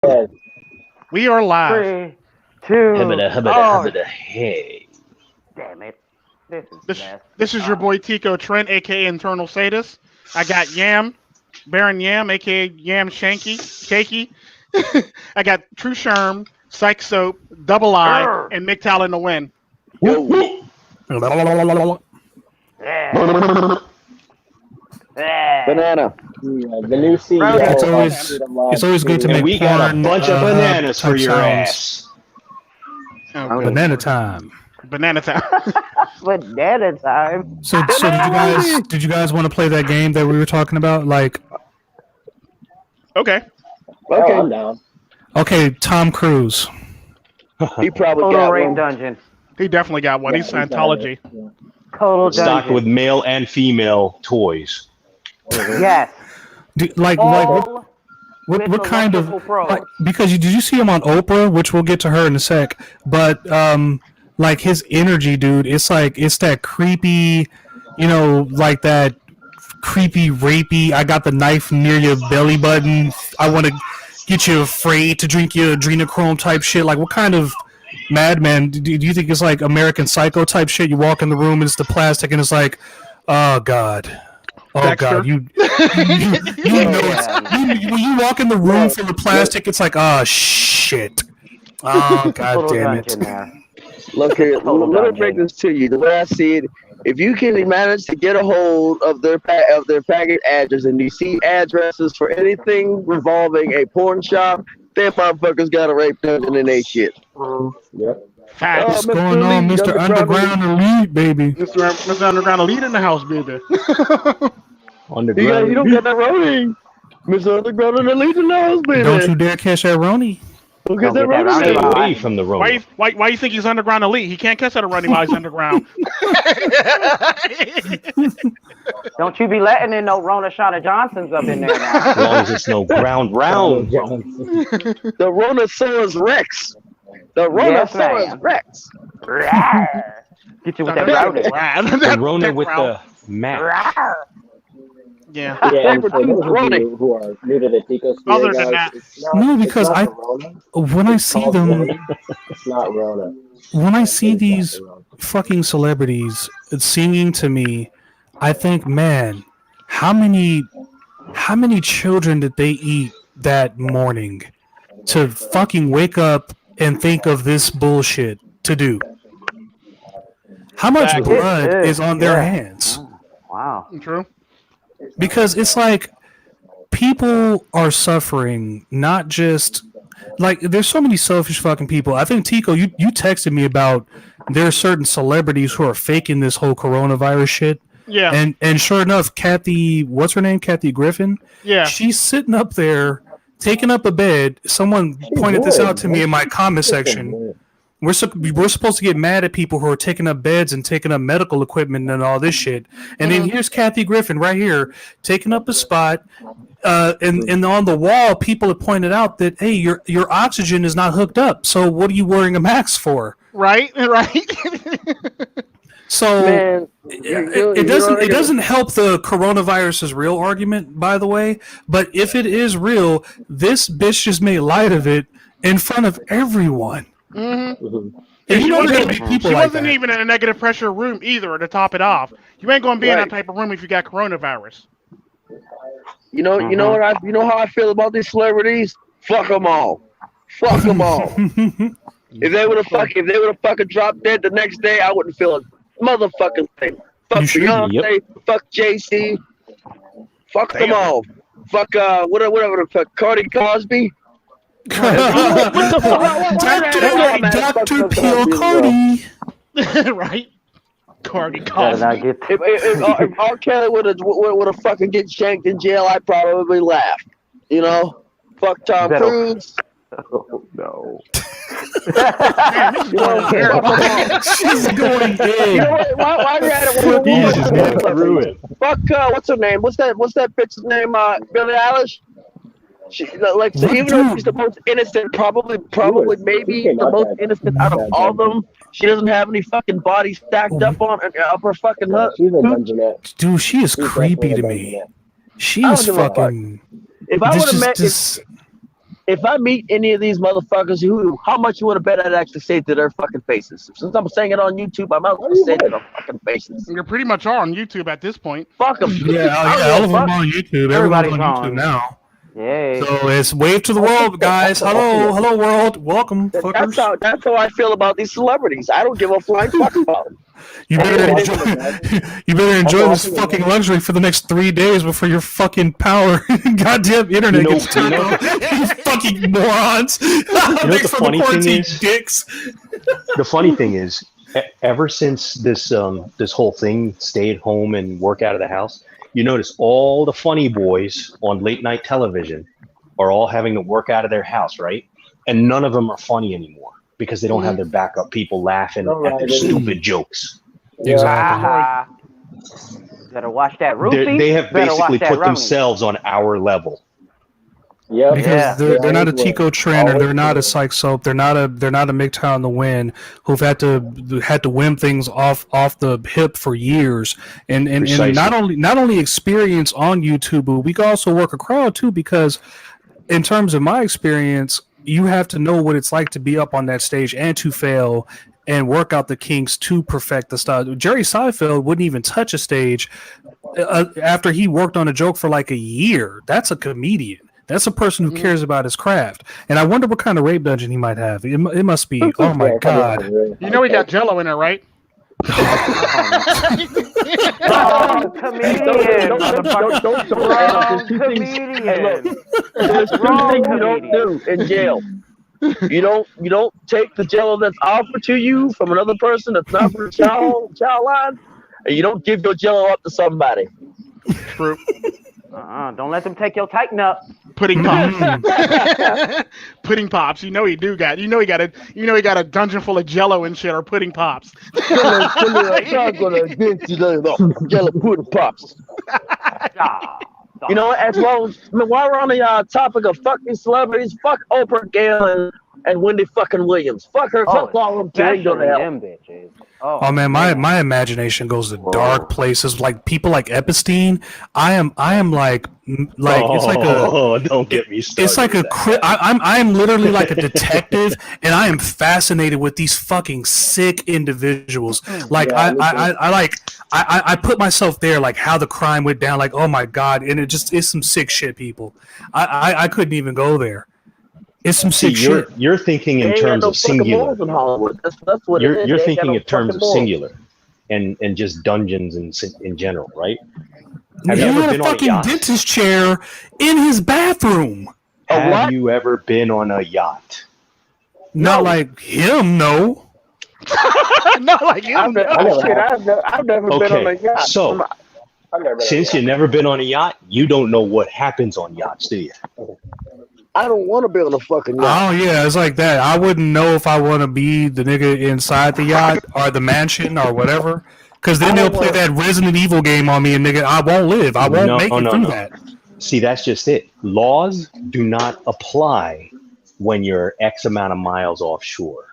Yes. We are live. 3, 2, Hey. damn it. This is This, mess. this is your boy Tico, Tren, aka Internal Sadist. I got Yam, Baron Yam, aka Yam Shaky. I got Tru Sherm, Pychesoap, Double I, Grr. and MiGTOW in the win. Yeah. Yeah. Banana. The new CEO. It's always good to And make we got a porn, bunch of bananas for type your sounds. ass. Oh, Banana time. banana time. Banana time. So did you guys want to play that game that we were talking about? Like, Okay. Okay, I'm down. okay, Tom Cruise. He probably Total got rape one. dungeon. He definitely got one. He's Scientology. Total Stocked dungeon. with male and female toys. Yes. Like All what kind of mythological pros. like, because did you see him on Oprah, which we'll get to her in a sec, but like his energy, dude, it's that creepy, like that creepy rapey, I got the knife near your belly button, I want to get you afraid to drink your adrenochrome type shit. Like, what kind of madman do you think it's like American Psycho type shit? You walk in the room and it's the plastic and it's like, oh god. Oh Dexter. god, you know when you walk in the room full of plastic, it's like, oh shit. Oh god Total damn it. dungeon there. Look here, Total let me dungeon. break this to you. The way I see it, if you can manage to get a hold of their package address and you see addresses for anything revolving a porn shop, them motherfuckers got a rape dungeon in they shit. Yep. Facts. What's going on, Mr. Underground Elite, baby? Mr. Underground Elite in the house, baby. Underground. You don't get that rolling. Mr. Underground and Elite in the house, baby. Don't you dare catch that Roni. Don't get that Don't get that rolling. Stay rolling. away from the road. Why you think he's Underground Elite? He can't catch that running while he's underground. Don't you be letting in no Rona Shauna Johnsons up in there now. As long as it's no ground round. The Rhonosaurus Rex. The Yes, Rhonosaurus ma'am. Rex. Rawr. Get you with that rowdy. The Rona with the map. Rawr. Yeah. Favorite Yeah, and for those dude's of running. you who are new to the Tico sphere, Other than guys, that- it's not, No, it's because not I- Corona. When I It's see called them, Rona. It's not Rona. when I see It's these not Rona. fucking celebrities singing to me, I think, man, how many children did they eat that morning to fucking wake up and think of this bullshit to do? How much Exactly. blood is on their Yeah. hands? Wow. True. Because it's like people are suffering, not just like there's so many selfish fucking people. I think Tico, you texted me about there are certain celebrities who are faking this whole coronavirus shit. Yeah. And sure enough, Kathy, what's her name? Kathy Griffin. Yeah. She's sitting up there, taking up a bed. Someone pointed this out to me in my comment section. We're supposed to get mad at people who are taking up beds and taking up medical equipment and all this shit. And then here's Kathy Griffin right here taking up a spot. And on the wall, people have pointed out that, hey, your oxygen is not hooked up. So what are you wearing a mask for? Right. So Man, it doesn't help the coronavirus is real argument, by the way. But if it is real, this bitch just made light of it in front of everyone. Mm-hmm. And you know She there's gonna be people She like wasn't that. even in a negative pressure room either to top it off. You ain't gonna be in Right. that type of room if you got coronavirus. You know how I feel about these celebrities? Fuck them all. Fuck them all. If they would have fucking dropped dead the next day, I wouldn't feel a motherfucking thing. Fuck You should, Beyonce. Fuck JC. Fuck them Damn. all. Fuck whatever the fuck Cardi Cosby. Dr. Peel Cardi. Right? Cardi Better Cosby. not get If R. Kelly would have fucking get shanked in jail, I'd probably laugh. You know? Fuck Tom Better- Cruise. Oh, no. Man, this is going terrible. She's going You know in. what? Why you had it? He's just getting through it. Fuck, what's her name? What's that bitch's name? Billie Eilish? She, like, so What even though dude? she's the most innocent, probably maybe came the out most that- innocent out of all of them, she doesn't have any fucking body stacked up on up her fucking hood. She's a dungeonette. Dude, she is She's creepy to definitely a me. dungeonette. She I is don't give a fuck. fucking. If I would have met, This, if I meet any of these motherfuckers, how much you want to bet I'd actually say to their fucking faces? Since I'm saying it on YouTube, I might as well say to their fucking faces. You're pretty much on YouTube at this point. Fuck them. Yeah, all of them on YouTube. Everybody's on YouTube now. Yay. So it's wave to the world, guys. Hello, world. Welcome, fuckers. That's how I feel about these celebrities. I don't give a flying fuck about them. You better enjoy this fucking luxury for the next 3 days before your fucking power goddamn internet gets turned off. You fucking morons. The funny thing is, dicks. the funny thing is, ever since this whole thing, stay at home and work out of the house, you notice all the funny boys on late night television are all having to work out of their house, right? And none of them are funny anymore because they don't have their backup people laughing at their stupid jokes. Exactly. Better watch that roofie. They have basically put themselves on our level. Yeah, because they're not a Tico Tren, or they're not a Pychesoap, they're not a MiGTOW in the Wind, who've had to whim things off the hip for years, and not only experience on YouTube, but we can also work a crowd too, because in terms of my experience, you have to know what it's like to be up on that stage and to fail and work out the kinks to perfect the style. Jerry Seinfeld wouldn't even touch a stage after he worked on a joke for like a year. That's a comedian. That's a person who cares about his craft. And I wonder what kind of rape dungeon he might have. It must be, oh my God. You know he got Jello in there, right? Comedian. There's two things you don't do in jail. You don't take the Jello that's offered to you from another person that's not from the child line, and you don't give your Jello up to somebody. True. Don't let them take your Tighten Up. Pudding pops. Pudding pops. You know he got a dungeon full of Jello and shit, or pudding pops. Jello pudding pops. You know, as well as while we're on the topic of fucking celebrities, fuck Oprah, Gail, and Wendy fucking Williams. Fuck her. Fuck all of them. Go to hell. Bitches. Oh man, my imagination goes to dark places. Like people like Epstein. I am like it's like a. Don't get me started. It's like I'm literally like a detective, and I am fascinated with these fucking sick individuals. Like I put myself there, like how the crime went down. Like, oh my God, and it's some sick shit, people. I couldn't even go there. It's some sick shit. You're thinking in terms of singular. That's what You're thinking in terms of singular, and just dungeons in general, right? Have you ever been on a yacht? Dentist chair in his bathroom. Have you ever been on a yacht? Not like him, no. Not like him. I've never been on a yacht. So, since you've never been on a yacht, you don't know what happens on yachts, do you? I don't want to be on a fucking yacht. Oh yeah, it's like that. I wouldn't know if I want to be the nigga inside the yacht or the mansion or whatever, because then they'll play that Resident Evil game on me, and nigga, I won't live. I won't make it through that. See, that's just it. Laws do not apply when you're X amount of miles offshore.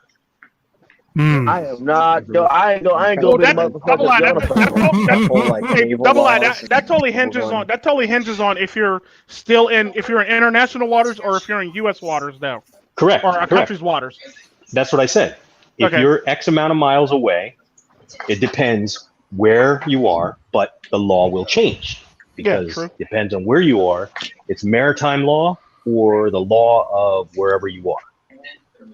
I am not. I ain't gonna be double eye. That totally hinges on if you're in international waters or if you're in U.S. waters now. Correct. Or a country's waters. That's what I said. If you're X amount of miles away, it depends where you are, but the law will change because it depends on where you are. It's maritime law or the law of wherever you are.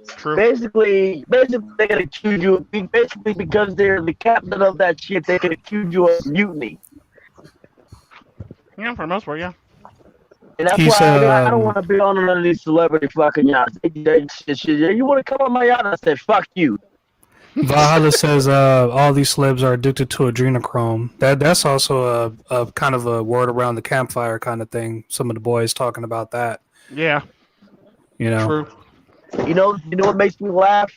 True. Basically, they can accuse you. Basically, because they're the captain of that shit, they can accuse you of mutiny. Yeah, for the most part, yeah. And that's why I don't want to be on none of these celebrity fucking yachts. You want to come on my yacht? I said, fuck you. Valhalla says all these celebs are addicted to adrenochrome. That's also a kind of a word around the campfire kind of thing. Some of the boys talking about that. Yeah. You know. True. You know what makes me laugh?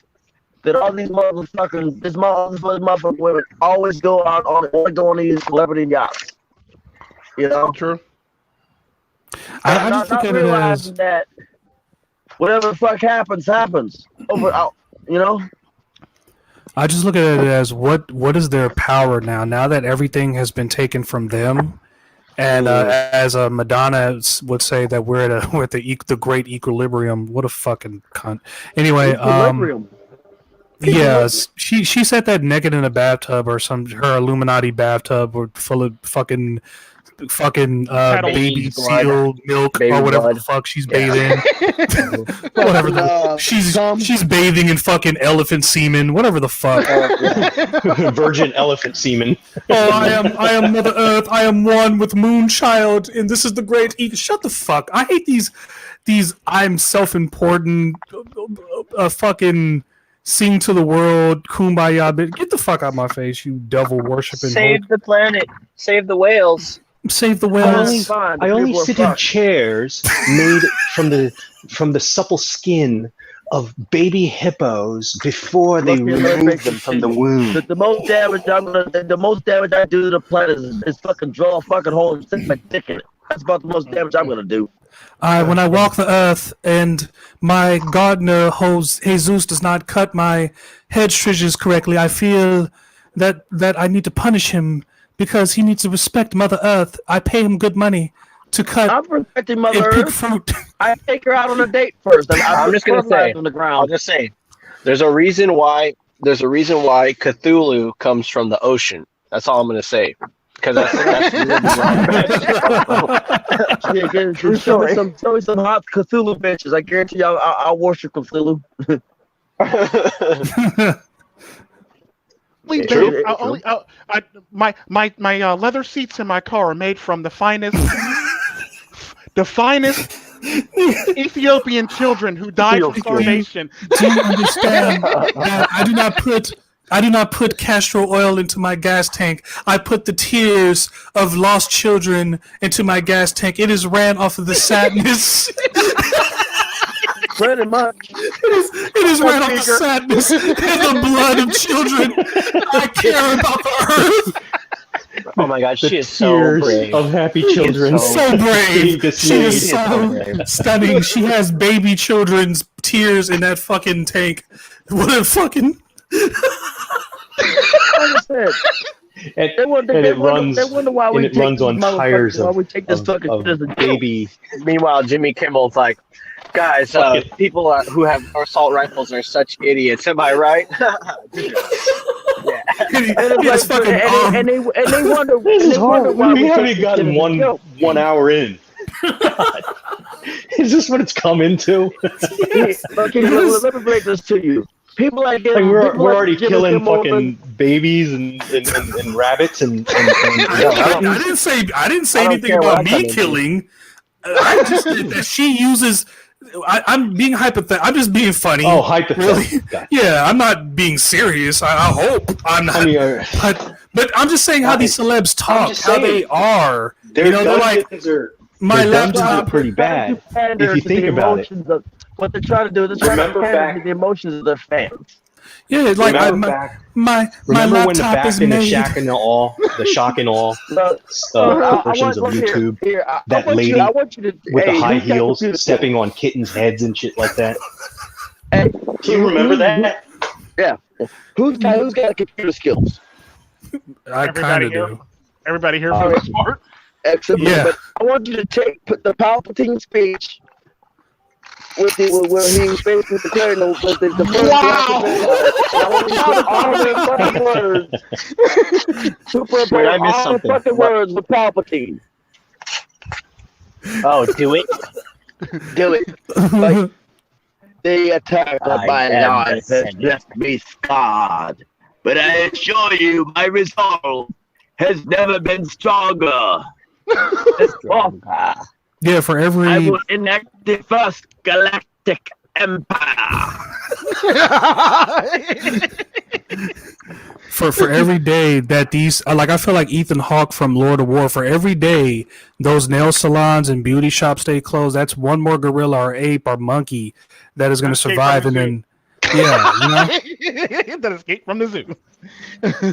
That all these motherfucking women always go on these celebrity yachts. You know? True. I just look at it as that whatever the fuck happens. You know? I just look at it as what is their power now? Now that everything has been taken from them, And as Madonna would say, that we're at the great equilibrium. What a fucking cunt. Anyway, Equilibrium. yeah, she said that naked in a bathtub or her Illuminati bathtub or full of fucking baby seal milk Baby or whatever blood. the fuck she's bathing. Whatever she's bathing in fucking elephant semen. Whatever the fuck. Virgin elephant semen. Oh, I am Mother Earth. I am one with Moonchild, and this is the great eagle. Shut the fuck. I hate these. I'm self-important. Fucking sing to the world, kumbaya. Get the fuck out of my face, you devil worshipping. Save the planet. Save the whales. Save the whales. I only sit in chairs made from the supple skin of baby hippos before they remove them from the womb. The most damage I do to the planet is fucking draw a fucking hole and stick my dick in it. That's about the most damage I'm gonna do. When I walk the earth and my gardener Jesus does not cut my hedge triggers correctly, I feel that I need to punish him because he needs to respect Mother Earth. I pay him good money to cut. I'm respecting Mother and pick Earth. fruit. I take her out on a date first. I'm just gonna say. on the I'll ground. just say. There's a reason why Cthulhu comes from the ocean. That's all I'm gonna say. Because that's show me some hot Cthulhu bitches. I guarantee you, I'll worship Cthulhu. My leather seats in my car are made from the finest Ethiopian children who died from starvation. Do you understand that I do not put castor oil into my gas tank. I put the tears of lost children into my gas tank. It is ran off of the sadness. Pretty much. It is ran off the sadness and the blood of children. I care about the earth. Oh my God, she is so Tears brave. of happy children. So brave. She is so brave. stunning. She has baby children's tears in that fucking tank. What a fucking... And it runs on tires of baby. Meanwhile, Jimmy Kimmel's like, guys, people who have assault rifles are such idiots. Am I right? Yeah. And they wonder. Why we haven't gotten 1 hour in. Is this what it's come into? Let me break this to you. People like him, we're already killing fucking babies and rabbits and I didn't say anything about me killing. I just that she uses. I'm being hypothetical. I'm just being funny. Oh, hypothetical. Really? Gotcha. Yeah, I'm not being serious. I hope I'm not. But I'm just saying how these celebs talk, how they are. Their dungeons my dungeons laptop are pretty bad. If you think about it. What they're trying to do is they're trying to pander to the emotions of their fans. Yeah, like my remember when the laptop back is in the made. shock and awe, portions of YouTube, that lady with the high heels stepping on kittens' heads and shit like that. Hey, do you remember that? Yeah. Who's got computer skills? I kind of do. Everybody here for smart. Except, but I want you to put the Palpatine speech where he basically declared the first I want you to put all the fucking words. Superimpose all the fucking words with Palpatine. Oh, do it. Do it. Like, the attack of my life has left me scarred, but I assure you my resolve has never been stronger. Yeah, for every... I will enact the first galactic empire. for every day that these... I feel like Ethan Hawke from Lord of War. For every day those nail salons and beauty shops stay closed, that's one more gorilla or ape or monkey that is going to survive. And then... Yeah, you know? That escape from the zoo.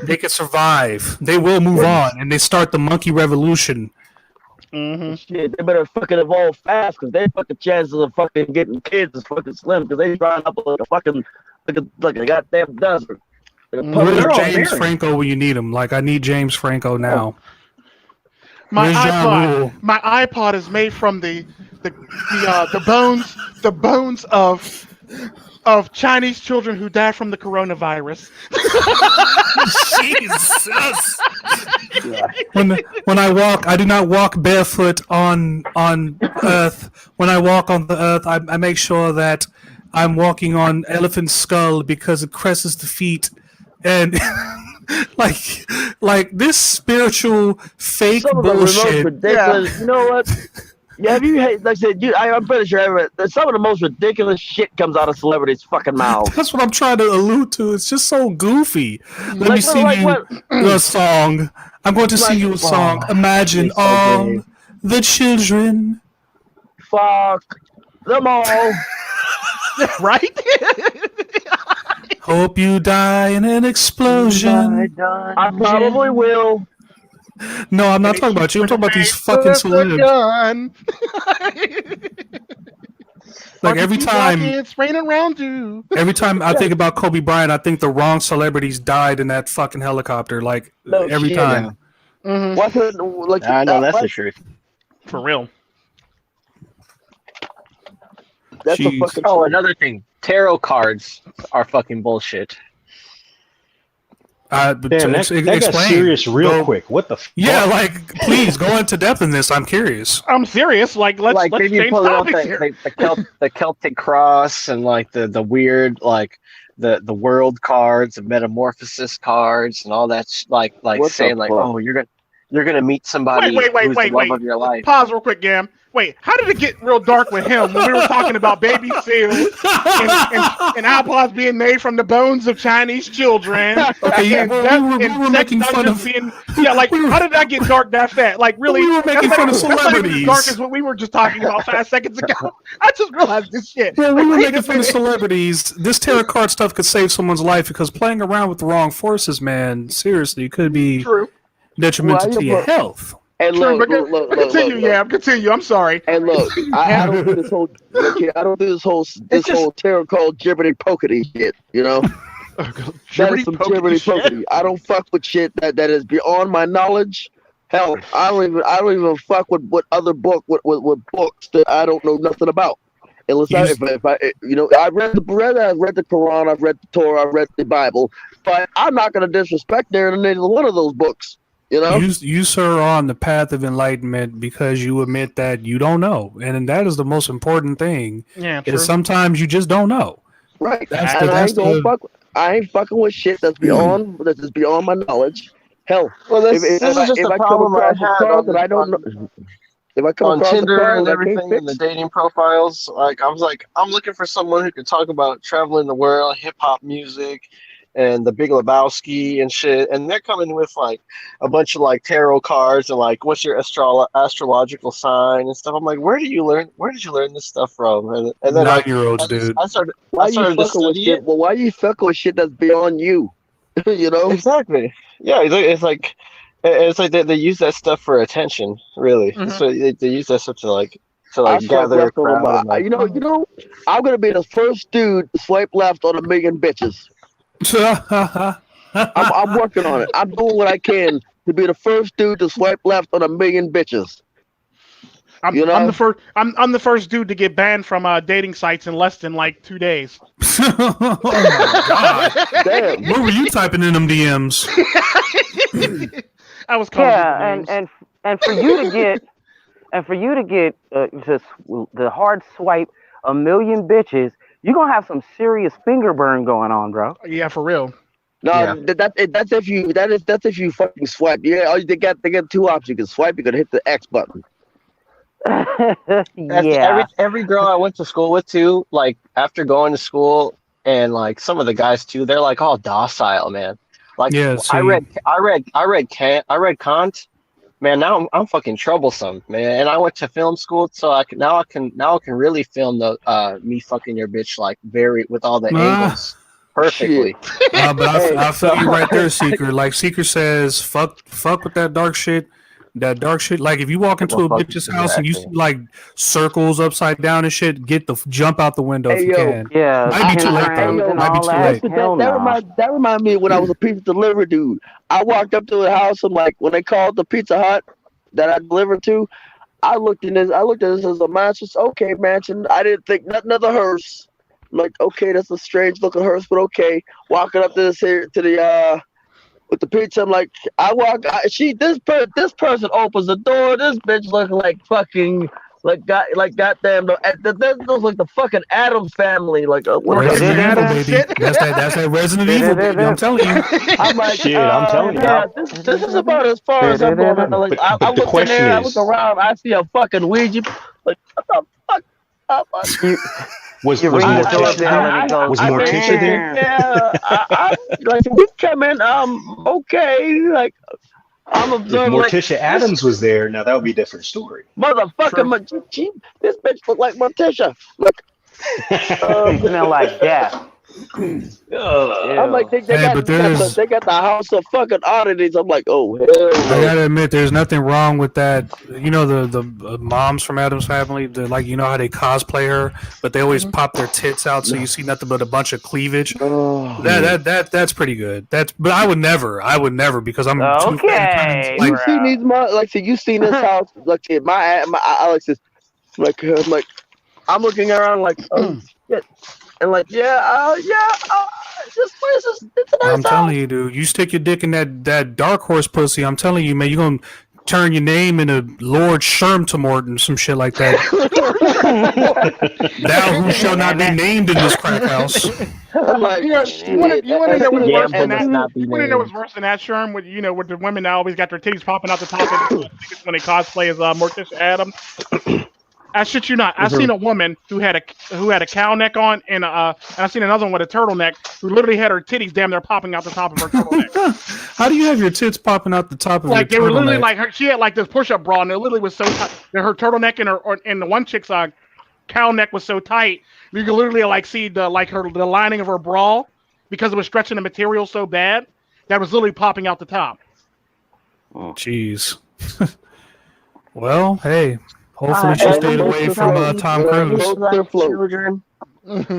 They can survive. They will move on, and they start the monkey revolution. Mm-hmm. Shit, they better fucking evolve fast because their fucking chances of fucking getting kids is fucking slim because they drying up like a goddamn desert. Where's James Franco when you need him? Like, I need James Franco now. My Where's Ja iPod. Rule? My iPod is made from the bones of Chinese children who died from the coronavirus. Jesus. When I walk, I do not walk barefoot on Earth. When I walk on the Earth, I make sure that I'm walking on elephant skull because it cresses the feet, and like this spiritual fake Some of the most bullshit. ridiculous. You know what? Yeah, have you? Like I said, I'm pretty sure some of the most ridiculous shit comes out of celebrities' fucking mouths. That's what I'm trying to allude to. It's just so goofy. Let me sing like you what? a song. I'm going to sing you a song. Imagine it's so all great. the children. Fuck them all. Right? Hope you die in an explosion. I probably will. No, I'm not talking about you. I'm talking about these fucking celebs. Gun. Like every time, it's raining around you. every time I think about Kobe Bryant, I think the wrong celebrities died in that fucking helicopter. Like No every shit. time. Mhm. What's it, like, I know that's what? the truth. For real. That's a Jeez. fucking. Oh, another thing. Tarot cards are fucking bullshit. Damn, that got explain. serious real Go- quick. What the fuck? Yeah, like please go into depth in this. I'm curious. I'm serious. Like let's Like let's then you change pull out topics here. the Celtic cross and like the weird like the world cards, the metamorphosis cards, and all that. Like What the saying like, fuck? oh, you're gonna meet somebody Wait, who's the love of your life. Pause real quick, Gam. Wait, how did it get real dark with him when we were talking about baby seals and iPods being made from the bones of Chinese children? Okay, yeah, and well, we were sex making fun dungeons of. being, like how did that get dark that fast? Like really, We were making that's fun of that's not even celebrities. as dark as what we were just talking about 5 seconds ago. I just realized this shit. Well, we Like, were wait making a fun of minute. celebrities. This tarot card stuff could save someone's life because playing around with the wrong forces, man, seriously, could be True. detrimental Why to you your put- health. And True. look, But look, continue, look. continue. I'm sorry. And look, I don't do this whole. Look here, I don't do this whole tarot called jibbity pokety shit. You know, that is some jibbity pokety. I don't fuck with shit that is beyond my knowledge. Hell, I don't even fuck with other books that I don't know nothing about. Unless if I I read the Quran, I've read the Torah, I've read the Bible, but I'm not gonna disrespect neither one of those books. You know, You sir, are on the path of enlightenment because you admit that you don't know, and that is the most important thing. Yeah, true. Is sometimes you just don't know. right? That's And the- that's I ain't fucking with shit that's beyond my knowledge. Hell, Well, this if is just if the I come problem I across a had card on that I don't know, if I come on across a Tinder card and that I can't everything and the fix, dating profiles. Like I was like, I'm looking for someone who can talk about traveling the world, hip hop music, and the Big Lebowski and shit. And they're coming with like a bunch of like tarot cards and like what's your astrological sign and stuff. I'm like, where did you learn this stuff from? And then like 9-year-olds, dude. I started why you to fucking with study shit? it. Well, why you fucking with shit that's beyond you? You know, Exactly. Yeah, it's like they use that stuff for attention, really. Mhm. So they use that stuff to I swipe gather a left on crowd. And, like, you know, I'm gonna be the first dude to swipe left on 1 million bitches. I'm working on it. I'm doing what I can to be the first dude to swipe left on 1 million bitches. I'm the first dude to get banned from dating sites in less than like 2 days. Oh my god! Damn. What were you typing in them DMs? I was calling Yeah, people names. and for you to get just the hard swipe 1 million bitches, you're gonna have some serious finger burn going on, bro. Yeah, for real. No, Yeah. that's if you fucking swipe. Yeah, they got 2 options. You can swipe. You can hit the X button. Yeah. Every girl I went to school with too, like after going to school and like some of the guys too, they're like all docile, man. Like Yeah, I see. read Kant, man. Now I'm fucking troublesome, man. And I went to film school, so I can really film the me fucking your bitch like very with all the angles perfectly. But I feel you right there, Seeker. Like Seeker says, fuck with that dark shit. That dark shit. Like if you walk into a Well, fuck bitch's you, house and you see exactly. like circles upside down and shit, jump out the window if Hey, you yo. can. Yeah, Might be too late, pentagrams though. and Might be all too that. late. Hell no. That remind me when I was a pizza delivery dude. I walked up to a house and like when they called the Pizza Hut, that I delivered to, I looked at this as a mansion. Okay, mansion. I didn't think nothing of the hearse. I'm like, okay, that's a strange looking hearse, but okay. Walking up to this here to the with the pizza, I'm like, this person opens the door. This bitch looking like fucking like goddamn. This looks like the fucking Adams family. Like what the Resident Morticia Evil, Addams baby. shit. That's that Resident Evil, baby. I'm telling you. I'm like, Shit, I'm telling you. yeah, this is about as far as I'm going. Like, I But the look in question there, I look is, around, I see a fucking Ouija. Like, what the fuck? I'm like, was You ring the Morticia doorbell and it goes. was Morticia there? yeah, I like we come in. Okay, like I'm If observing. Like, Morticia Addams was there, now that would be a different story. motherfucking, this bitch look like Morticia. Like, Smell like death. I'm like, they Hey, got but there's- they got the house of fucking oddities. I'm like, oh hell I no. gotta admit, there's nothing wrong with that. You know, the moms from Adam's Family, like, you know how they cosplay her, but they always pop their tits out, so you see nothing but a bunch of cleavage. That's pretty good. But I would never, because I'm too Okay, like, You seen these like so you seen this house like in my Alex's like I'm looking around like oh shit and like this place is it's a nice I'm house. telling you, dude, you stick your dick in that dark horse pussy. I'm telling you, man, you're gonna turn your name into Lord Shermtomort and some shit like that. Thou who shall not be named in this crack house. I'm like, You want to know what's worse than that? does not be You want to know what's named. worse than that, Sherm? With with the women that always got their titties popping out the top of the when they cosplay as Morticia Addams. I shit you not. I seen a woman who had a cow neck on, and I seen another one with a turtleneck who literally had her titties damn near popping out the top of her turtleneck. How do you have your tits popping out the top of Like they your were literally turtleneck? like she had like this push-up bra, and it literally was so tight. Her turtleneck and the one chick's cow neck was so tight you could literally like see the lining of her bra because it was stretching the material so bad that was literally popping out the top. Jeez. Well, hey. Hopefully she stayed away from Tom Cruise. Children.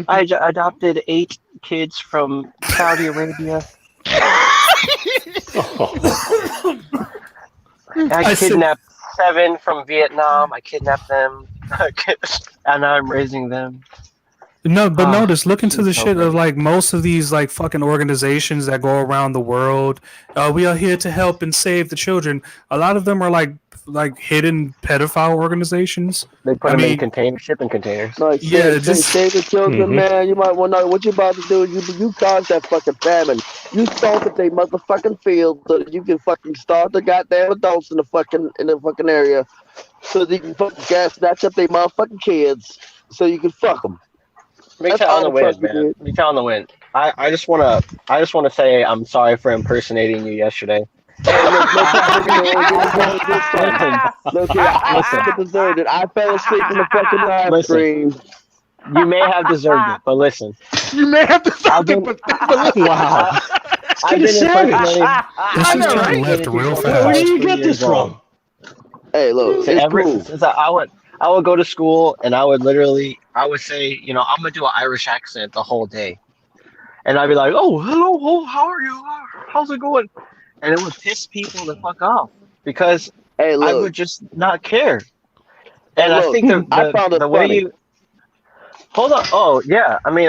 I adopted 8 kids from Saudi Arabia. I kidnapped 7 from Vietnam. I kidnapped them, and now I'm raising them. No, but notice, look into the so shit great. of like most of these like fucking organizations that go around the world. We are here to help and save the children. A lot of them are like hidden pedophile organizations. They put I them mean- in shipping containers. like Yeah, save the children, man. You might want to know what you about to do. You caused that fucking famine. You salted they motherfucking field so that you can fucking start the goddamn adults in the fucking area, so that you can fucking snatch up they motherfucking kids, so you can fuck them. MiGTOW all on the the win, fuck you man. MiGTOW on the win. I just wanna say I'm sorry for impersonating you yesterday. Look, I fucking deserved it. I fell asleep in the fucking live Listen. stream. You may have deserved it, but listen. You may have to I've been- Wow. I've been savage. impersonating. This I is know, turning right? left real Where fast. do you get this from? Hey, look, it's cool. Since I would go to school and I would say, I'm gonna do an Irish accent the whole day, and I'd be like, oh, hello, oh, how are you? How's it going? And it would piss people the fuck off because Hey, I look. would just not care. Hey, And I look, think I found it the way funny. you hold on. Oh yeah, I mean,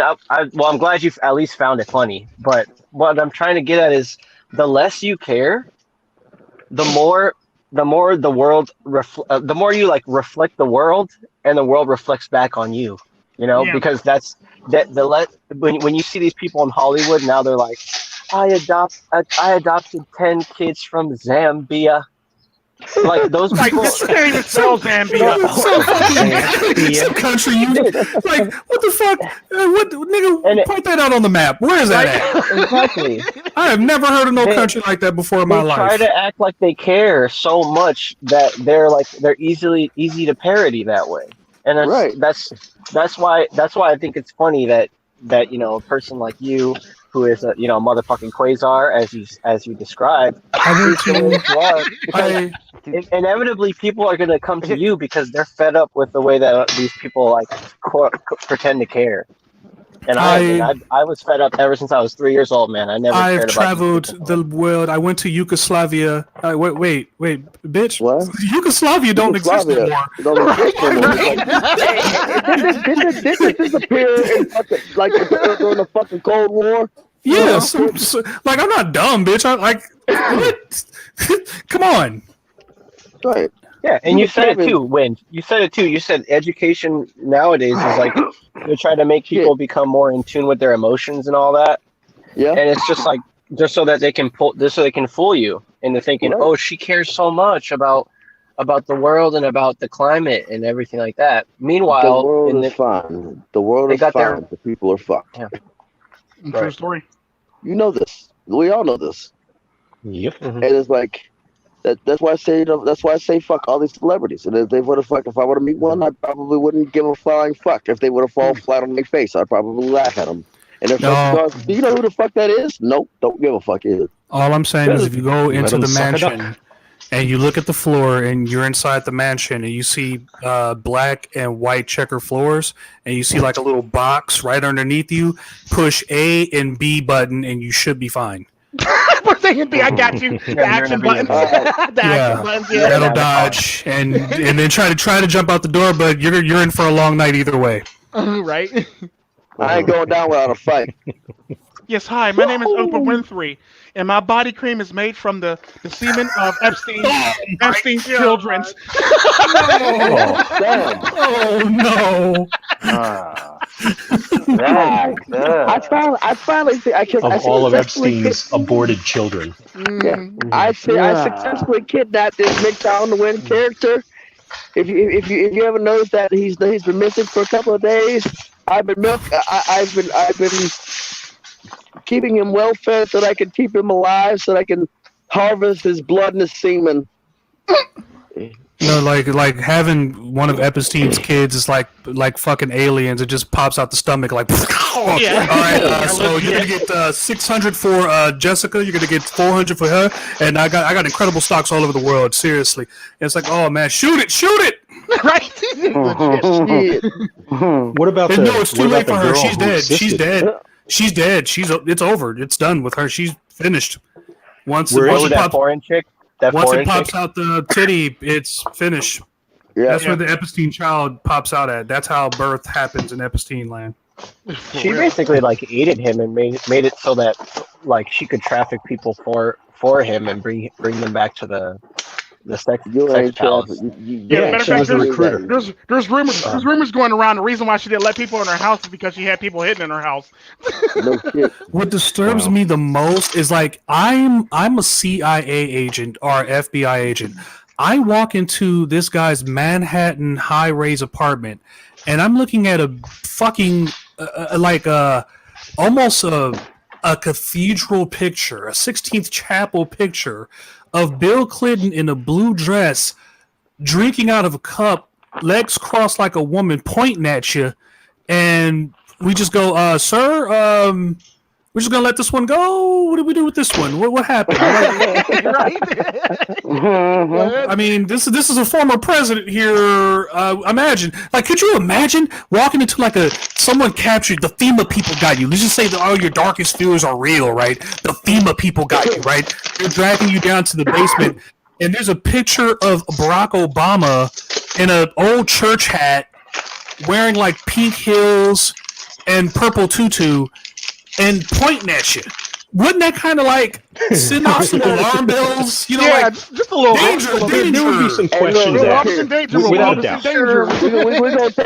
well, I'm glad you at least found it funny. But what I'm trying to get at is the less you care, the more the world the more you like reflect the world, and the world reflects back on you. Yeah. Because when you see these people in Hollywood now, they're like, I adopted 10 kids from Zambia. Like those Like people. this can't even spell Zambia. Some country you like? What the fuck? What nigga? And it- Point that out on the map. Where is that at? Exactly. I have never heard of no They- country like that before in my They try life. to act like they care so much that they're easy to parody that way, and that's why I think it's funny that a person like you, who is a motherfucking quasar as you described, I is the way went you are, because inevitably people are going to come to you because they're fed up with the way that these people like pretend to care. And I was fed up ever since I was 3 years old, man. I never cared I've about traveled the world. I went to Yugoslavia. Wait, bitch. What? Yugoslavia don't exist Yugoslavia. anymore. It don't exist anymore. It's like, did this disappear in fucking, like during the fucking Cold War? Yeah, like I'm not dumb, bitch. I like what? Come on. Right. Yeah, and you said it too. When you said it too, you said education nowadays is like they're trying to make people become more in tune with their emotions and all that. Yeah. And it's just like just so that they can fool you into thinking, Right. oh, she cares so much about the world and about the climate and everything like that. Meanwhile, the world is fine. The world is fine. The people are fucked. Yeah. True story. You know this. We all know this. Yep. And it's like that's why I say that's why I say fuck all these celebrities. And if they would have if I would have meet one, I probably wouldn't give a flying fuck. If they would have fallen flat on their face, I'd probably laugh at them. And if do you know who the fuck that is? Nope, don't give a fuck either. All I'm saying is if you go into the mansion and you look at the floor and you're inside the mansion and you see black and white checker floors and you see like a little box right underneath you, push A and B button and you should be fine. I got you. The action buttons. The action buttons. Yeah. That'll dodge and then try to jump out the door, but you're in for a long night either way. Right. I ain't going down without a fight. Yes, hi. My name is Oprah Winfrey, and my body cream is made from the semen of Epstein's children. Oh no! I finally think I can. Of all of Epstein's aborted children. Yeah. I successfully kidnapped this MiGTOW the Win character. If you ever noticed that he's been missing for a couple of days, I've been keeping him well fed so that I can keep him alive, so that I can harvest his blood and his semen. No, like having one of Epstein's kids is like fucking aliens. It just pops out the stomach like. Yeah. All right, so you're gonna get 600 for Jessica. You're gonna get 400 for her, and I got incredible stocks all over the world. Seriously, and it's like, oh man, shoot it! Right. What about no, it's too late for her. She's dead. She's dead. It's over. It's done with her. She's finished. Once that foreign chick. Once it pops out the titty, it's finished. Yeah. That's where the Epstein child pops out at. That's how birth happens in Epstein land. She basically like aided him and made it so that like she could traffic people for him and bring them back to the sex palace. Yeah, she was the recruiter. There's rumors going around. The reason why she didn't let people in her house is because she had people hidden in her house. No shit. What disturbs me the most is like I'm a CIA agent or FBI agent. I walk into this guy's Manhattan high-rise apartment, and I'm looking at a fucking almost a cathedral picture, a 16th chapel picture of Bill Clinton in a blue dress, drinking out of a cup, legs crossed like a woman, pointing at you, and we just go, sir, we're just gonna let this one go. What did we do with this one? What happened? Right? I mean, this is a former president here. Imagine, could you imagine walking into someone captured the FEMA people got you. Let's just say that all your darkest fears are real, right? The FEMA people got you, right? They're dragging you down to the basement, and there's a picture of Barack Obama in an old church hat, wearing like pink heels and purple tutu, and pointing at you. Wouldn't that kind of send off some alarm bells? You know, yeah, just a little danger. There would be some questions asked. Without doubt.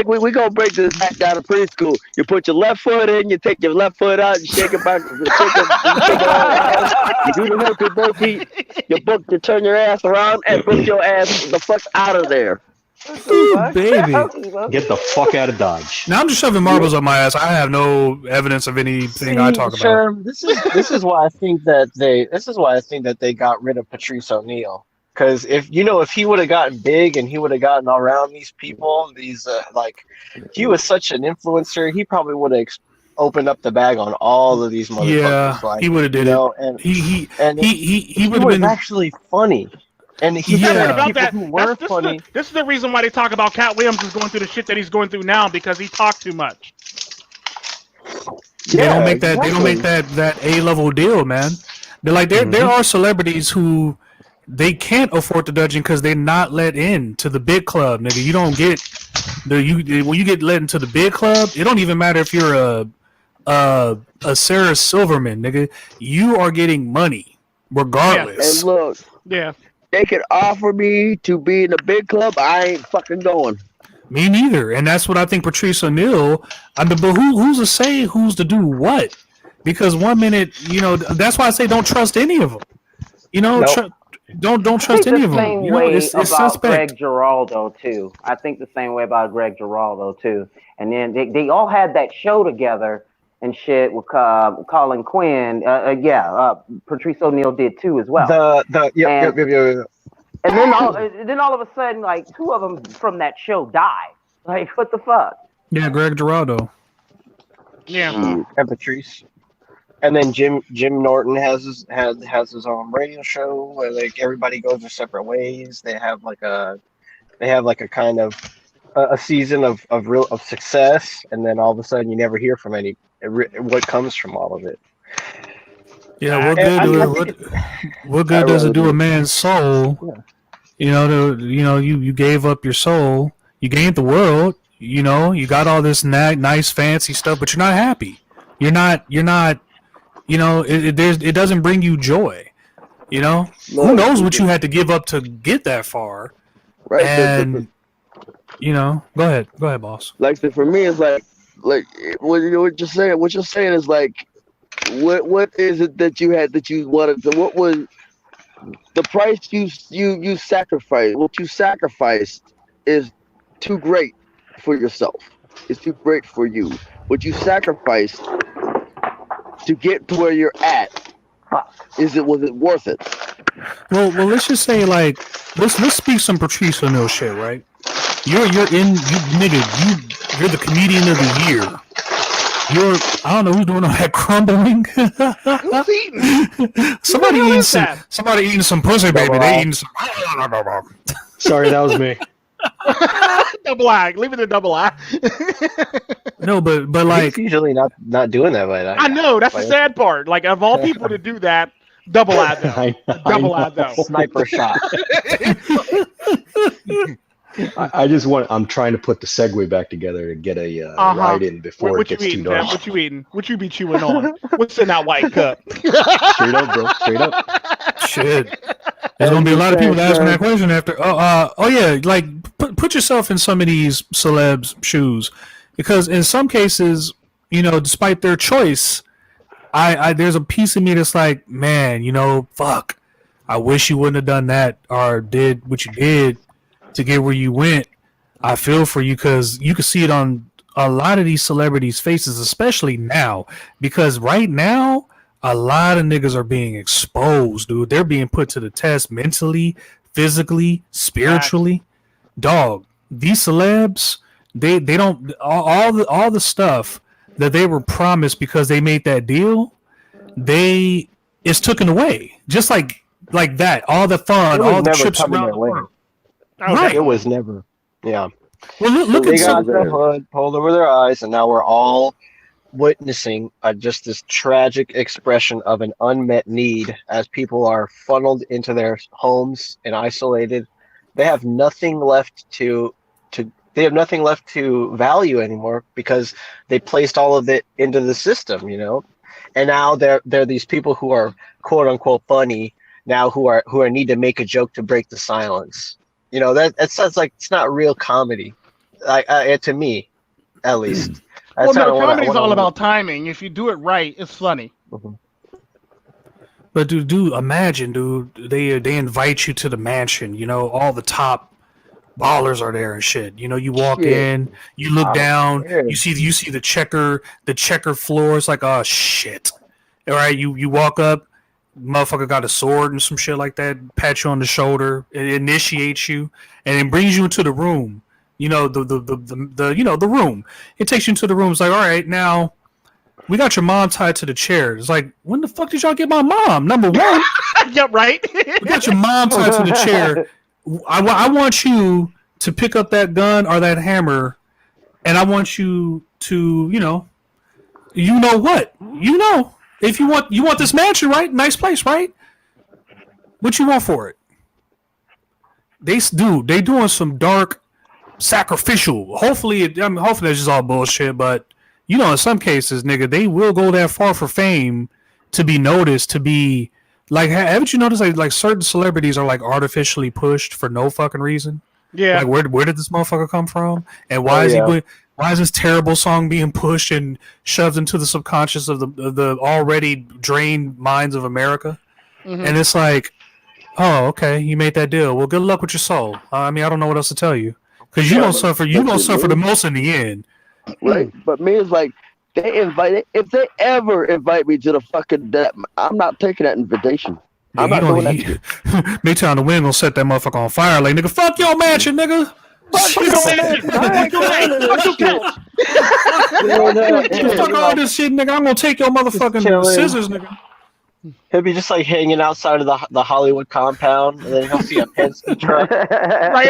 We're gonna break this back down to preschool. You put your left foot in, you take your left foot out, you shake it back, you do the hook with both feet, you turn your ass around and book your ass the fuck out of there. Ooh, baby. Get the fuck out of Dodge. Now I'm just shoving marbles up my ass. I have no evidence of anything I talk about. Sherm, this is why I think that they got rid of Patrice O'Neal. Because if he would have gotten big and he would have gotten around these people, he was such an influencer, he probably would have opened up the bag on all of these motherfuckers. Yeah, he would have did it. And he would have was been actually funny. And he's about that. funny. This is the reason why they talk about Cat Williams is going through the shit that he's going through now, because he talked too much. They don't make that. exactly. They don't make that A-level deal, man. They're like there are celebrities who they can't afford to dodge in because they're not let in to the big club, nigga. You don't get when you get let into the big club. It don't even matter if you're a Sarah Silverman, nigga. You are getting money regardless. And look, Yeah. they could offer me to be in the big club. I ain't fucking going. Me neither, and that's what I think. Patrice O'Neal. I mean, but who's to say who's to do what? Because one minute, that's why I say don't trust any of them. Nope. Don't I trust think any the of them. same way It's about suspect. Greg Giraldo too. I think the same way about Greg Giraldo too. And then they all had that show together and shit with Colin Quinn. Patrice O'Neal did too as well. Yep. And then all of a sudden, like 2 of them from that show died. Like what the fuck? Yeah, Greg Giraldo. Yeah. And Patrice. And then Jim Norton has his own radio show where like everybody goes their separate ways. They have like a kind of a season of success, and then all of a sudden you never hear from what comes from all of it. Yeah, what good I does really it do do. a man's soul? Yeah. You gave up your soul. You gained the world. You got all this nice fancy stuff, but you're not happy. You're not. It doesn't bring you joy. Who knows what you had to give up to get that far? Right. And go ahead, boss. Like for me, it's like what you're saying. What you're saying is like, what is it that you had that you wanted to? What was the price you sacrificed? What you sacrificed is too great for yourself. It's too great for you. What you sacrificed to get to where you're at, was it worth it? Well, let's just say like let's speak some Patrice O'Neal shit, right? You're the comedian of the year. I don't know who's doing all that crumbling. Who's eating? Somebody eating some pussy, baby. They eating some. Sorry, that was me. Double eye. Leave it to double eye. No, but like He's usually not doing that, but I know that's the sad part. Like of all people to do that, double eye though. Double eye though. sniper shot. I'm trying to put the segue back together to get a ride in before What it you gets eating, too dark. man? What you eating? What you be chewing on? What's in that white cup? Straight up, bro. Straight up. shit. There's gonna be a lot of people to ask me that question after. Oh yeah, like put yourself in some of these celebs' shoes, because in some cases, despite their choice, I there's a piece of me that's like, man, fuck, I wish you wouldn't have done that or did what you did to get where you went. I feel for you because you can see it on a lot of these celebrities' faces, especially now, because right now a lot of niggas are being exposed, dude. They're being put to the test mentally, physically, spiritually. Dog, these celebs, they don't all the stuff that they were promised because they made that deal, it's taken away. Just like that. All the fun, all the trips around the world. Right. It was never. Yeah. Well, look They at got some. the hood pulled over their eyes, and now we're all witnessing just this tragic expression of an unmet need as people are funneled into their homes and isolated. They have nothing left to value anymore because they placed all of it into the system, and now they're these people who are quote unquote funny now who are need to make a joke to break the silence. That sounds like it's not real comedy, to me, at least. Well, no, comedy's all about timing. If you do it right, it's funny. Mm-hmm. But dude, imagine, dude, they invite you to the mansion. All the top ballers are there and shit. You walk in, you look down, you see the checker floor. It's like, oh shit. All right, you walk up, motherfucker got a sword and some shit like that, pat you on the shoulder, it initiates you, and it brings you into the room. The room. It takes you into the room. It's like, all right, now we got your mom tied to the chair. It's like, when the fuck did y'all get my mom? Number one. Yep, right. We got your mom tied to the chair. I want you to pick up that gun or that hammer, and I want you to, You know what? You know, if you want this mansion, right? Nice place, right? What you want for it? They doing some dark sacrificial. Hopefully, hopefully that's just all bullshit. But you know, in some cases, nigga, they will go that far for fame to be noticed. To be like, haven't you noticed like certain celebrities are like artificially pushed for no fucking reason? Yeah. Like where did this motherfucker come from? And why why is this terrible song being pushed and shoved into the subconscious of the already drained minds of America? Mm-hmm. And it's like, oh, okay, you made that deal. Well, good luck with your soul. I mean, I don't know what else to tell you, because you don't suffer. You don't suffer the most in the end. Right, but me is like if they ever invite me to the fucking death, I'm not taking that invitation. Yeah, I'm not doing that shit. MiGTOW the wind gonna set that motherfucker on fire. Like, nigga, fuck your mansion, nigga. Fuck all this shit, nigga. I'm gonna take your motherfucking scissors, nigga. He'll be just like hanging outside of the Hollywood compound, and then he'll see a Penske truck. Right, I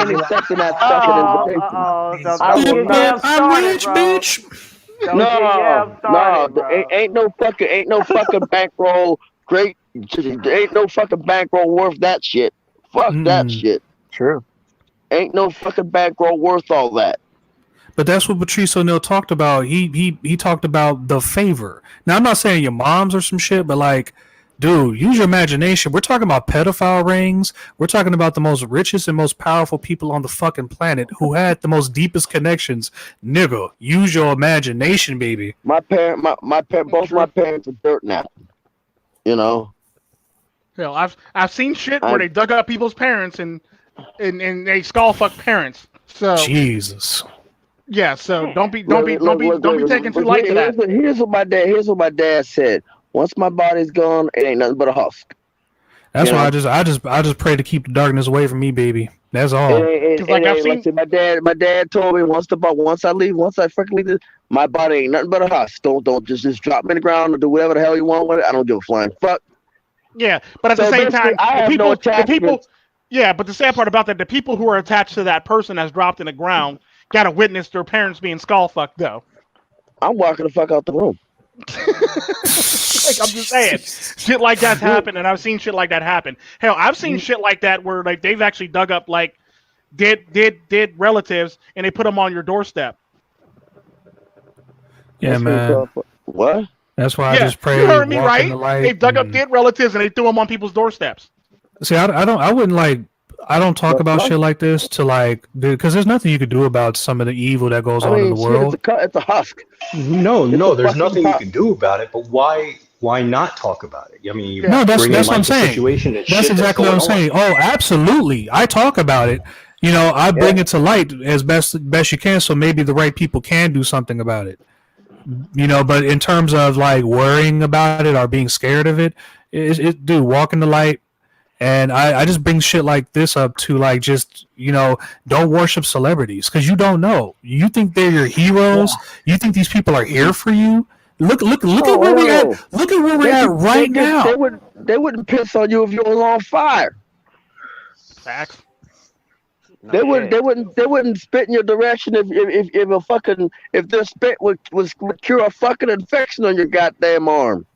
ain't accepting that fucking invitation. I'm rich, bitch. No, ain't no fucking bankroll. Great, ain't no fucking bankroll worth that shit. Fuck that shit. True. Ain't no fucking bankroll worth all that. But that's what Patrice O'Neal talked about. He talked about the favor. Now, I'm not saying your mom's or some shit, but like, dude, use your imagination. We're talking about pedophile rings. We're talking about the most richest and most powerful people on the fucking planet who had the most deepest connections. Nigga, use your imagination, baby. Both my parents are dirt now. You know. Hell, I've seen shit where they dug up people's parents and they skull fuck parents. So Jesus. Yeah, so don't be taking too light to that. Here's what my dad said. Once my body's gone, it ain't nothing but a husk. That's why I just pray to keep the darkness away from me, baby. That's all. My dad told me once I fucking leave this, my body ain't nothing but a husk. Don't just drop me in the ground or do whatever the hell you want with it. I don't give a flying fuck. Yeah, but at the same time, but the sad part about that, the people who are attached to that person that's dropped in the ground got to witness their parents being skull fucked, though. I'm walking the fuck out the room. Like, I'm just saying, shit like that's happened, and I've seen shit like that happen. Hell, I've seen shit like that where like they've actually dug up like dead relatives and they put them on your doorstep. Yeah, man. What? That's why I just pray. You heard me right. They dug up dead relatives and they threw them on people's doorsteps. See, I don't talk about shit like this to like, because there's nothing you could do about some of the evil that goes on in the world. It's a husk. No, there's nothing you can do about it. But why not talk about it? I mean, that's what I'm saying. That's exactly what I'm saying. Oh, absolutely. I talk about it. You know, I bring it to light as best you can, so maybe the right people can do something about it. You know, but in terms of like worrying about it or being scared of it, dude, walk in the light. And I just bring shit like this up to like just, you know, don't worship celebrities because you don't know. You think they're your heroes. Yeah. You think these people are here for you. Look at where we're at. Look at where we're at right now. They wouldn't piss on you if you was on fire. Facts. They wouldn't spit in your direction if their spit would cure a fucking infection on your goddamn arm.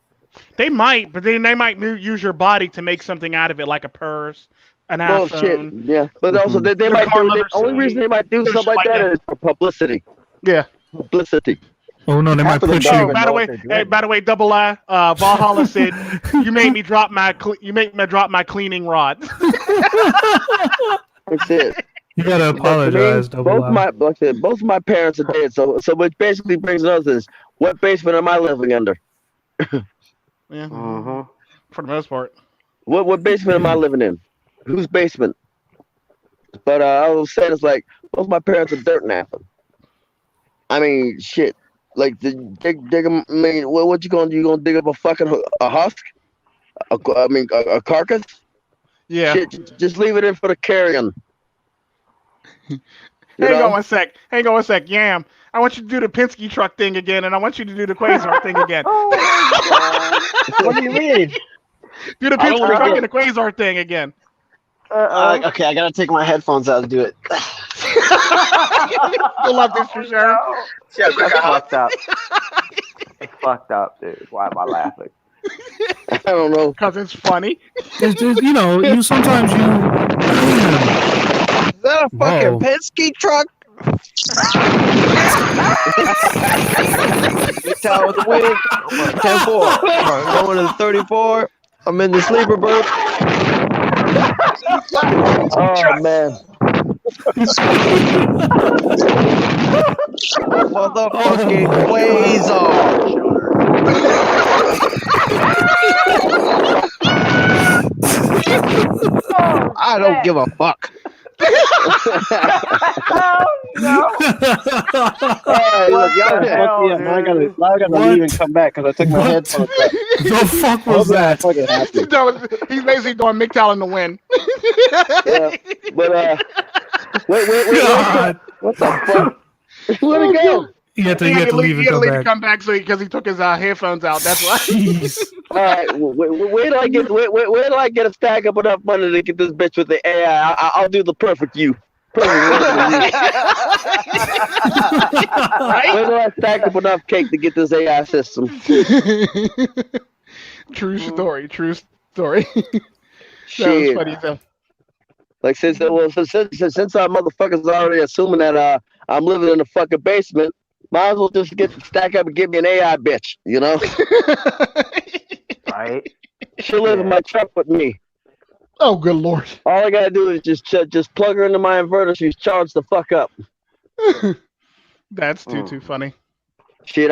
They might, but then they might use your body to make something out of it, like a purse, an iPhone. Yeah, but also they might do. The only reason they might do something like that is for publicity. Yeah, publicity. Oh no, they might put you. By the way, Double I, Valhalla said you made me drop my cleaning rod. That's it. You gotta apologize, Double I. Both of my parents are dead, so which basically brings us is what basement am I living under? Yeah, for the most part. What basement am I living in? Whose basement? But I was saying it's like both my parents are dirt napping. I mean, shit. Like dig. I mean, what you gonna do? You gonna dig up a husk? A carcass? Yeah. Shit, just leave it in for the carrion. Hang on one sec. Yam. I want you to do the Penske truck thing again, and I want you to do the Quasar thing again. What do you mean? Do the Penske truck and the Quasar thing again. Okay, I gotta take my headphones out to do it. You love this, Tru Sherm. That's fucked up. It's fucked up, dude. Why am I laughing? I don't know. Because it's funny. It's just, you sometimes you. Is that a fucking Whoa. Penske truck? MiGTOW with the win. 10-4. Going to the 34. I'm in the sleeper berth. Oh man. Motherfucking Quasar. I don't give a fuck. Oh, no. Hey, look, y'all, Now I gotta leave and come back because I took my headphones off. The fuck was that? Fucking happy. He's basically doing MiGTOW in the win. yeah. But wait. God. What the fuck? Where'd it go? You have to leave and come back. Come back because he took his headphones out. That's why. Jeez. All right, where do I get a stack up enough money to get this bitch with the AI? I'll do the perfect you. Perfect you. Right? Where do I stack up enough cake to get this AI system? True story. That was Shit. funny though. Like since our motherfuckers already assuming that I'm living in a fucking basement, might as well just get the stack up and give me an AI bitch, you know? Right? She'll live in my truck with me. Oh, good lord. All I gotta do is just plug her into my inverter. She's charged the fuck up. That's too funny. Shit,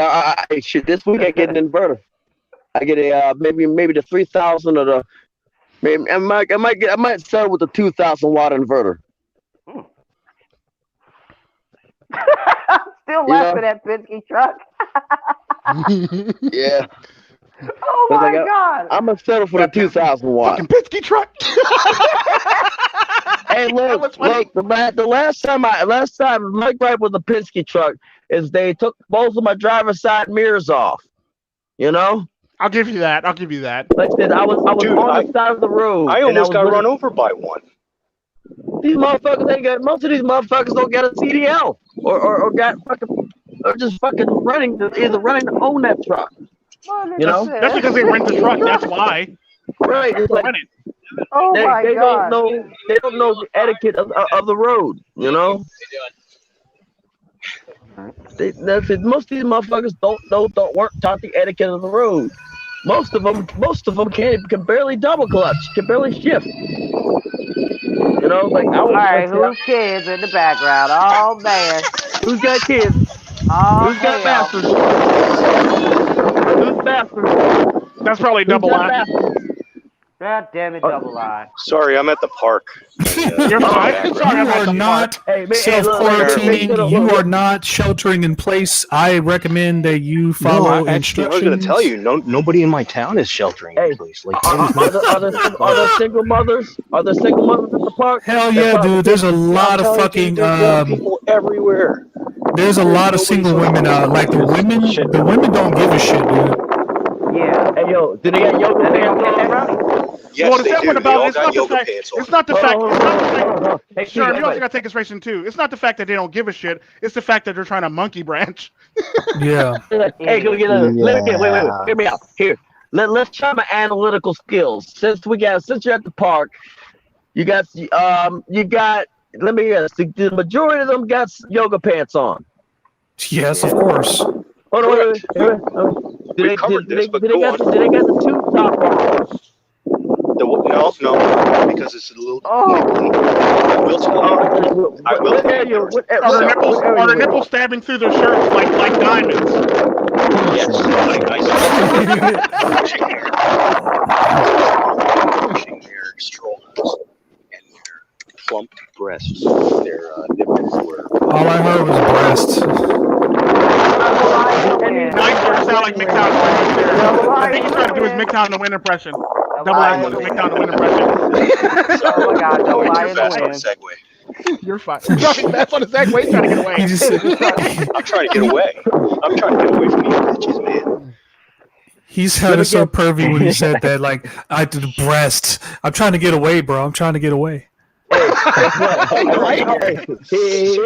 shit. This week I get an inverter. I get a maybe the 3,000 or the maybe I might start with the 2,000 watt inverter. Still laughing at Penske truck. Yeah. Oh my god. I'm gonna settle for the 2,000 watt. Fucking Penske truck. Hey, look. The last time Mike Wright with the Penske truck is they took both of my driver's side mirrors off. You know. I'll give you that. Like I said, I was Dude, on the side of the road. I and almost got was run over by one. These motherfuckers ain't got. Most of these motherfuckers don't get a CDL or got fucking or just fucking running to own that truck. You know? That's because they rent the truck. That's why. Right. It's like, Rent it. Oh my they god. they don't know the etiquette of the road. You know. That's it. Most of these motherfuckers weren't taught the etiquette of the road. Most of them can barely double clutch, can barely shift. You know, like I was. All right, who's kids in the background? Oh man. Who's got kids? Oh, Who's got hell. bastards? Who's bastards? That's probably double line. God damn it, double eye. Sorry, I'm at the park. You're fine. Sorry, You are not self-quarantining. You are not sheltering in place. I recommend that you follow I was instructions. going to tell you, nobody in my town is sheltering in place. Like, Are there single mothers? Are there single mothers at the park? Hell yeah, dude. There's a lot of fucking people everywhere. there's a lot of single women. Like the women don't give a shit, dude. Yeah. Hey yo, do they got yoga pants on? Yes, Well, the they sad do. one They about all it's got not the yoga fact. pants on. It's not the fact. Hey, Sure, you also hey, got to take consideration too. It's not the fact that they don't give a shit. It's the fact that they're trying to monkey branch. Yeah. hey, go get a. Wait. Hear me out. Here, let's try my analytical skills. Since you're at the park, you got. Let me guess. The majority of them got yoga pants on. Yes, of course. Hold on, wait. Do they got the tube top on? No, because it's a little. I will tell you. I will tell you. Are their nipples stabbing through their shirts like diamonds? Yes, I saw pushing their strollers and their plump breasts. Their nipples were. All I heard was breasts. Nice work. Sound like MiGTOW. I think he's trying to do his MiGTOW in the win impression. Double eye was MiGTOW in the win impression. Oh my god, double eye in Fast the on win. a segue. You're fine. That's on the segue. He's trying to get away. He just, I'm trying to get away. I'm trying to get away from these bitches, man. he sounded so pervy when he said that. Like, I did the breasts. I'm trying to get away, bro. I'm trying to get away. Hey, I say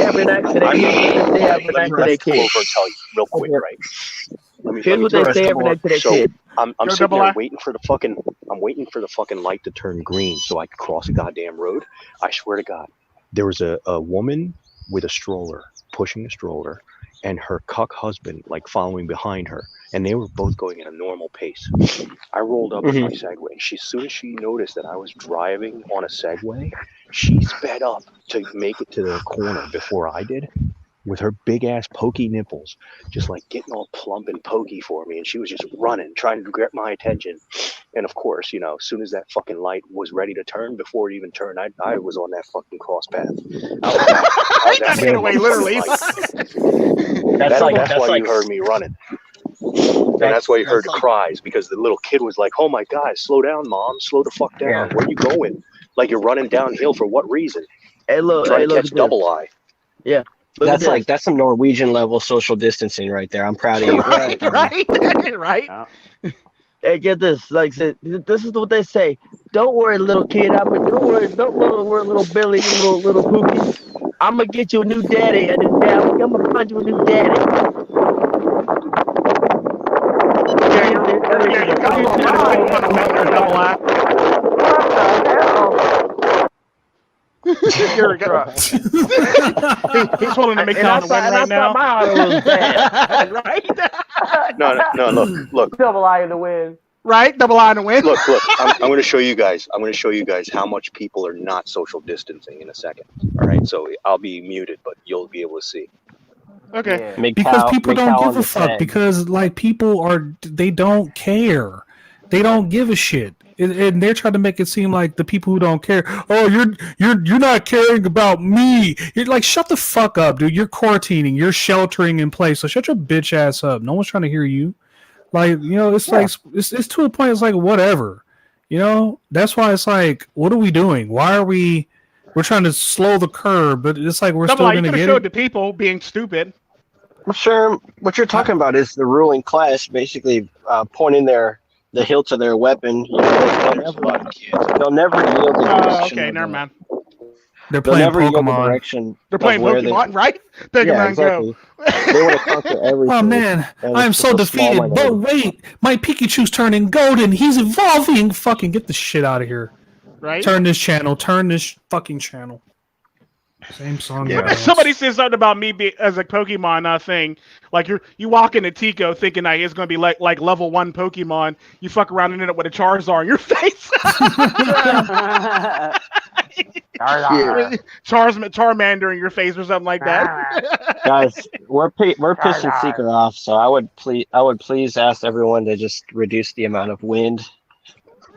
every night to their kid. Tell you real quick, right? Here's what they say every night to their kid. I'm sitting there waiting for the fucking light to turn green so I could cross a goddamn road. I swear to God, there was a woman with a stroller pushing a stroller, and her cuck husband like following behind her, and they were both going at a normal pace. I rolled up with my Segway, and as soon as she noticed that I was driving on a Segway, she sped up to make it to the corner before I did, with her big ass pokey nipples, just like getting all plump and pokey for me, and she was just running, trying to get my attention. And of course, you know, as soon as that fucking light was ready to turn, before it even turned, I was on that fucking cross path. I got to get away, literally. That's why you heard me running. And that's why you heard the cries, because the little kid was like, "Oh my God, slow down, Mom, slow the fuck down. Yeah. Where you going? Like you're running downhill for what reason?" Hey, look, trying to catch double eye. Yeah. That's some Norwegian level social distancing right there. I'm proud of you. Right. Hey, get this. Like, this is what they say. Don't worry, little kid. Don't worry, little Billy, little Pookie. I'm gonna get you a new daddy, and I'm gonna find you a new daddy. Here, he's holding the MiGTOW to win right now. Right? No, look. Double eye in the win. Right? Double eye in the win. Look. I'm going to show you guys. How much people are not social distancing in a second. All right, so I'll be muted, but you'll be able to see. Okay. Yeah. Because people don't give a fuck. Because like they don't care. They don't give a shit. And they're trying to make it seem like the people who don't care, oh, you're not caring about me. You're like, shut the fuck up, dude. You're quarantining. You're sheltering in place. So shut your bitch ass up. No one's trying to hear you. Like, you know, it's like it's to a point. It's like whatever. You know, that's why it's like, what are we doing? Why are we're trying to slow the curve? But it's like we're still going to get it. The people being stupid. Well, sure. What you're talking about is the ruling class basically pointing the hilt of their weapon. You know, they'll never yield the direction. Okay, never mind. They're playing Pokemon. They're playing Pokemon, right? Exactly. They want to conquer everything. Oh man, I am so defeated. But wait, my Pikachu's turning golden. He's evolving. Fucking get the shit out of here. Right? Turn this fucking channel. Same song. Yeah. Somebody said something about me as a Pokemon thing. Like you walk into Tico thinking that it's going to be like level 1 Pokemon. You fuck around and end up with a Charizard in your face. Charmander in your face or something like that. Guys, we're pissing Seeker off, so I would please ask everyone to just reduce the amount of wind.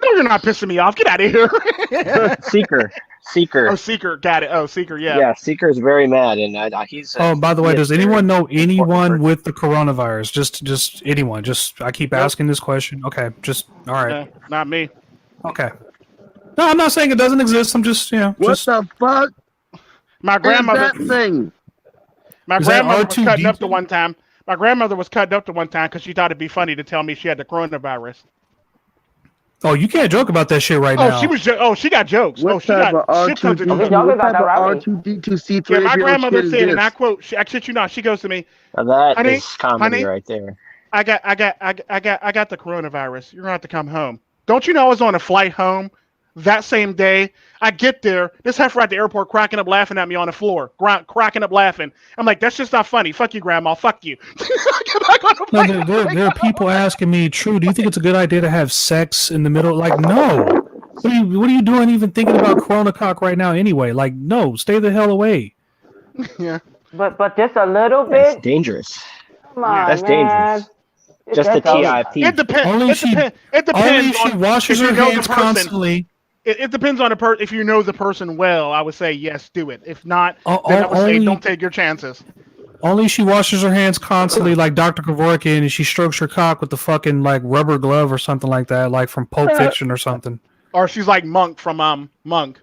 No, you're not pissing me off. Get out of here. Seeker. Oh, Seeker. Got it. Oh, Seeker, yeah. Yeah, Seeker's very mad, and he's... by the way, does anyone know anyone with the coronavirus? Just anyone. I keep asking this question. Okay, all right. Not me. Okay. No, I'm not saying it doesn't exist. I'm just, What the fuck? My grandmother... Is that thing? My grandmother was cutting up the one time. My grandmother was cutting up the one time because she thought it'd be funny to tell me she had the coronavirus. Oh, you can't joke about that shit right now. She got jokes. What type of R2D2C3? Yeah, my grandmother said, and I quote, I shit you not, she goes to me, that is comedy right there. I got the coronavirus. You're gonna have to come home. Don't you know I was on a flight home that same day? I get there, this heifer at the airport cracking up laughing at me on the floor, cracking up laughing. I'm like, that's just not funny. Fuck you, Grandma. Fuck you. There are people asking me, Tru, do you think it's a good idea to have sex in the middle? Like, no. What are you doing even thinking about Corona cock right now anyway? Like, no, stay the hell away. Yeah. But just a little bit? That's dangerous. Come on, that's dangerous. Just a TIP. It depends. Only she washes her hands constantly. It depends on the person. If you know the person well, I would say yes, do it. If not, then I would say don't take your chances. Only she washes her hands constantly, like Dr. Kevorkian, and she strokes her cock with the fucking like rubber glove or something like that, like from Pulp Fiction or something. Or she's like Monk from Monk.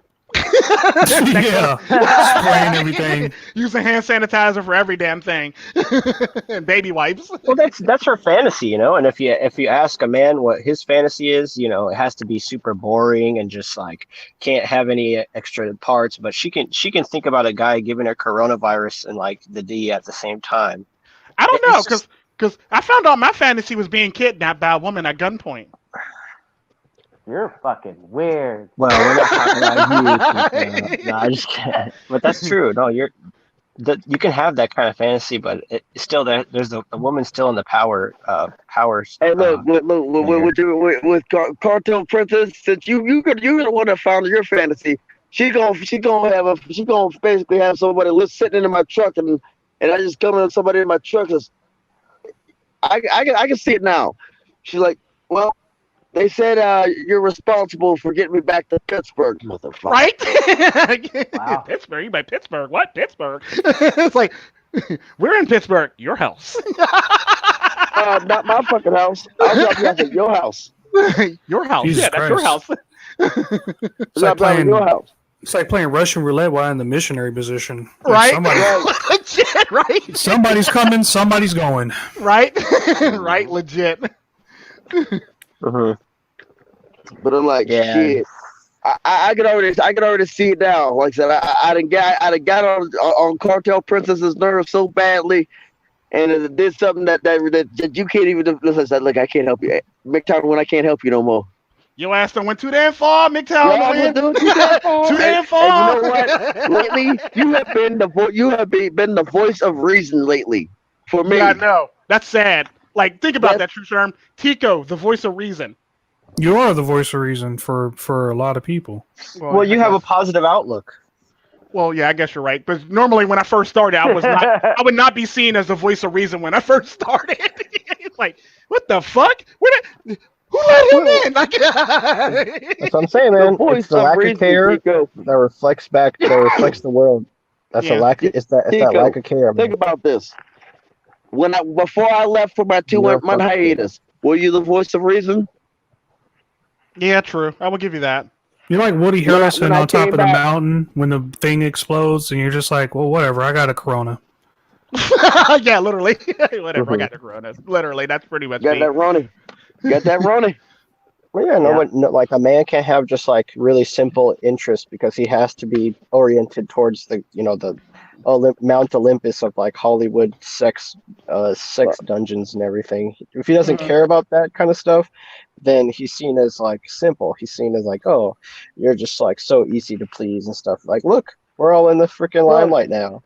Yeah, spraying everything. Using hand sanitizer for every damn thing. And baby wipes. Well, that's her fantasy, you know. And if you ask a man what his fantasy is, you know, it has to be super boring and just like can't have any extra parts. But she can think about a guy giving her coronavirus and like the D at the same time. I don't know, It's just- because I found out my fantasy was being kidnapped by a woman at gunpoint. You're fucking weird. Well, we're not talking about you. No, I just can't. But that's true. No, you can have that kind of fantasy, but it's still there's the woman's still in the powers. Hey, look, with Cartel Princess, since you're the one that found your fantasy, she gonna basically have somebody sitting in my truck, and I just come in somebody in my truck. I can see it now. She's like, well, they said you're responsible for getting me back to Pittsburgh, motherfucker. Right? Wow. Pittsburgh? You by Pittsburgh? What? Pittsburgh? It's like, we're in Pittsburgh. Your house. Not my fucking house. I'll drop you off at your house. Your house. Jesus Yeah, that's your house. It's I'll like drop you at your playing. house. It's like playing Russian roulette while in the missionary position. Right? Like, Legit, right? somebody's coming, somebody's going. Right? Right? Legit. Mhm. But I'm like, Yeah. shit. I could already see it now. Like I said, I done got on Cartel Princess's nerves so badly, and it did something that you can't even listen. Look, I can't help you, MiGTOW. When I can't help you no more. Your ass done went too damn far, MiGTOW. Yeah, I was doing too damn far. Too damn And far. you know what? Lately, you have been the voice of reason lately for me. Yeah, I know. That's sad. Like, think about That's- that, Tru Sherm. Tico, the voice of reason. You are the voice of reason for a lot of people. Well, you have a positive outlook. Well, yeah, I guess you're right. But normally, when I first started, I would not be seen as the voice of reason when I first started. It's like, what the fuck? Who let him in? Like, That's what I'm saying, man. The voice It's the of lack reason, of care Tico. that reflects the world. That's Yeah. a lack. It's that Tico, lack of care, man. Think about this. Before I left for my 2-month hiatus, were you the voice of reason? yeah, true. I will give you that. You're like Woody When I- Harrelson when I on top came of the back- mountain when the thing explodes, and you're just like, well, whatever. I got a corona. Yeah, literally. Whatever. I Mhm. got the corona. Literally, that's pretty much Got me. that Ronnie. Got that Ronnie. Well, yeah, like a man can't have just like really simple interests because he has to be oriented towards the Mount Olympus of like Hollywood sex dungeons and everything. If he doesn't care about that kind of stuff, then he's seen as like simple. He's seen as like, oh, you're just like so easy to please and stuff. Like, look, we're all in the freaking limelight now.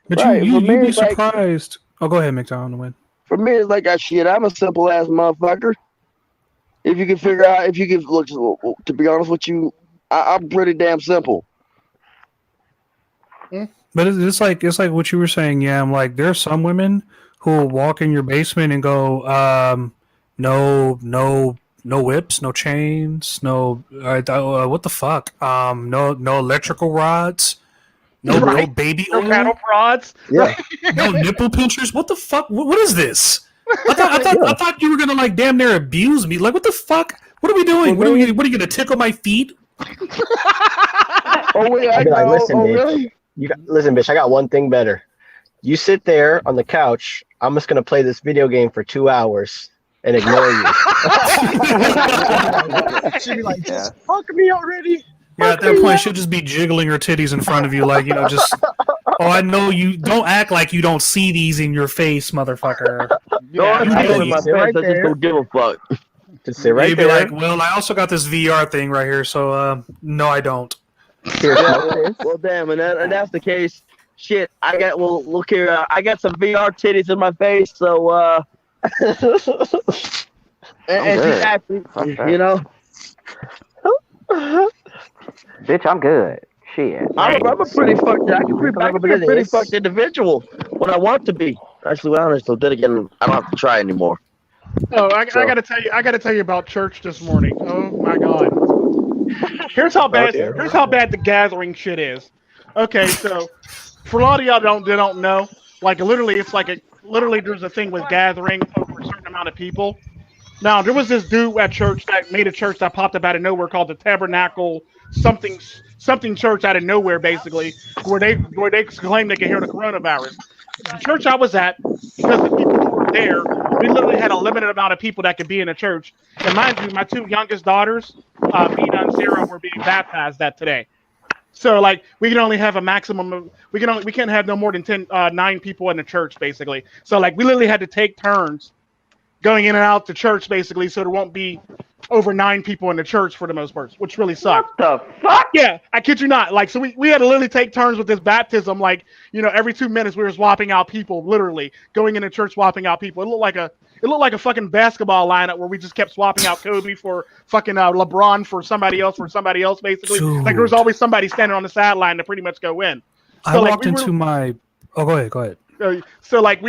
But Right, you'd for me, be it's like- surprised. Oh, go ahead, MiGTOW. Win. For me, it's like, shit, I'm a simple ass motherfucker. If you can figure out, if you can look, to be honest with you, I'm pretty damn simple. But it's like what you were saying. Yeah, I'm like, there are some women who will walk in your basement and go, no whips, no chains, no what the fuck, no electrical rods, no Right. baby No oil, cattle prods. Yeah, no nipple pinchers. What the fuck? What is this? I thought you were gonna like damn near abuse me. Like, what the fuck? What are we doing? What are you gonna tickle my feet? Oh, wait, I'd be like, listen, oh, dude. really? Listen, bitch, I got one thing better. You sit there on the couch. I'm just gonna play this video game for 2 hours and ignore you. She'd be like, just fuck me already. Yeah, at that point, she'll just be jiggling her titties in front of you, like, just. Oh, I know you. Don't act like you don't see these in your face, motherfucker. No, I you see know it in my you face. sit right I just there. don't give a fuck. Just sit right You'd be there. like, well, I also got this VR thing right here, so no, I don't. Here's how it is. Well, damn, and that's the case. Shit, look here. I got some VR titties in my face, so and she's good. actually, Okay. you know, Bitch, I'm good. Shit. I'm a pretty fucked. I can be a pretty is. fucked individual when I want to be. Actually, well, honestly, then again, I don't have to try anymore. Oh, I gotta tell you about church this morning. Oh my god. Here's how bad the gathering shit is. Okay, so for a lot of y'all that don't know, like literally there's a thing with gathering over a certain amount of people. Now there was this dude at church that made a church that popped up out of nowhere called the Tabernacle something church out of nowhere, basically, where they claim they can hear the coronavirus. The church I was at, because the people who were there, we literally had a limited amount of people that could be in a church. And mind you, my two youngest daughters, Mina and Sarah, were being baptized that today. So like we can only have a maximum of we can't have no more than 9 people in the church, basically. So like we literally had to take turns going in and out the church, basically, so there won't be over 9 people in the church for the most part, which really sucked. What the fuck? Yeah, I kid you not. Like, so we had to literally take turns with this baptism. Like, every 2 minutes we were swapping out people, literally going into church swapping out people. It looked like a fucking basketball lineup where we just kept swapping out Kobe for fucking LeBron for somebody else, basically. Dude. Like there was always somebody standing on the sideline to pretty much go in. I walked into my. Oh, go ahead. So like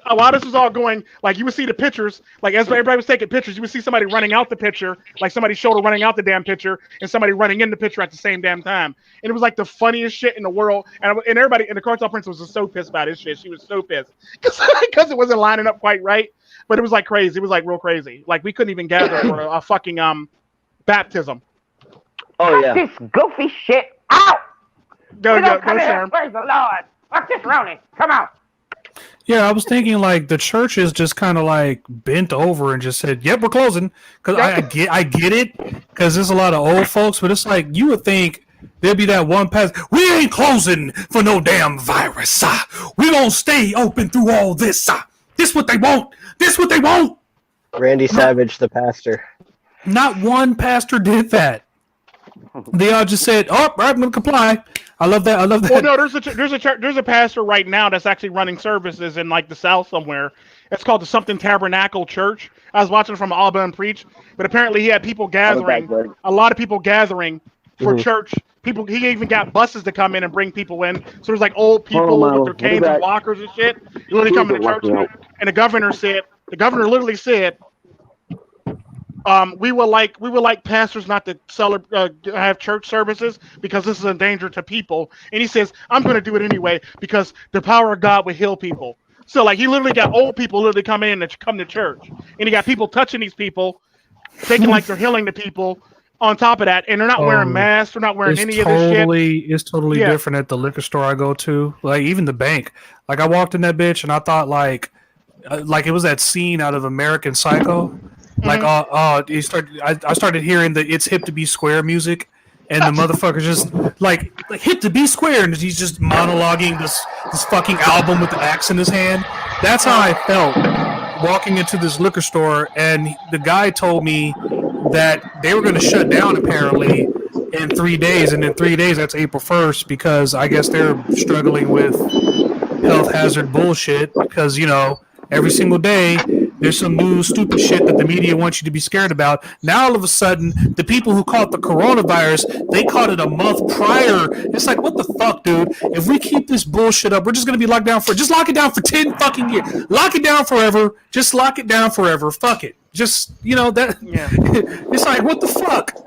while this was all going, like you would see the pictures, like as everybody was taking pictures, you would see somebody running out the picture, like somebody's shoulder running out the damn picture, and somebody running in the picture at the same damn time. And it was like the funniest shit in the world. And everybody, and the cartel princess was so pissed about this shit. She was so pissed because it wasn't lining up quite right. But it was like crazy. It was like real crazy. Like we couldn't even gather for a fucking baptism. Oh yeah. This goofy shit out. Go come here. Sherm. Praise the Lord. Watch this, Ronnie. Come on. Yeah, I was thinking like the church is just kind of like bent over and just said, "Yep, we're closing." Because I get it, because there's a lot of old folks, but it's like you would think there'd be that one pastor. We ain't closing for no damn virus. We gonna stay open through all this. This what they want. This what they want. Randy Savage, the pastor. Not one pastor did that. They all just said, "Oh, all right, I'm gonna comply." I love that. Well, no, there's a pastor right now that's actually running services in like the South somewhere. It's called the Something Tabernacle Church. I was watching from Aba&Preach, but apparently he had people gathering, a lot of people gathering for church. People, he even got buses to come in and bring people in. So there's like old people with their canes and walkers and shit. You literally come to church, and the governor literally said, we would like pastors not to have church services because this is a danger to people. And he says, I'm going to do it anyway because the power of God will heal people. So like he literally got old people literally coming in to come to church, and he got people touching these people, thinking like they're healing the people. On top of that, and they're not wearing masks, they're not wearing any of this shit. It's totally different at the liquor store I go to. Like even the bank. Like I walked in that bitch and I thought like it was that scene out of American Psycho. Like I started hearing the "It's Hip to Be Square" music, and the motherfucker just like "Hip to Be Square," and he's just monologuing this fucking album with the axe in his hand. That's how I felt walking into this liquor store, and the guy told me that they were going to shut down apparently in 3 days, and in 3 days that's April 1st because I guess they're struggling with health hazard bullshit because every single day there's some new stupid shit that the media wants you to be scared about. Now all of a sudden the people who caught the coronavirus, they caught it a month prior. It's like, what the fuck, dude? If we keep this bullshit up, we're just going to be locked down just lock it down for 10 fucking years. Lock it down forever. Just lock it down forever. Fuck it. Just, that. Yeah. It's like, what the fuck?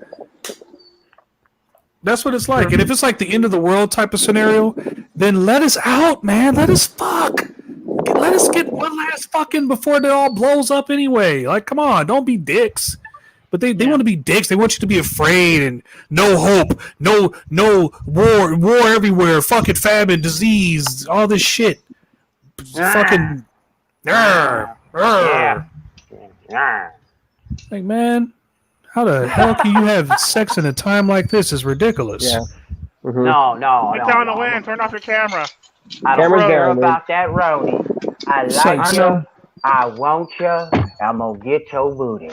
That's what it's like. And if it's like the end of the world type of scenario, then let us out, man. Let us fuck. Let us get one last fucking before it all blows up anyway. Like, come on. Don't be dicks. But they want to be dicks. They want you to be afraid and no hope, no war everywhere, fucking famine, disease, all this shit. Fucking. Like, man, how the hell can you have sex in a time like this? Is ridiculous. Yeah. Mm-hmm. No. Get down the way and turn off your camera. I don't care about that roadie. I like you. I want you. I'm gonna get your booty.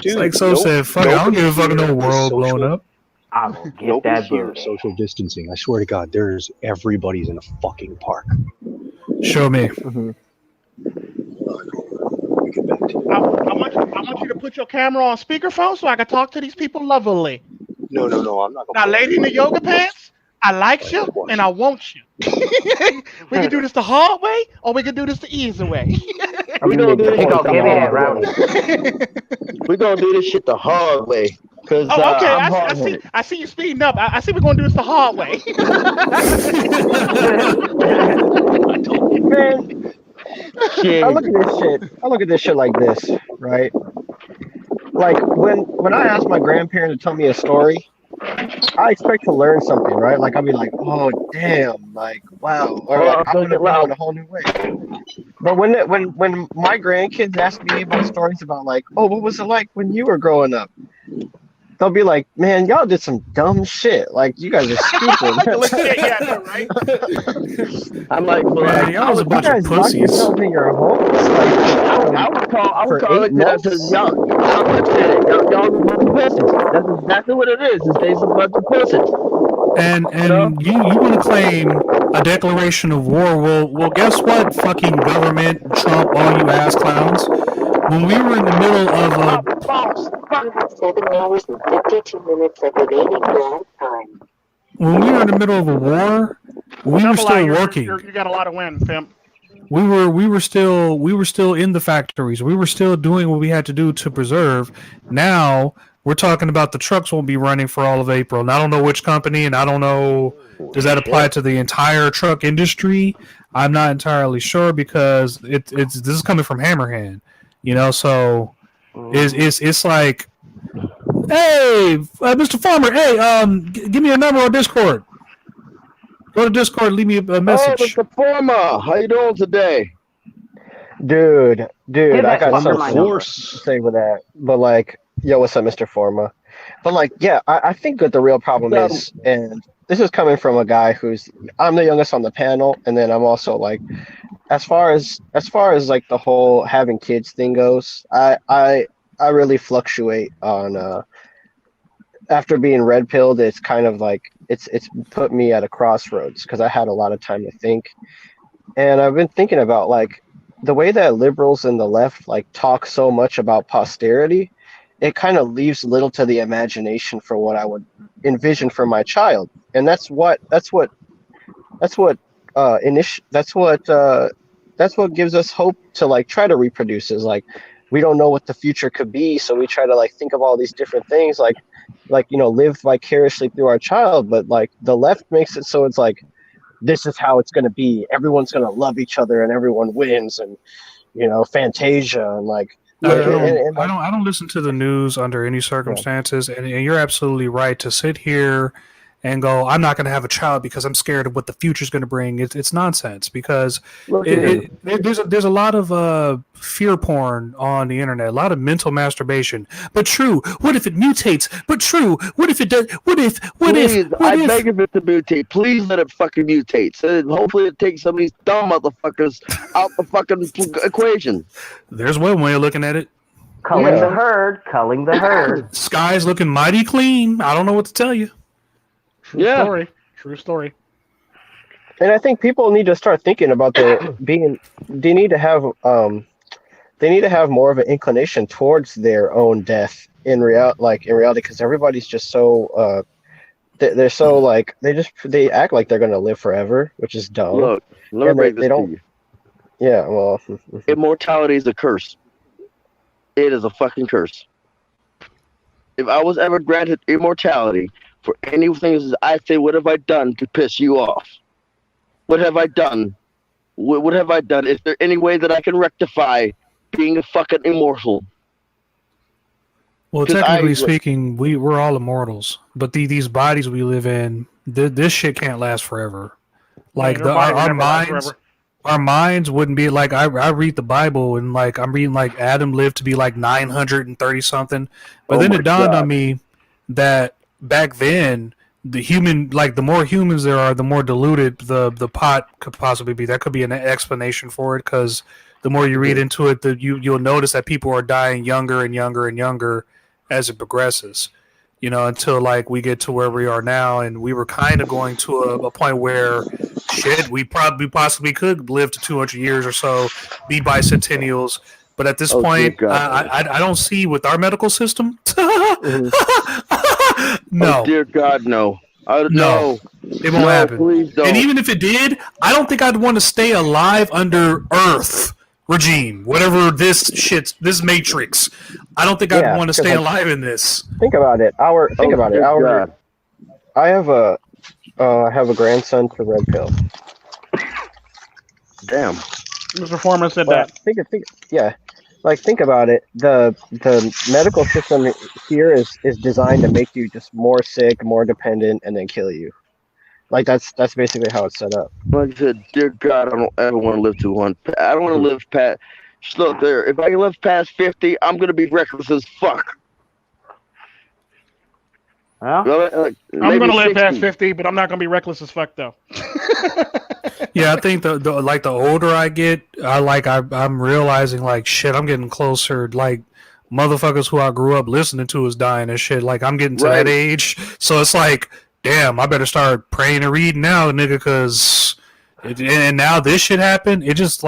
Dude, like so said, fuck, I don't give a fuck no world blowing up. I'm gonna get that booty. Social distancing. I swear to God, everybody's in a fucking park. Show me. Mm-hmm. I want you to put your camera on speakerphone so I can talk to these people lovingly. No, I'm not. Now, lady in the yoga pants, I like you and I want you. We can do this the hard way or we can do this the easy way. We're gonna do this shit the Give me that, hard way. We're gonna do this shit the hard way. Okay. I see you speeding up. I see we're gonna do this the hard way. Man, I look at this shit like this, right? like when I ask my grandparent to tell me a story, I expect to learn something, right? Like I'll be like, oh damn, like wow, or like I'm gonna grow in a whole new way. But when my grandkids ask me about stories about like, oh, what was it like when you were growing up? They'll be like, man, y'all did some dumb shit. Like you guys are stupid. Yeah, I know, right? I'm like, Man, y'all was a You bunch of guys lock pussies. yourselves in your homes I would call it that. Y'all a bunch of pussies. That's exactly what it is. They's a bunch of pussies. And you want to claim a declaration of war? Well, guess what? Fucking government, Trump, all you ass clowns. When we were in the middle of a 7 hours and 52 minutes of remaining drive time. when we were in the middle of a war, we were still working. You got a lot of wind, pimp. We were still in the factories. We were still doing what we had to do to preserve. Now we're talking about the trucks won't be running for all of April. And I don't know which company, and I don't know, does that apply to the entire truck industry? I'm not entirely sure because this is coming from Hammerhand, you know. So it's like, hey, Mr. Farmer, hey, give me a number on Discord. Go to Discord, leave me a message. Oh, Mr. Forma, how you doing today? Dude, I got Forma, something to say with that. But like, yo, what's up, Mr. Forma? But like, yeah, I think that the real problem is, and this is coming from a guy I'm the youngest on the panel, and then I'm also like, as far as like the whole having kids thing goes, I really fluctuate on after being red pilled. It's kind of like it's put me at a crossroads because I had a lot of time to think, and I've been thinking about like the way that liberals and the left like talk so much about posterity. It kind of leaves little to the imagination for what I would envision for my child, and that's what gives us hope to like try to reproduce. Is like we don't know what the future could be, so we try to like think of all these different things, like live vicariously through our child. But like the left makes it so it's like this is how it's going to be. Everyone's going to love each other, and everyone wins, and Fantasia, and like. I don't listen to the news under any circumstances, and you're absolutely right to sit here and go, I'm not going to have a child because I'm scared of what the future's going to bring. It's nonsense because there's a lot of fear porn on the internet, a lot of mental masturbation. But true, what if it mutates? But true, what if it does? What if? I beg of it to mutate. Please let it fucking mutate. So hopefully it takes some of these dumb motherfuckers out the fucking equation. There's one way of looking at it. Culling the herd. Sky's looking mighty clean. I don't know what to tell you. True story. And I think people need to start thinking about they need to have more of an inclination towards their own death in reality, because everybody's just so they're so like they act like they're gonna live forever, which is dumb. Look, let me break this to you. Yeah, well, immortality is a curse. It is a fucking curse. If I was ever granted immortality for anything, I say, what have I done to piss you off? What have I done? What have I done? Is there any way that I can rectify being a fucking immortal? Well, technically speaking, we're all immortals, but these bodies we live in, this shit can't last forever. Like our minds wouldn't be like I read the Bible and like I'm reading like Adam lived to be like 930 something, but then it dawned on me that back then the more humans there are, the more diluted the pot could possibly be. That could be an explanation for it, because the more you read into it, you'll notice that people are dying younger and younger and younger as it progresses, until like we get to where we are now. And we were kind of going to a point where we possibly could live to 200 years or so, be bicentennials. But at this point, I don't see with our medical system. No. Oh, dear God, no. No, it won't happen. Please don't. And even if it did, I don't think I'd want to stay alive under Earth regime, whatever this Matrix. I don't think I'd want to stay alive in this. Think about it. I have a grandson to red pill. Damn. Mr. Forman said that. Yeah. like think about it. The medical system here is designed to make you just more sick, more dependent, and then kill you. Like that's basically how it's set up. Like I said, dear God, I don't ever want to live to one. I don't want to live past. Look, there. If I can live past 50, I'm gonna be reckless as fuck. Well, I'm gonna live 60. past 50, but I'm not gonna be reckless as fuck though. Yeah, I think the older I get, I'm realizing like shit. I'm getting closer. Like motherfuckers who I grew up listening to is dying and shit. Like I'm getting to that age, so it's like, damn, I better start praying and reading now, nigga, because. And now this shit happened. It just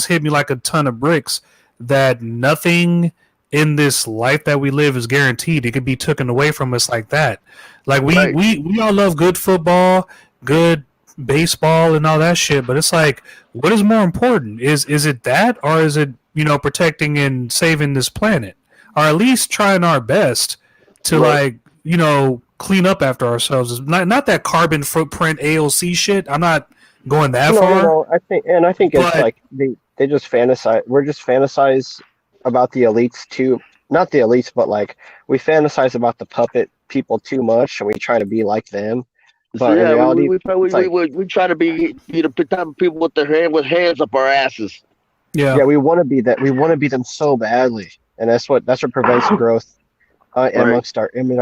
hit me like a ton of bricks that nothing in this life that we live is guaranteed. It could be taken away from us like that. Like we all love good football, good baseball, and all that shit. But it's like, what is more important? Is it that, or is it protecting and saving this planet, or at least trying our best to clean up after ourselves? It's not that carbon footprint AOC shit. I'm not going that far. No, I think it's like they just fantasize. We're just fantasize about the elites too. Not the elites, but like we fantasize about the puppet people too much, and we try to be like them. But in reality, we try to be the type of people with hands up our asses. Yeah, we want to be that. We want to be them so badly, and that's what prevents growth amongst amid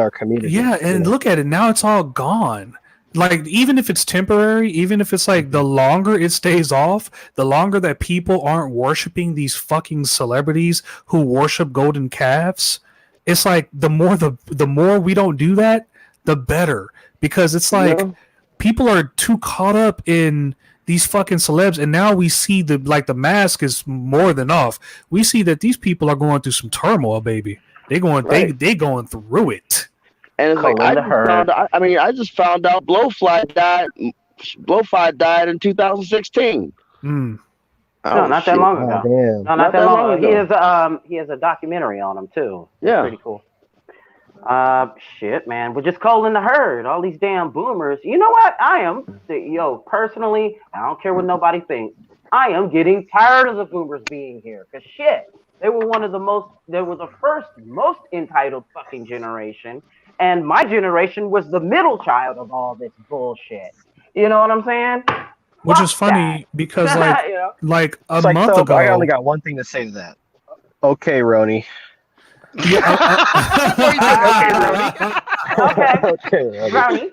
our community. Yeah, and look at it now; it's all gone. Like, even if it's temporary, even if it's like the longer it stays off, the longer that people aren't worshiping these fucking celebrities who worship golden calves, it's like the more we don't do that, the better. Because it's like people are too caught up in these fucking celebs, and now we see the mask is more than off. We see that these people are going through some turmoil, baby. They going through it. And it's like I just found out Blowfly died in 2016. No, not that long ago. Oh, no, not that long ago. He has a documentary on him too. Yeah, pretty cool. Shit, man, we're just calling the herd. All these damn boomers. You know what? Personally, I don't care what nobody thinks. I am getting tired of the boomers being here. Cause shit, they were the first most entitled fucking generation. And my generation was the middle child of all this bullshit. You know what I'm saying? Which is funny because like a month ago, I only got one thing to say to that. Okay, Roni. Yeah. Okay, Roni.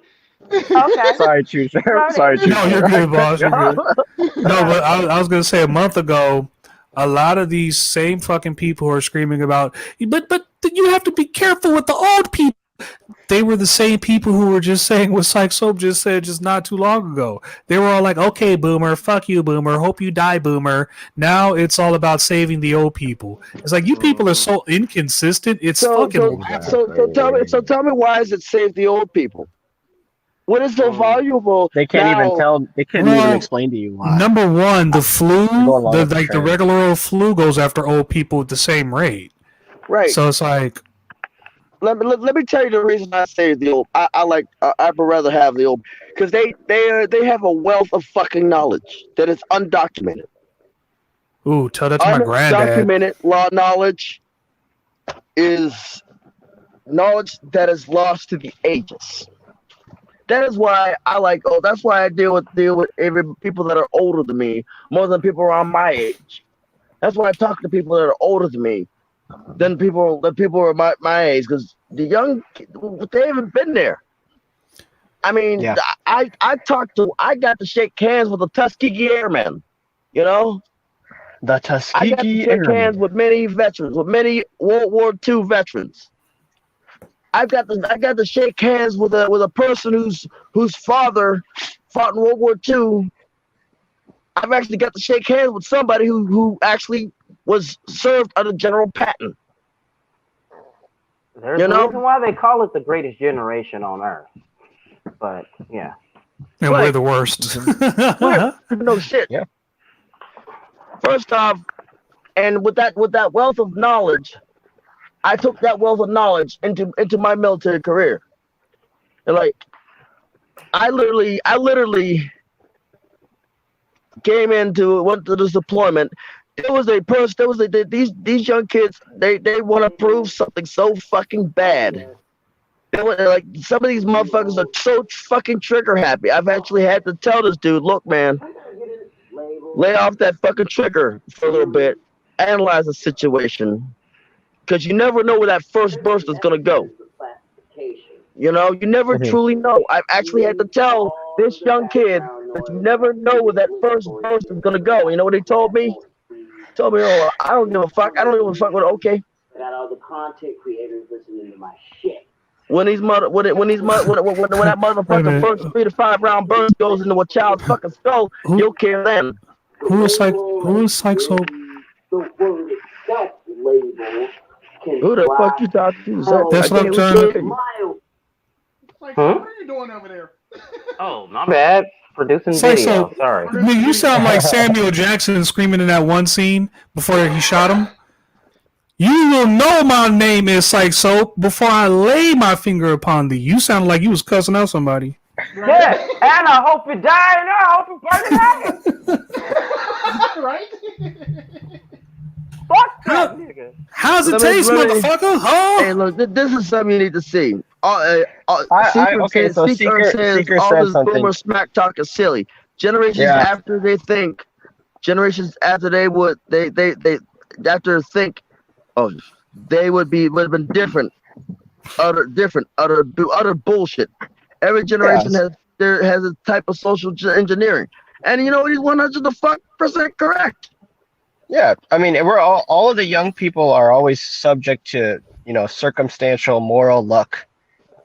Okay. Sorry, Tru Sherm. Sorry, Tru No, you're good, boss. You're good. No, but I was gonna say a month ago, a lot of these same fucking people who are screaming about, but you have to be careful with the old people. They were the same people who were just saying what Pychesoap just said just not too long ago. They were all like, okay, boomer, fuck you, boomer, hope you die, boomer. Now it's all about saving the old people. It's like, you people are so inconsistent. It's fucking so tell me, why is it save the old people? What is so valuable? They can't even tell. They can't even explain to you why. Number one, the flu, the regular old flu goes after old people at the same rate. Right. So it's like, let me tell you the reason I say the old. I would rather have the old, because they have a wealth of fucking knowledge that is undocumented. Ooh, tell that to my granddad. Undocumented law knowledge is knowledge that is lost to the ages. That is why that's why I deal with people that are older than me more than people around my age. That's why I talk to people that are older than me than people are my age, because the young, they haven't been there. I mean, I got to shake hands with a Tuskegee Airman, you know? The Tuskegee I got to shake hands with many veterans, with many World War II veterans. I got to shake hands with a person whose father fought in World War II. I've actually got to shake hands with somebody who actually was served under General Patton. There's a reason why they call it the greatest generation on Earth. But yeah, and we're the worst. No shit. Yeah. First off, and with that wealth of knowledge, I took that wealth of knowledge into my military career. And like, I literally went to this deployment. these young kids. They want to prove something so fucking bad. They want, like, some of these motherfuckers are so fucking trigger happy. I've actually had to tell this dude, look, man, lay off that fucking trigger for a little bit. Analyze the situation, because you never know where that first burst is gonna go. You know, you never truly know. I've actually had to tell this young kid that you never know where that first burst is gonna go. You know what he told me? He told me, "Oh, I don't give a fuck. I don't give a fuck." What? Okay. Got all the content creators listening to my shit. When that motherfucking first 3 to 5 round burst goes into a child's fucking skull, you'll care then. Who is Pychesoap? Who the fuck you talking to? That's what I'm trying to. Like, what are you doing over there? Oh, my bad. Producing video. Sorry. Nigga, you sound like Samuel Jackson screaming in that one scene before he shot him. You will know my name is Pychesoap before I lay my finger upon thee. You sound like you was cussing out somebody. Yeah, and I hope you die, and I hope you burn it out. Right? Fuck that nigga. How's it taste, motherfucker? Huh? Hey, look, this is something you need to see. Seeker says all said this something. boomer smack talk is silly. Generations after they think, oh, they would have been different, utter bullshit. Every generation has a type of social engineering, and you know he's 100% correct. Yeah, I mean, we're all of the young people are always subject to, you know, circumstantial moral luck,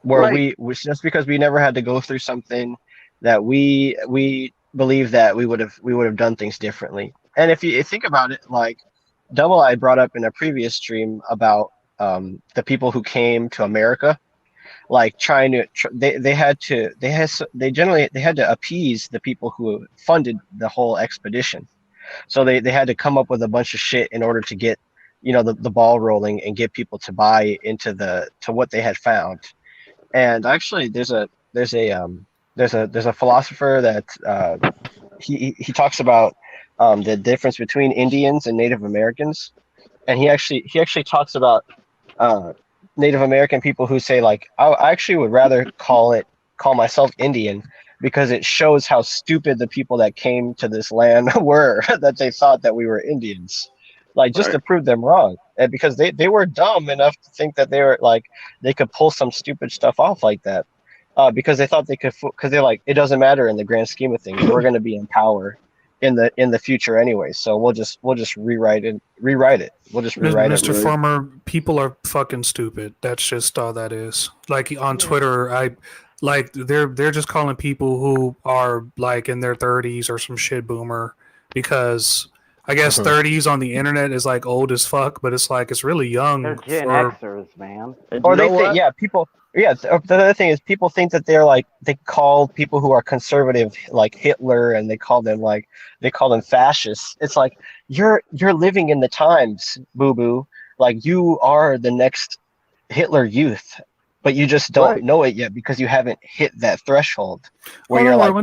where we just because we never had to go through something that we believe that we would have done things differently. And if you think about it, like Double I brought up in a previous stream about the people who came to America, like they had to appease the people who funded the whole expedition. So they had to come up with a bunch of shit in order to get, you know, the ball rolling and get people to buy into to what they had found. And actually, there's a philosopher that he talks about the difference between Indians and Native Americans, and he actually talks about Native American people who say, like, I actually would rather call myself Indian, because it shows how stupid the people that came to this land were, that they thought that we were Indians, like, just to prove them wrong. And because they were dumb enough to think that they could pull some stupid stuff off like that, because they thought they could, because they're like, it doesn't matter in the grand scheme of things. We're going to be in power in the future anyway, so we'll just rewrite it. We'll just rewrite it. Mr. Former, people are fucking stupid. That's just all that is. Like on Twitter, they're just calling people who are like in their 30s or some shit boomer, because I guess 30s on the internet is like old as fuck, but it's like it's really young. They're Gen Xers, man. Or they think, people. Yeah, the other thing is people think that they call people who are conservative like Hitler, and they call them fascists. It's like you're living in the times, boo boo. Like, you are the next Hitler youth, but you just don't know it yet because you haven't hit that threshold where you're like,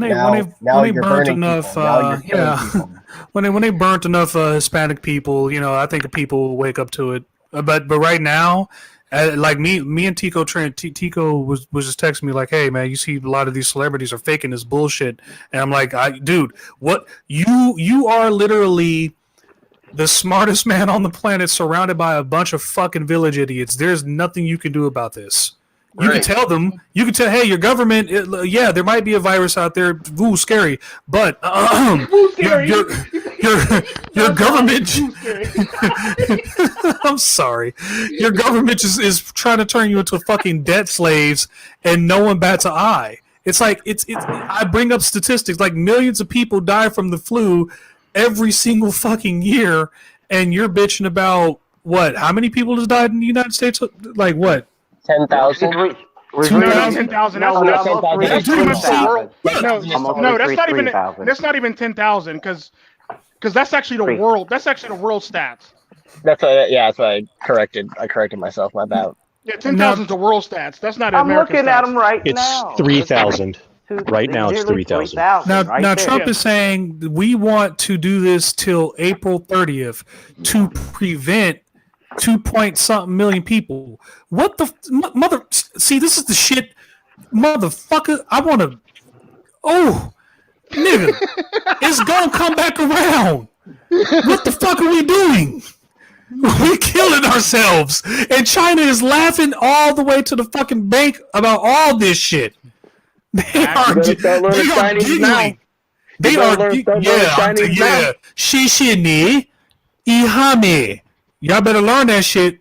now you're burning people. Now you're killing people. When they burnt enough Hispanic people, you know, I think people will wake up to it. But right now, like me and Tico, Tico was just texting me like, "Hey man, you see a lot of these celebrities are faking this bullshit," and I'm like, "Dude, what? You are literally the smartest man on the planet, surrounded by a bunch of fucking village idiots. There's nothing you can do about this." You can tell them. You can tell, hey, your government. There might be a virus out there. Ooh, scary. But your government. I'm sorry. Your government is trying to turn you into fucking debt slaves, and no one bats an eye. It's like it's. I bring up statistics like millions of people die from the flu every single fucking year, and you're bitching about what? How many people has died in the United States? Like what? 10,000. 10,000. No, that's not even 10,000 because that's actually the world. That's actually the world stats. That's what I corrected. I corrected myself. My bad. Yeah, 10,000 is the world stats. That's not I'm American looking stats. at them right It's now. 3,000. Right now it's 3,000. Now, Now there. Trump is saying we want to do this till April 30th to prevent 2 point something million people. What the mother? See, this is the shit, motherfucker. I want to. Oh, nigga, it's gonna come back around. What the fuck are we doing? We're killing ourselves, and China is laughing all the way to the fucking bank about all this shit. They are giggling. They are yeah. Shi ni, ihame. Y'all better learn that shit.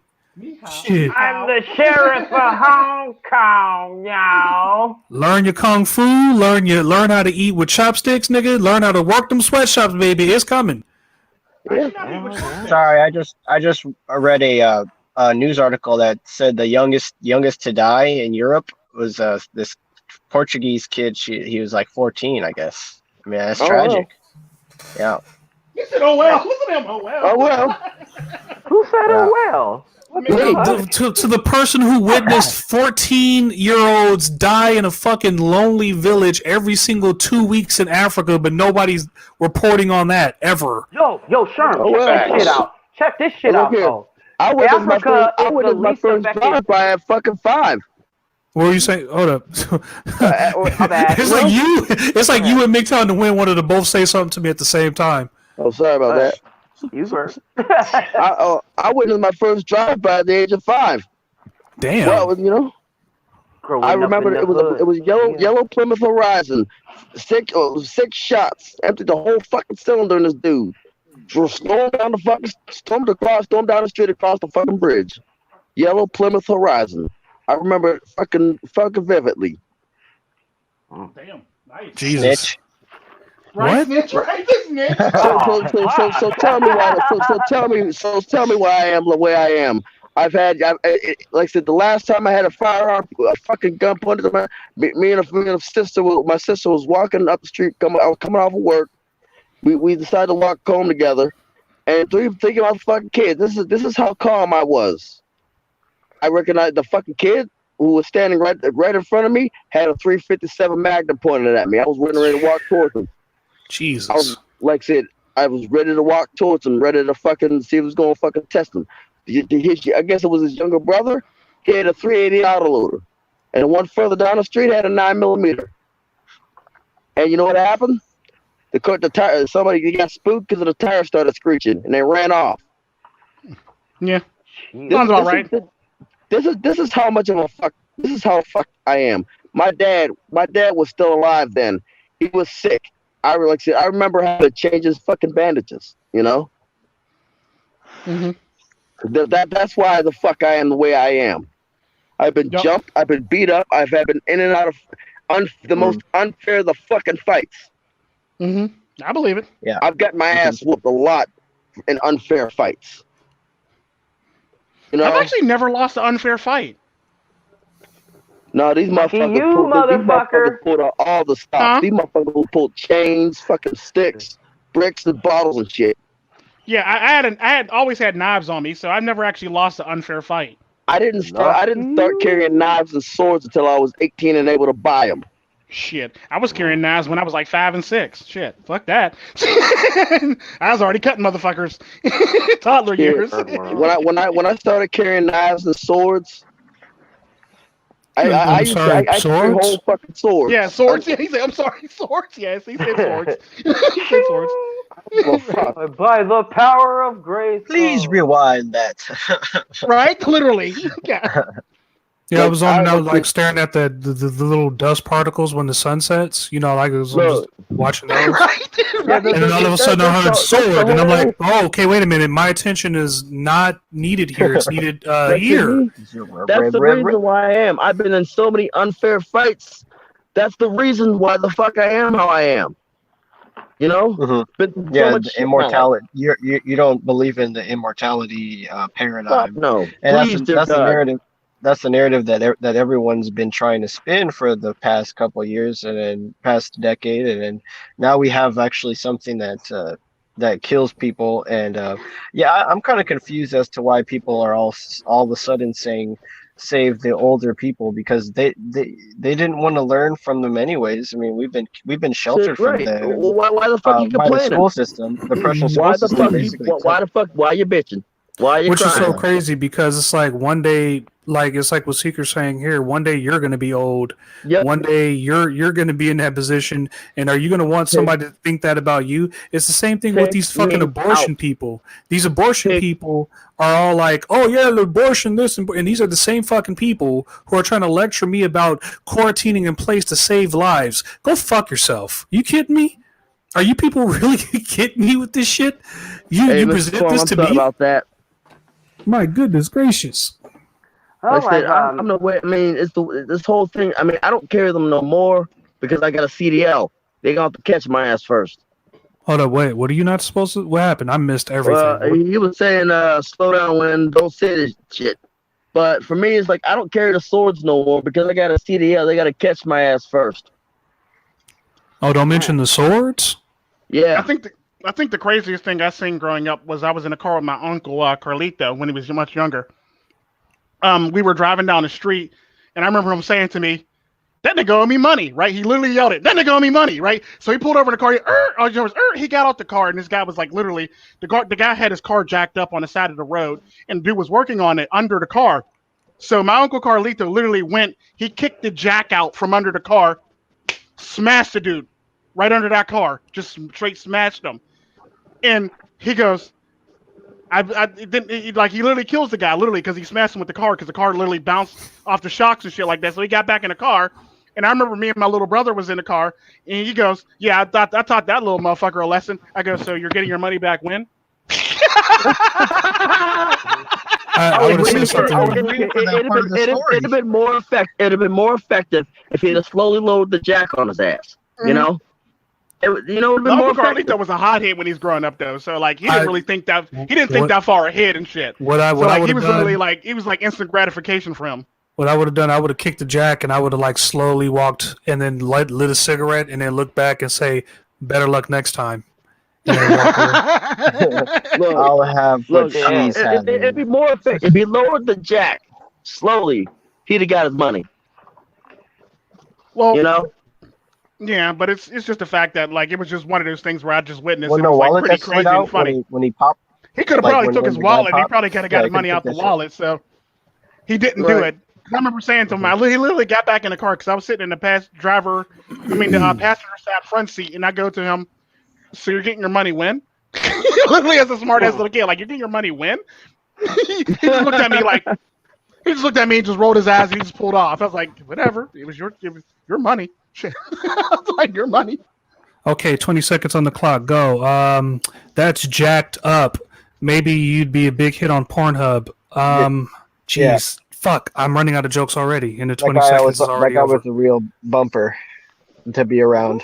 Shit. I'm the sheriff of Hong Kong, y'all. Learn your kung fu. Learn how to eat with chopsticks, nigga. Learn how to work them sweatshops, baby. It's coming. Sorry, I just read a news article that said the youngest to die in Europe was this Portuguese kid. He was like 14, I guess. I mean, that's tragic. Yeah. He said, "Oh well." Listen to him. Oh well. Oh well. Who said "oh well"? To the person who witnessed 14-year-olds die in a fucking lonely village every single 2 weeks in Africa, but nobody's reporting on that ever. Yo, Sherm, check this shit out. Check this shit out, though. I witnessed my first drive-by at fucking 5. What were you saying? Hold up. My bad. It's like you and MiGTOW and Win wanted to both say something to me at the same time. Oh, sorry about that. You were. I witnessed my first drive-by at the age of 5. Damn. Well, you know, I remember it was yellow Plymouth Horizon. 6 shots, emptied the whole fucking cylinder in this dude. Stormed down the street across the fucking bridge. Yellow Plymouth Horizon. I remember it fucking vividly. Damn. Nice. Jesus. Snitch. Right, snitch. Right, this snitch. So tell me why. Tell me why I am the way I am. Like I said, the last time I had a firearm, a fucking gun pointed at me and a sister. My sister was walking up the street. I was coming off of work. We decided to walk home together, and thinking about the fucking kid. This is how calm I was. I recognized the fucking kid who was standing right in front of me had a .357 Magnum pointed at me. I was ready to walk towards him. Jesus. I was, like I said, I was ready to walk towards him, ready to fucking see if he was going to fucking test him. I guess it was his younger brother. He had a .380 autoloader, and one further down the street had a 9mm. And you know what happened? The tire. Somebody got spooked because the tire started screeching, and they ran off. Yeah, sounds all right. This is how much of a fuck. This is how fucked I am. My dad was still alive then. He was sick. I remember having to change his fucking bandages. You know. Mm-hmm. That's why the fuck I am the way I am. I've been jumped. I've been beat up. I've been in and out of the most unfair the fucking fights. Mm-hmm. I believe it. Yeah. I've got my ass whooped a lot in unfair fights. You know? I've actually never lost an unfair fight. No, these motherfuckers pulled out all the stops. Huh? These motherfuckers pulled chains, fucking sticks, bricks, and bottles and shit. Yeah, I had always had knives on me, so I've never actually lost an unfair fight. I didn't start carrying knives and swords until I was 18 and able to buy them. Shit, I was carrying knives when I was like 5 and 6. Shit, fuck that. I was already cutting motherfuckers. Toddler years. When I started carrying knives and swords, I carry whole fucking swords. Yeah, swords. Yeah, he said, "I'm sorry, swords." Yes, he said swords. He said swords. Well, fuck. By the power of grace. Please rewind that. Right, literally. Yeah. Yeah, I was like staring at the little dust particles when the sun sets. You know, like I was just watching those. Right. And then all of a sudden I heard sword, and I'm like, oh, okay, wait a minute. My attention is not needed here. It's needed here. That's the reason why I am. I've been in so many unfair fights. That's the reason why the fuck I am how I am. You know? Mm-hmm. Yeah, the immortality. You don't believe in the immortality paradigm. No, and that's the narrative. That's the narrative that everyone's been trying to spin for the past couple of years and then past decade, and then now we have actually something that kills people. And I'm kind of confused as to why people are all of a sudden saying save the older people because they didn't want to learn from them anyways. I mean, we've been sheltered from Right. them Why the fuck you by the complaining? school system, the Prussian school Why the system, fuck basically. why you bitching? Why are you Which is crying? so crazy because it's like one day, like it's like what Seeker's saying here. One day you're going to be old. Yep. One day you're going to be in that position, and are you going to want somebody to think that about you? It's the same thing with these fucking abortion people. These abortion people are all like, "Oh yeah, the abortion this," and these are the same fucking people who are trying to lecture me about quarantining in place to save lives. Go fuck yourself. You kidding me? Are you people really kidding me with this shit? You present this to me about that. My goodness gracious! Oh, Like I said, I'm no way. I mean, it's this whole thing. I mean, I don't carry them no more because I got a CDL. They gonna have to catch my ass first. Hold up, wait. What are you not supposed to? What happened? I missed everything. He was saying, slow down when don't say this shit. But for me, it's like I don't carry the swords no more because I got a CDL. They gotta catch my ass first. Oh, don't mention the swords. Yeah, I think the craziest thing I seen growing up was I was in a car with my uncle Carlito when he was much younger. We were driving down the street, and I remember him saying to me, "That nigga owe me money," right? He literally yelled it, "That nigga owe me money," right? So he pulled over in the car. He got out the car, and this guy was like, literally, the guy had his car jacked up on the side of the road, and the dude was working on it under the car. So my uncle Carlito literally he kicked the jack out from under the car, smashed the dude right under that car, just straight smashed him. And he goes, he literally kills the guy, literally, because he smashed him with the car, because the car literally bounced off the shocks and shit like that. So he got back in the car, and I remember me and my little brother was in the car, and he goes, "Yeah, I taught that little motherfucker a lesson." I go, "So you're getting your money back when?" I would have said something. It'd have been more effective. It'd have been more effective if he'd have slowly loaded the jack on his ass. You know. Uncle Carlito was a hothead when he's growing up, though. So like, he didn't really think that. He didn't think that far ahead and shit. He was literally like, it was like instant gratification for him. What I would have done, I would have kicked the jack, and I would have like slowly walked, and then lit a cigarette, and then look back and say, "Better luck next time." And then walk away. I'll have what she's having. It'd be more effective if he lowered the jack slowly. He'd have got his money. Well, you know. Yeah, but it's just the fact that like it was just one of those things where I just witnessed. Well, it no was wallet like pretty that crazy out and funny. when he popped. He could have probably took his wallet. He probably could have got the money out the wallet. So he didn't do it. I remember saying to him, he literally got back in the car because I was sitting in the passenger side front seat, and I go to him, "So you're getting your money when?" Literally as a smart ass little kid, like, "You're getting your money when?" he just looked at me like. He just looked at me and just rolled his eyes and he just pulled off. I was like, "Whatever. It was your money." Shit. I was like, "Your money." Okay, 20 seconds on the clock. Go. That's jacked up. Maybe you'd be a big hit on Pornhub. Jeez. Fuck. I'm running out of jokes already. And the 20 seconds is already over. That guy was a real bumper to be around.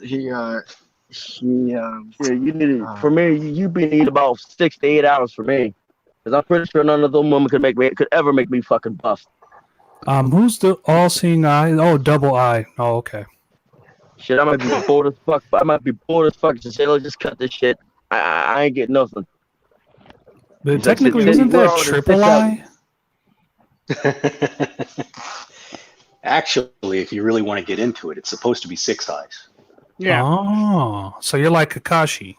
You need for me. You'd be need about 6 to 8 hours for me, because I'm pretty sure none of them women could ever make me fucking bust. Who's the all-seeing eye? Oh, double eye. Oh, okay. Shit, I might be bored as fuck. I might be bored as fuck. Just say, let's just cut this shit. I ain't getting nothing. But technically, isn't that triple eye? Actually, if you really want to get into it, it's supposed to be 6 eyes. Yeah. Oh, so you're like Kakashi,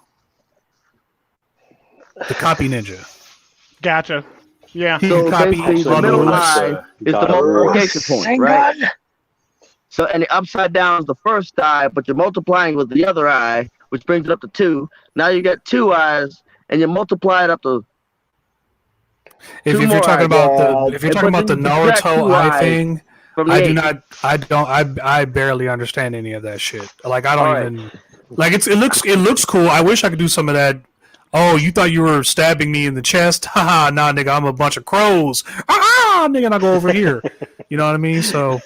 the copy ninja. Gotcha. Yeah. So basically, the middle eye is the multiplication point, right? So, and the upside down is the first eye, but you're multiplying with the other eye, which brings it up to 2. Now you got 2 eyes, and you multiply it up to. If you're talking about the Naruto eye thing, I barely understand any of that shit. Like I don't even like it looks cool. I wish I could do some of that. Oh, you thought you were stabbing me in the chest? Haha, nah, nigga, I'm a bunch of crows. Nigga, and I go over here. You know what I mean? So.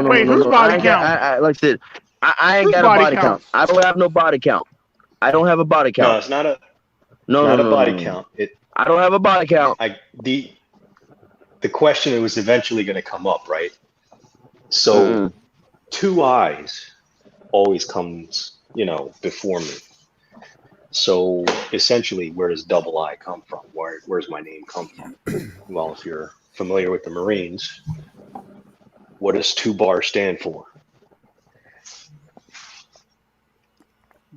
Wait, whose body count? Like I said, I ain't got a body count. I don't have no body count. I don't have a body count. No, it's not a. Not a body count. I don't have a body count. The question was eventually going to come up, right? So, 2 eyes always comes, before me. So essentially, where does double I come from? Where's my name come from? Well, if you're familiar with the Marines, what does 2-bar stand for?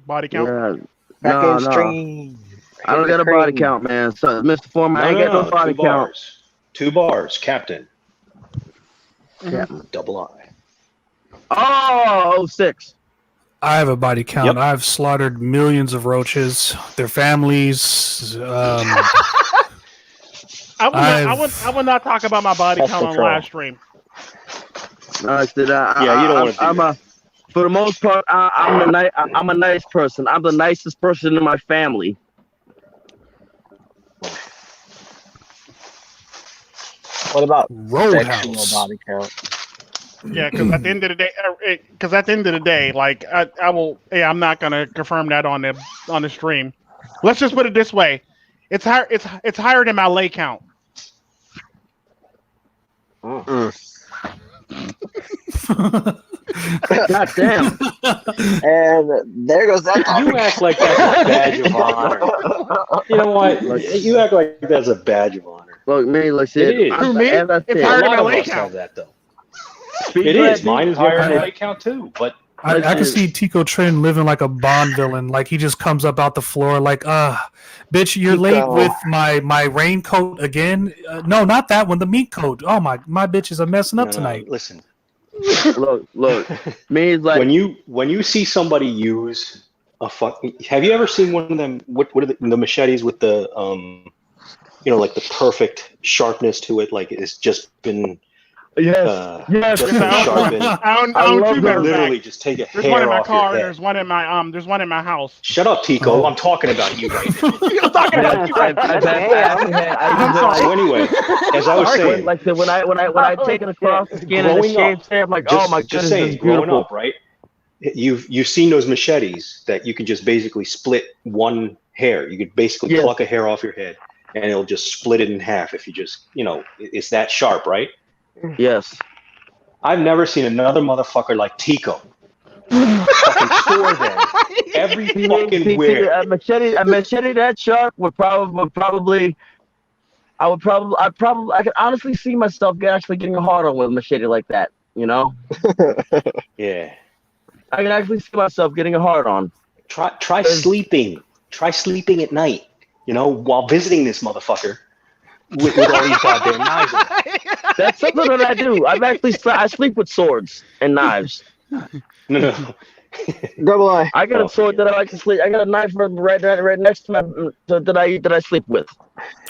Body count. Yeah. Back No, in no. stream. I don't got a body count, man. So, Mr. Forman, I ain't got no body 2 count. bars. 2 bars, Captain. Mhm. Double I. Oh, 06. I have a body count. Yep. I've slaughtered millions of roaches, their families. I will not talk about my body Pest count on control. live stream. No, I said, Yeah, you don't want to do that. for the most part, I'm a nice person. I'm the nicest person in my family. What about Roadhouse. sexual body count? Yeah, because at the end of the day, like I will. Yeah, I'm not gonna confirm that on the stream. Let's just put it this way: it's higher. It's higher than my lay count. God damn. And there goes that. You act like that's a badge of honor. You know what? You act like that's a badge of honor. Look, me, like I said, It is. as Me? I It's said, higher A than lot my of lay us count. have that, though. be It glad is. Mine is higher than yeah, my count, too. But I can see Tico Tren living like a Bond villain. Like he just comes up out the floor like, bitch, you're late Tico. with my raincoat again. No, not that one. The meat coat. Oh my bitches are messing up no, tonight. listen. look. Me is like When you see somebody use a have you ever seen one of them? What are the machetes with the like the perfect sharpness to it? Like it's just been yes. just been sharpened. I own love two that. better Literally, bags. just take a There's one hair in my off your car and head. there's one in my house. Shut up, Tico. I'm talking about you right now. I'm talking about you. So anyway, as I was saying, Like when I take it across the skin and the Growing up, shaved hair, I'm like, just, oh my just goodness, saying, this is growing beautiful. up, right? You've seen those machetes that you can just basically split one hair. You could basically Yes. pluck a hair off your head, and it'll just split it in half if you just, it's that sharp, right? Yes. I've never seen another motherfucker like Tico. Fucking sword then. Every fucking where. A machete that sharp would probably. I could honestly see myself actually getting harder with a machete like that. Yeah. I can actually see myself getting a hard on. Try sleeping. Try sleeping at night. While visiting this motherfucker with all these goddamn knives. That's something that I do. I sleep with swords and knives. No. Double I. I got a sword that I like to sleep. I got a knife right next to me that I sleep with.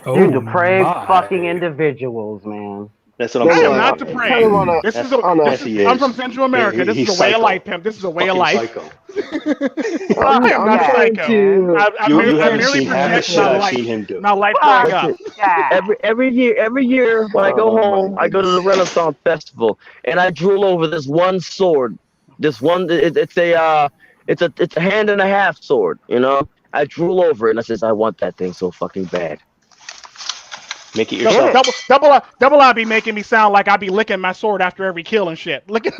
Oh, You depraved my. fucking individuals, man. That's what I'm I saying. am not Kind depraved. of on a- This is Yes, he is. I'm from Central America. This He's is a way of psycho. life, pimp. This is a way of Fucking life. psycho. I am not trying psycho. to- I You merely haven't seen half the project shit my I've life. seen him do. My life growing up. Yeah. Every year when I go home, I go to the Renaissance Festival and I drool over this one sword. This one, it's a hand and a half sword. I drool over it and I says, I want that thing so fucking bad. Make it yourself. Double I be making me sound like I be licking my sword after every kill and shit. Licking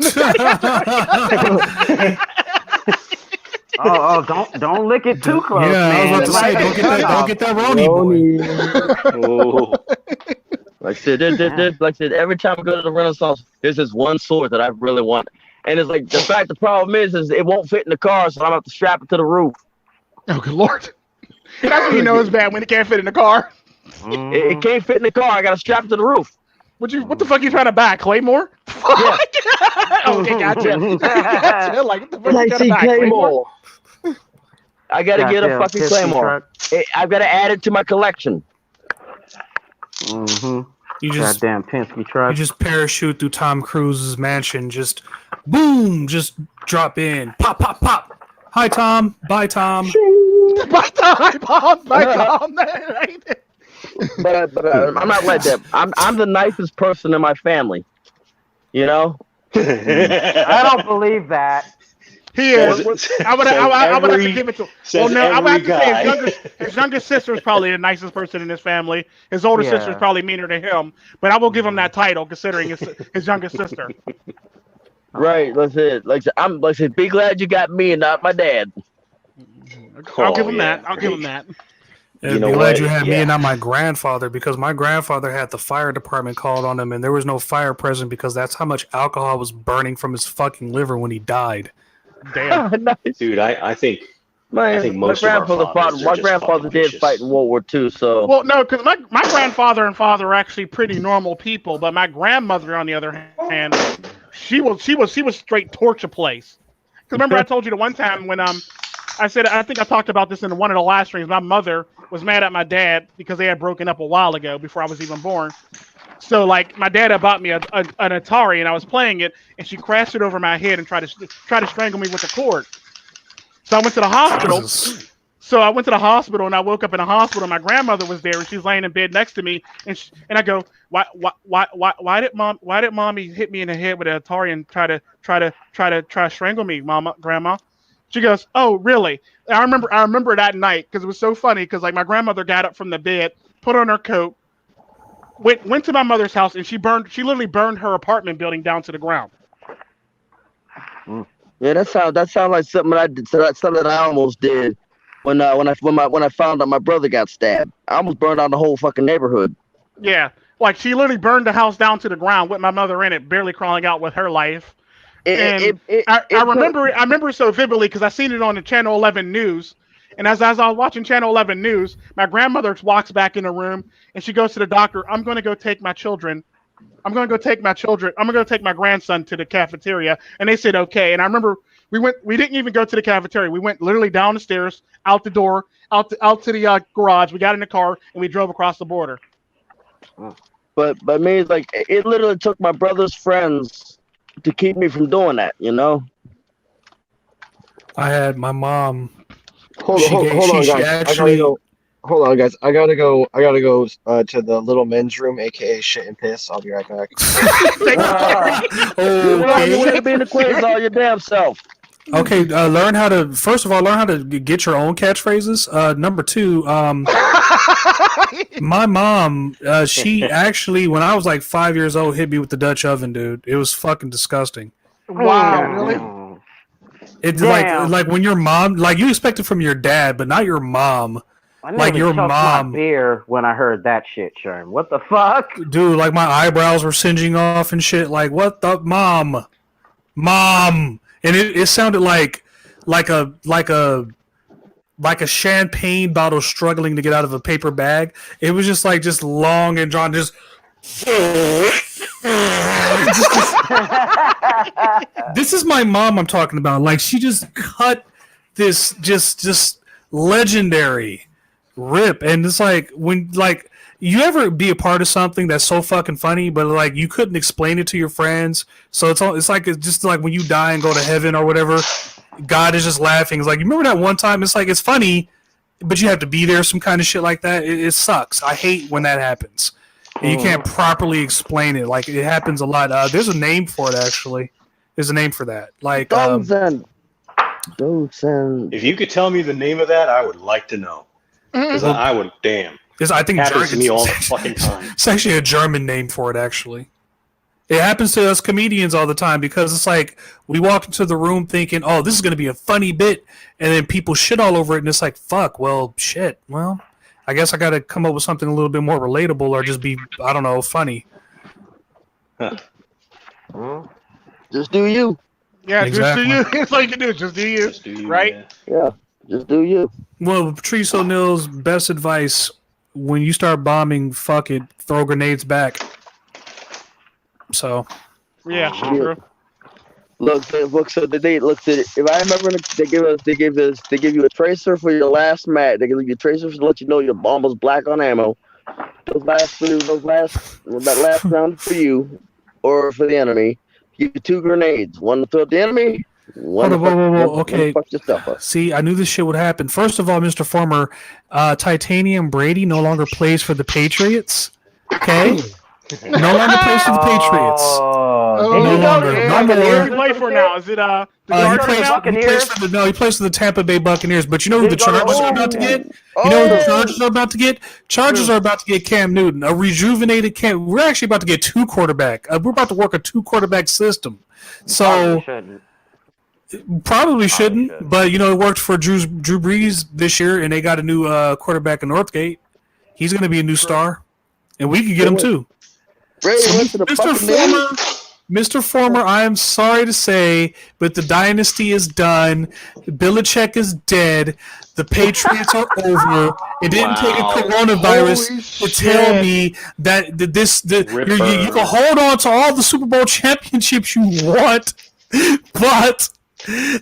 Don't lick it too close, Yeah, man. I was about to say, don't get that Roni boy. Oh. Like I said, every time I go to the Renaissance, there's this one sword that I really want. And it's like the problem is it won't fit in the car, so I'm gonna have to strap it to the roof. Oh, good lord. That's when you know it's bad, when it can't fit in the car. It can't fit in the car. I gotta strap it to the roof. What the fuck you trying to buy, Claymore? Yeah. Okay, gotcha. Gotcha. Like, what the fuck you I trying to see buy, Claymore? Claymore. I gotta get a Goddamn fucking pissy Claymore. I've gotta add it to my collection. Mm-hmm. You just Goddamn Penske truck. You just parachute through Tom Cruise's mansion, just boom, just drop in, pop, pop, pop. Hi, Tom. Bye, Tom. Bye, Tom. Bye, Tom. But I'm not like that. I'm the nicest person in my family. I don't believe that. He is. I would have to give it to him. Well, no, I would have to say his younger sister is probably the nicest person in his family. His older sister is probably meaner to him. But I will give him that title, considering his younger sister. Right. That's it. Be glad you got me and not my dad. I'll give him that. I'll give him that. I'm glad you had me and not my grandfather, because my grandfather had the fire department called on him and there was no fire present because that's how much alcohol was burning from his fucking liver when he died. Damn. Nice. Dude, I think My most of our grandfather fathers are my just grandfather fucking did vicious. fight in World War II, so Well, no, because my grandfather and father are actually pretty normal people, but my grandmother, on the other hand, she was straight torture place. Because remember, I told you the one time when I said, I think I talked about this in one of the last streams. My mother was mad at my dad because they had broken up a while ago before I was even born. So, like, my dad had bought me an Atari, and I was playing it, and she crashed it over my head and tried to strangle me with the cord. So I went to the hospital. Jesus. So I went to the hospital, and I woke up in the hospital. And my grandmother was there, and she was laying in bed next to me. And I go, why did mommy hit me in the head with an Atari and try to strangle me, grandma? She goes, oh, really? And I remember that night because it was so funny because like my grandmother got up from the bed, put on her coat, went to my mother's house, and she literally burned her apartment building down to the ground. yeah, that sounds like something I did. Something that I almost did when I found out my brother got stabbed. I almost burned down the whole fucking neighborhood. Yeah, like she literally burned the house down to the ground with my mother in it, barely crawling out with her life. I remember it so vividly because I seen it on the Channel 11 news. And as I was watching Channel 11 news, my grandmother walks back in the room and she goes to the doctor. I'm going to go take my children. I'm going to go take my grandson to the cafeteria. And they said, okay. And I remember we didn't even go to the cafeteria. We went literally down the stairs, out the door, out to the garage. We got in the car and we drove across the border. But me, like, it literally took my brother's friends to keep me from doing that, you know. I had my mom. Hold on, guys. I gotta go to the little men's room, aka shit and piss. I'll be right back. You want to be in the quiz all your damn self. Okay, learn how to get your own catchphrases. Number 2, my mom, she actually, when I was like 5 years old, hit me with the Dutch oven, dude. It was fucking disgusting. Wow, really? It's like when your mom, like you expect it from your dad, but not your mom. I Like your chucked mom. my beer when I heard that shit, Sherm. What the fuck? Dude, like my eyebrows were singeing off and shit. Like, what the mom? And it sounded like a champagne bottle struggling to get out of a paper bag. It was just long and drawn, just this is my mom I'm talking about. Like, she just cut this just legendary rip, and it's like when like you ever be a part of something that's so fucking funny, but like you couldn't explain it to your friends, so it's just like when you die and go to heaven or whatever, God is just laughing. It's like, you remember that one time? It's like, it's funny, but you have to be there, some kind of shit like that. It sucks. I hate when that happens. And you can't properly explain it. Like, it happens a lot. There's a name for it, actually. There's a name for that. Like, if you could tell me the name of that, I would like to know. Because I would, damn. I think happens to me all the fucking time. It's actually a German name for it, actually. It happens to us comedians all the time because it's like we walk into the room thinking, oh, this is going to be a funny bit, and then people shit all over it, and it's like, fuck, well, shit. Well, I guess I got to come up with something a little bit more relatable or just be, I don't know, funny. Just do you. Yeah, Exactly. just do you. It's all you can do. Just do you. Right? Yeah, just do you. Well, Patrice O'Neill's best advice, when you start bombing, fuck it, throw grenades back. So, yeah, true. If I remember, they give you a tracer for your last match. They give you a tracer to let you know your bomb was black on ammo. That last round for you or for the enemy. You get 2 grenades. One to throw at the enemy. One to fuck yourself up. See, I knew this shit would happen. First of all, Mr. Former, Titanium Brady no longer plays for the Patriots. Okay? No longer plays for the Patriots. No longer. Who does he play for now? Is it he plays for the Tampa Bay Buccaneers. But you know who the Chargers are about to get? You know who the Chargers are about to get? Chargers are about to get Cam Newton, a rejuvenated Cam. We're actually about to get 2 quarterback. We're about to work a 2 quarterback system. So Probably shouldn't, but it worked for Drew Brees this year, and they got a new quarterback in Northgate. He's going to be a new star, and we could get him too. Mr. Former, I am sorry to say, but the dynasty is done. Belichick is dead. The Patriots are over. It didn't take a coronavirus to tell me that you can hold on to all the Super Bowl championships you want, but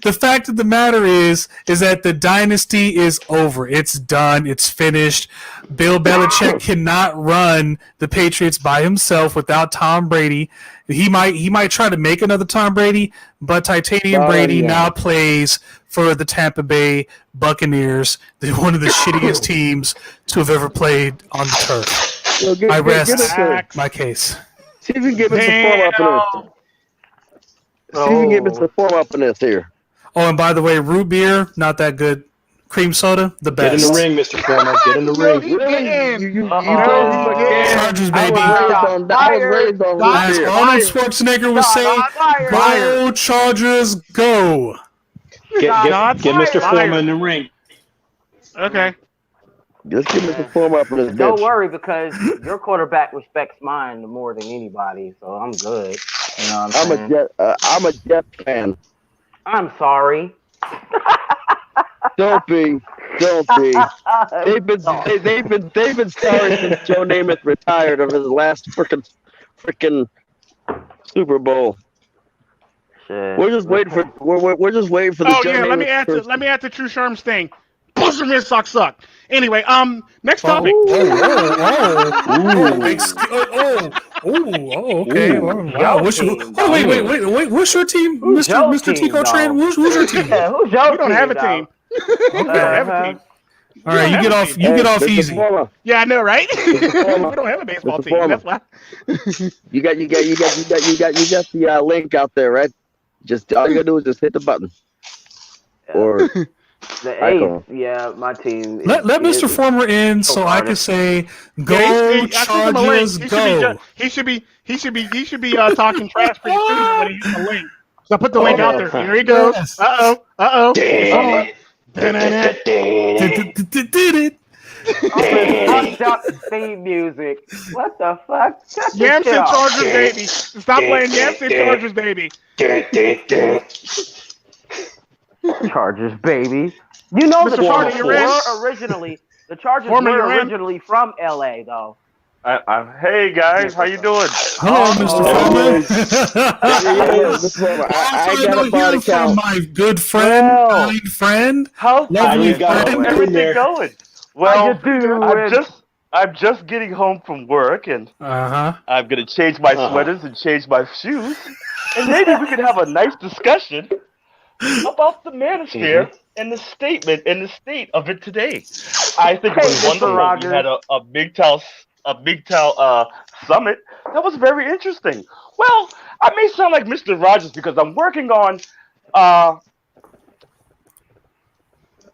the fact of the matter is that the dynasty is over. It's done. It's finished. Bill Belichick cannot run the Patriots by himself without Tom Brady. He might try to make another Tom Brady, but Titanium Brady now plays for the Tampa Bay Buccaneers. They're one of the shittiest teams to have ever played on the turf. I rest my case. See if you can give us some form up in this. See if you can give us some form up in this here. Oh, and by the way, root beer, not that good. Cream soda, the best. Get in the ring, Mr. Forma. Get in the ring. You Chargers, baby. I was raised on as Arnold Schwarzenegger would say, go Chargers, go. Get Mr. Forma in the ring. Okay. Just give me the form up for this bitch. Don't worry, because your quarterback respects mine more than anybody, so I'm good. You know what I'm saying? I'm a Jet fan. I'm sorry. Don't be. They've been sorry since Joe Namath retired of his last freaking Super Bowl. Shit. We're just waiting for the. Oh yeah, let me add to Tru Sherm's thing. Boston Red Sox suck. Anyway, next topic. Okay. Wow. Wait. What's your team, Mr. Tico Tren? Who's your team? Yeah, who's your We don't have a team. We don't have a team. All right, you get off easy. Yeah, I know, right? We don't have a baseball team. That's why. You got the link out there, right? Just all you gotta do is just hit the button. Or the eighth, yeah, my team. Let Mr. Former in so I can say, go Chargers, go. He should be talking trash pretty soon when he uses the link. So I put the link out there. Here he goes. Yes. Uh-oh. Fucked up theme music. What the fuck? Yams and Chargers, baby. Stop playing Yams and Chargers, baby. Chargers, baby. You know the Chargers were originally from LA, though. Hey guys, how you doing? Hello, Mr. Forman. I got a body count. My good friend, kind friend, lovely friend. Everything going? Well, I'm just getting home from work, and I'm gonna change my sweaters and change my shoes, and maybe we could have a nice discussion about the manosphere and the statement and the state of it today. I think it was wonderful. We had a MiGTOW summit. That was very interesting. Well, I may sound like Mr. Rogers because I'm working on the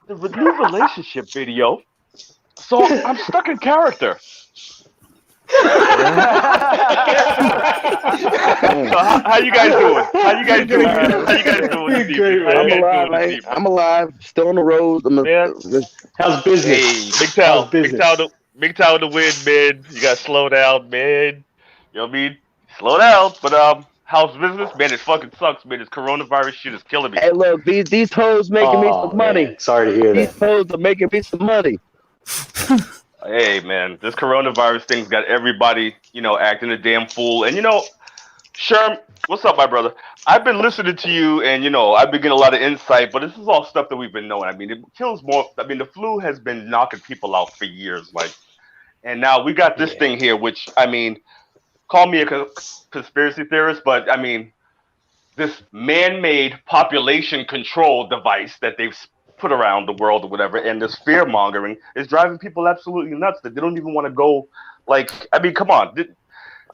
new relationship video, so I'm stuck in character. So how you guys doing? I'm alive. Still on the road. How's business? Hey, MiGTOW to win, man. You gotta slow down, man. You know what I mean? Slow down. But how's business? Man, it fucking sucks, man. This coronavirus shit is killing me. Hey, look, these hoes making me some money. Man. Sorry to hear that. These hoes are making me some money. Hey, man, this coronavirus thing's got everybody, acting a damn fool. And, Sherm, what's up, my brother? I've been listening to you, and, I've been getting a lot of insight, but this is all stuff that we've been knowing. I mean, it kills more. I mean, the flu has been knocking people out for years, and now we got this thing here, which, I mean, call me a conspiracy theorist, but, I mean, this man-made population control device that they've put around the world or whatever, and this fear mongering is driving people absolutely nuts that they don't even want to go. Come on.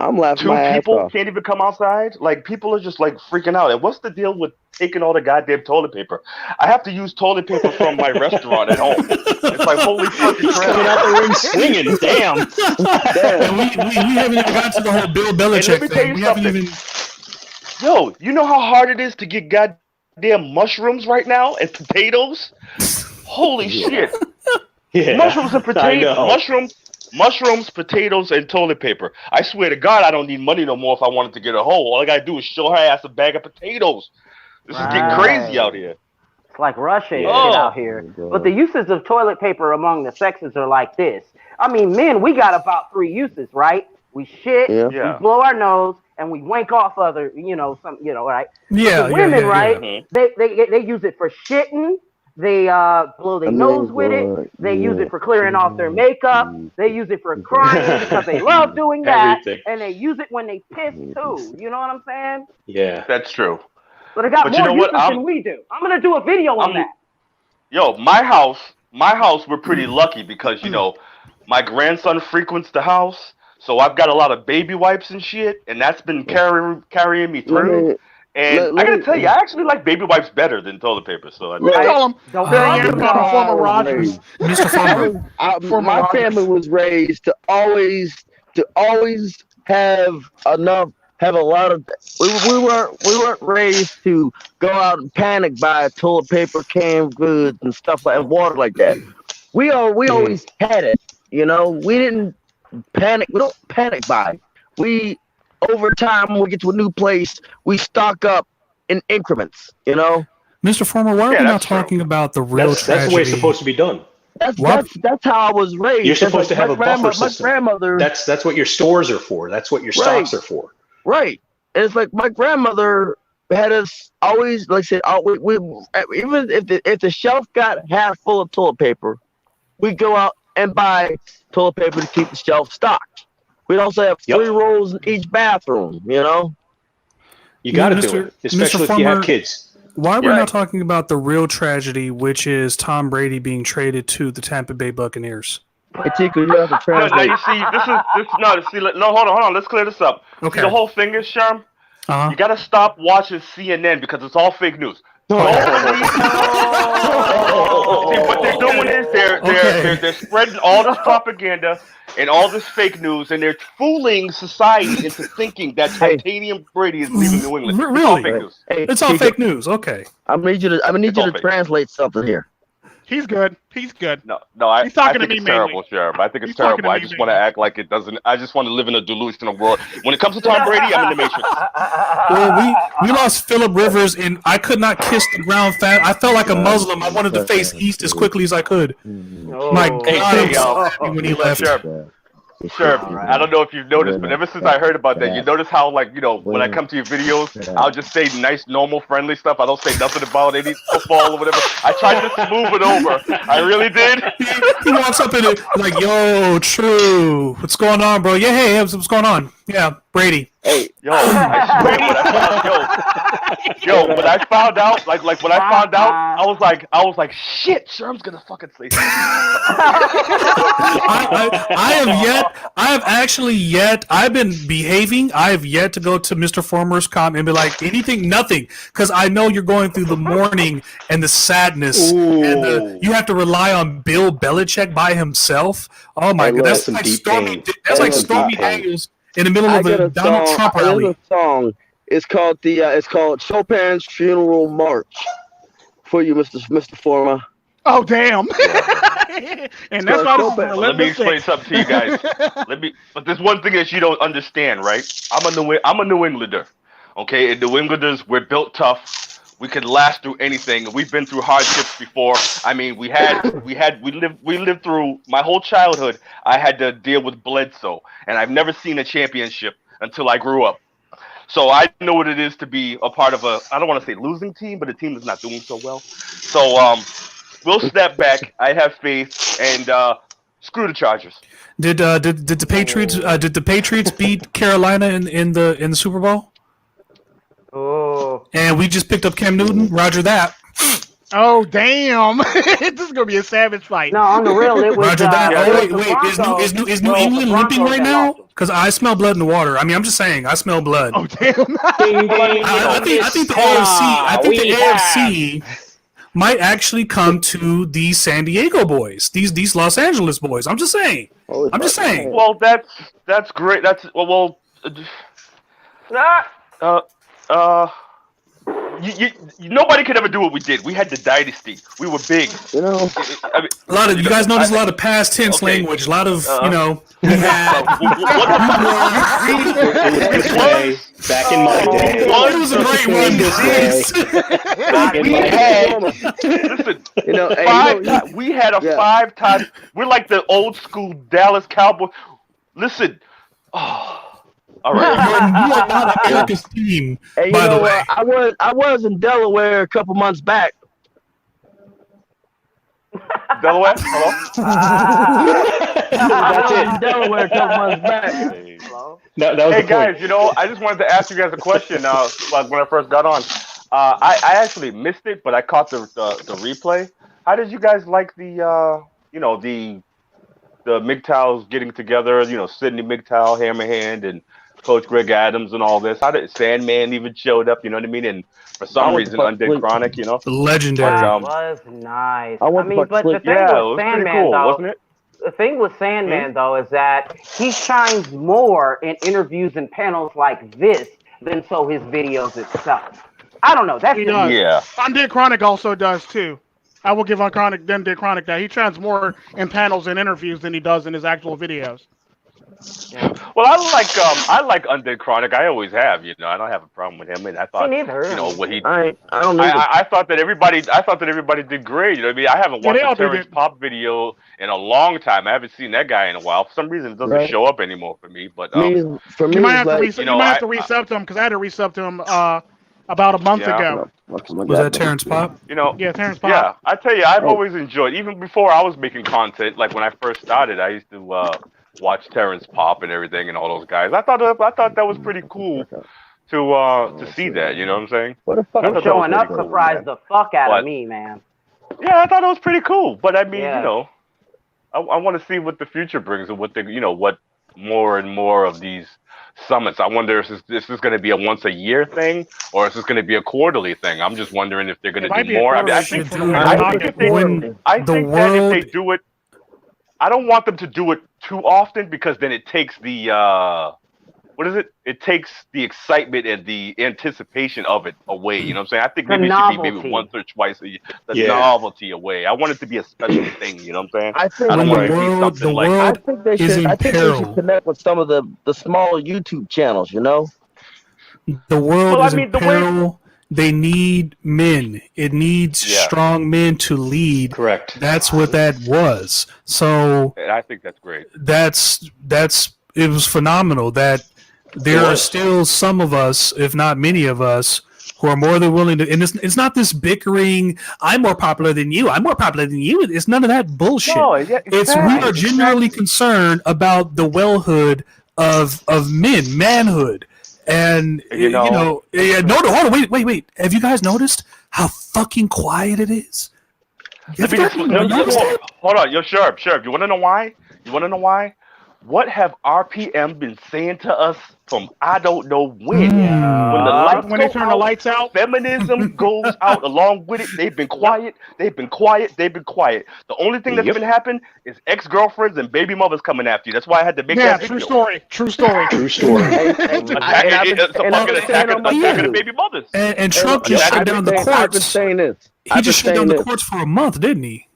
I'm laughing. 2 people can't even come outside. People are just freaking out. And what's the deal with taking all the goddamn toilet paper? I have to use toilet paper from my restaurant at home. It's like, holy fucking crap. Coming out the ring swinging. Damn. And we haven't even got to the whole Bill Belichick thing. We haven't even. Yo, you know how hard it is to get goddamn goddamn mushrooms right now and potatoes. Holy shit! Yeah, Mushrooms and potatoes. Mushrooms, potatoes, and toilet paper. I swear to God, I don't need money no more if I wanted to get a hoe. All I gotta do is show her ass a bag of potatoes. This is getting crazy out here. It's like Russia and shit out here. But the uses of toilet paper among the sexes are like this. I mean, men, we got about 3 uses, right? We shit, we blow our nose, and we wank off other, right? Yeah, but the women, right? Mm-hmm. They use it for shitting. They blow their nose with it. They use it for clearing off their makeup. They use it for crying because they love doing that. And they use it when they piss too. You know what I'm saying? Yeah, that's true. But it got more uses than we do. I'm gonna do a video on that. Yo, my house, we're pretty lucky because my grandson frequents the house, so I've got a lot of baby wipes and shit, and that's been carrying me through. And I gotta tell you, I actually like baby wipes better than toilet paper. So I call him Forma Rogers. Mr. Forma. My family was raised to always have enough. Have a lot of. We weren't raised to go out and panic buy toilet paper, canned goods, and stuff like water like that. We always had it. We didn't panic. We don't panic buy. We over time when we get to a new place, we stock up in increments. Mr. Forma, why are we not talking about the real tragedy? That's the way it's supposed to be done. That's how I was raised. You're supposed to have a buffer system. My grandmother. That's what your stores are for. That's what your stocks are for. Right. And it's like my grandmother had us always, like I said, even if the shelf got half full of toilet paper, we'd go out and buy toilet paper to keep the shelf stocked. We'd also have 3 rolls in each bathroom, You got to do it, especially if you have kids. Why are we not talking about the real tragedy, which is Tom Brady being traded to the Tampa Bay Buccaneers? Hey, Tico, you have to translate. You see, hold on. Let's clear this up. Okay. See, the whole thing is, Sherm, you got to stop watching CNN because it's all fake news. See, what they're doing is they're spreading all this propaganda and all this fake news, and they're fooling society into thinking that Titanium Brady is leaving New England. Really? It's all fake news. It's all fake news. Okay. I'm gonna need you to translate something here. He's good. No, He's talking I think to me it's terrible, Sheriff. I think it's terrible. I just want to act like it doesn't. I just want to live in a delusional world. When it comes to Tom Brady, I'm in the Matrix. Well, we lost Phillip Rivers, and I could not kiss the ground fast. I felt like a Muslim. I wanted to face east as quickly as I could. My God, when he left. Sure. I don't know if you've noticed, but ever since I heard about that, you notice how, when I come to your videos, I'll just say nice, normal, friendly stuff. I don't say nothing about any football or whatever. I tried to smooth it over. I really did. He walks up in it like, "Yo, Tru, what's going on, bro? Yeah, hey, what's going on? Yeah, Brady. Hey, yo, when I found out, I was like, shit, Sherm's gonna fucking say something. I've been behaving. I have yet to go to Mr. Former's comment and be like, nothing, because I know you're going through the mourning and the sadness, and you have to rely on Bill Belichick by himself. Oh my God, that's like Stormy Daniels in the middle of a Donald Trump rally. There's a song. It's called Chopin's Funeral March for you, Mr. Forma. Oh damn! And that's why let me explain something to you guys. But there's one thing that you don't understand, right? I'm a New Englander, okay? And New Englanders, we're built tough. We can last through anything. We've been through hardships before. I mean, we lived through my whole childhood. I had to deal with Bledsoe, and I've never seen a championship until I grew up. So I know what it is to be a part of I don't want to say losing team, but a team that's not doing so well. So we'll step back. I have faith, and screw the Chargers. Did the Patriots beat Carolina in the Super Bowl? Oh. And we just picked up Cam Newton. Roger that. Oh damn! This is gonna be a savage fight. No, on the real, it was. Roger that. Wait. Is New England limping right now? Because I smell blood in the water. I mean, I'm just saying, I smell blood. Oh damn! I think the AFC might actually come to these San Diego boys, these Los Angeles boys. I'm just saying. Well, that's great. That's nobody could ever do what we did. We had the dynasty. We were big. You know, A lot of you guys notice a lot of past tense language. A lot of we had. Back in my day. It was a great one. We had a 5-time. We're like the old school Dallas Cowboys. Listen. All right. You are not America's team, hey, by the way. I was in Delaware a couple months back. Delaware? Hello? I was in Delaware a couple months back. That was hey guys, I just wanted to ask you guys a question. Like when I first got on, I actually missed it, but I caught the replay. How did you guys like the MiGTOWs getting together? Sydney MiGTOW, Hammerhand, and Coach Greg Adams and all this. How did Sandman even showed up? You know what I mean? And for some reason, Undead Chronic. Legendary. That was nice. But the thing with Sandman, cool, though, wasn't it? The thing with Sandman, though, is that he shines more in interviews and panels like this than so his videos itself. I don't know. That's he does. Yeah. Undead Chronic also does too. I will give Undead Chronic that. He shines more in panels and interviews than he does in his actual videos. Yeah. Well, I like Undead Chronic. I always have. I don't have a problem with him, and I thought what he. I don't know. I thought that everybody did great. You know what I mean? I haven't watched the Terrence Pop video in a long time. I haven't seen that guy in a while. For some reason, it doesn't show up anymore for me. But for me, you might have to resub to him because I had to resub to him about a month ago. Was that Terrence Pop? Yeah, Terrence Pop. Yeah, I tell you, I've always enjoyed. Even before I was making content, like when I first started, I used to watch Terrence Pop and everything and all those guys. I thought that was pretty cool to see that. You know what I'm saying? What the fuck? Him showing up surprised the fuck out of me, man. Yeah, I thought it was pretty cool. But I mean, I want to see what the future brings and what what more and more of these summits. I wonder if this is going to be a once a year thing or is this going to be a quarterly thing. I'm just wondering if they're going to do more. I think if they do it, I don't want them to do it too often because then it takes the it takes the excitement and the anticipation of it away. You know what I'm saying? I think maybe it should be maybe once or twice a year. The novelty away. I want it to be a special thing. You know what I'm saying? I think they should connect with some of the smaller YouTube channels. The world is in peril. They need men. It needs strong men to lead. Correct. That's what that was. So I think that's great. It was phenomenal that there are still some of us, if not many of us, who are more than willing to. And it's not this bickering. I'm more popular than you. I'm more popular than you. It's none of that bullshit. No, we are genuinely concerned about the wellhood of men, manhood. And hold on, wait. Have you guys noticed how fucking quiet it is? Hold on, Sherm. You want to know why? What have RPM been saying to us from I don't know when? When they turn the lights out, feminism goes out along with it. They've been quiet. The only thing that's been happening is ex-girlfriends and baby mothers coming after you. That's why I had to make that video. True story. It's a fucking attack on the baby mothers. And Trump just shut down the courts. I've been saying this. He just shut down the courts for a month, didn't he?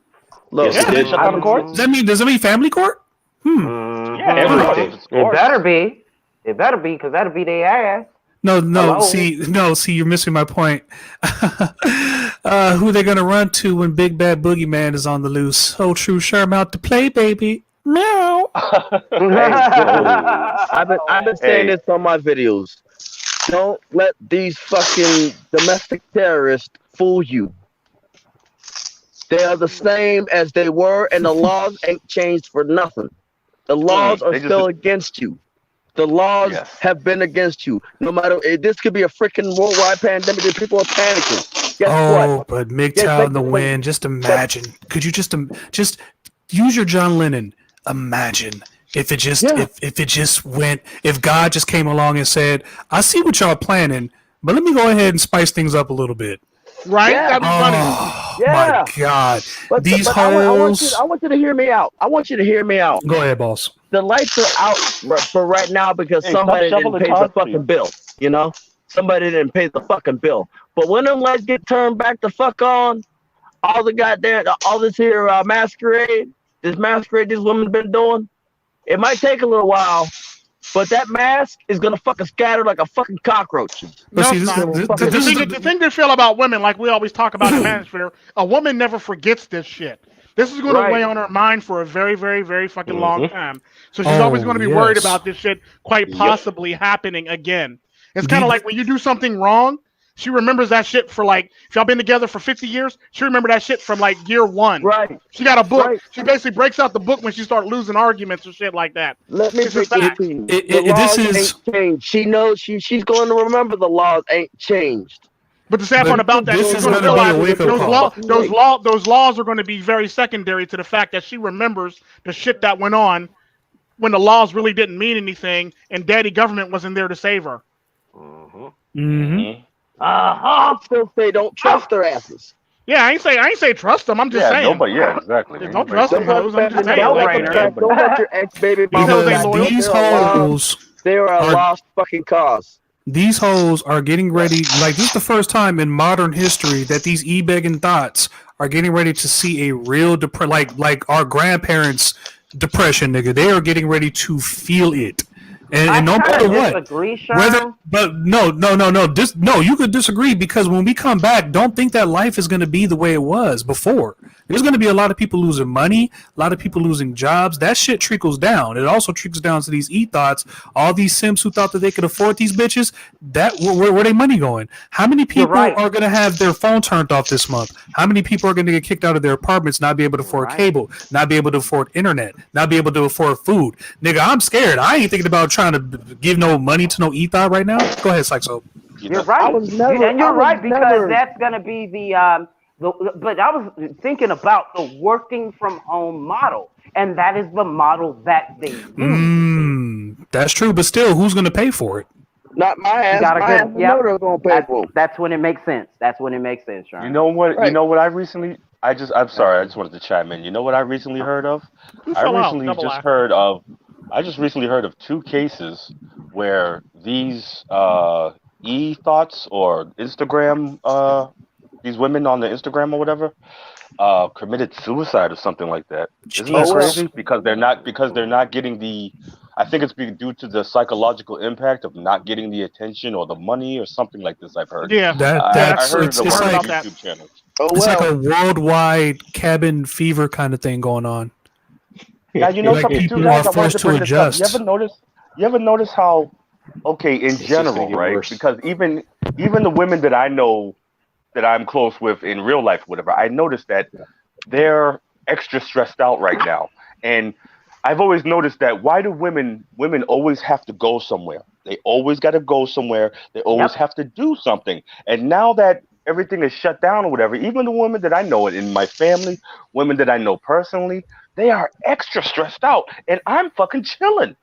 Look, he did shut down the courts. Does that mean family court? It better be. It better be because that'll be their ass. No. See, you're missing my point. Who they gonna run to when Big Bad Boogeyman is on the loose? Oh, Tru Sherm out to play, baby. Meow. I've been saying this on my videos. Don't let these fucking domestic terrorists fool you. They are the same as they were, and the laws ain't changed for nothing. The laws are still against you. The laws have been against you. No matter, this could be a freaking worldwide pandemic and people are panicking. Guess what? But MiGTOW in the wind. Just imagine. Could you just use your John Lennon? Imagine if it just went. If God just came along and said, "I see what y'all planning, but let me go ahead and spice things up a little bit." Right? That'd be funny. My God. These holes. I want you to hear me out. Go ahead, boss. The lights are out for right now because somebody didn't pay the fucking bill, somebody didn't pay the fucking bill. But when them lights get turned back the fuck on, all this here masquerade this woman's been doing, it might take a little while, but that mask is gonna fucking scatter like a fucking cockroach. No, it's not. The thing to feel about women, like we always talk about in manosphere, a woman never forgets this shit. This is going to weigh on her mind for a very, very, very fucking long time. So she's always going to be worried about this shit quite possibly happening again. It's kind of like when you do something wrong, she remembers that shit for like, if y'all been together for 50 years, she remember that shit from like year one. Right. She got a book. Right. She basically breaks out the book when she starts losing arguments or shit like that. Let me break it to you. The laws ain't changed. She knows she's going to remember the laws ain't changed. But the sad part about that is those laws are going to be very secondary to the fact that she remembers the shit that went on when the laws really didn't mean anything and daddy government wasn't there to save her. I still say don't trust their asses. Yeah, I ain't say trust them. I'm just saying. Nobody, exactly. Don't trust them. I'm just saying. Don't let your ex-baby mama. These hoes, they are a lost fucking cause. These hoes are getting ready. Like, this is the first time in modern history that these e-begging thoughts are getting ready to see a real like our grandparents' depression, nigga. They are getting ready to feel it. And no matter what, you could disagree, because when we come back, don't think that life is going to be the way it was before. There's going to be a lot of people losing money, a lot of people losing jobs. That shit trickles down. It also trickles down to these e-thoughts. All these simps who thought that they could afford these bitches, where their money going? How many people are going to have their phone turned off this month? How many people are going to get kicked out of their apartments, not be able to afford cable, not be able to afford internet, not be able to afford food? Nigga, I'm scared. I ain't thinking about trying to give no money to no e-thought right now. Go ahead, Psycho. You're right. You're right, because that's going to be but I was thinking about the working from home model, and that is the model that they use. That's true, but still, who's going to pay for it? Not my ass. Gonna pay for it. That's when it makes sense. That's when it makes sense, Sean. You know what? Right. You know what I recently? I'm sorry. I just wanted to chime in. You know what I recently heard of? I just recently heard of 2 cases where these e-thoughts or Instagram, these women on the Instagram or whatever, committed suicide or something like that. Isn't that crazy? Because they're not getting the. I think it's due to the psychological impact of not getting the attention or the money or something like this. I've heard. Yeah, I heard it's like YouTube channel. It's like a worldwide cabin fever kind of thing going on. Now you know something too, guys. I wanted to bring this up. You ever notice how? Okay, in general, right? Worse. Because even the women that I know that I'm close with in real life, whatever, I noticed that they're extra stressed out right now. And I've always noticed that why do women always have to go somewhere? They always got to go somewhere. They always have to do something. And now that everything is shut down or whatever, even the women that I know in my family, women that I know personally, they are extra stressed out. And I'm fucking chilling.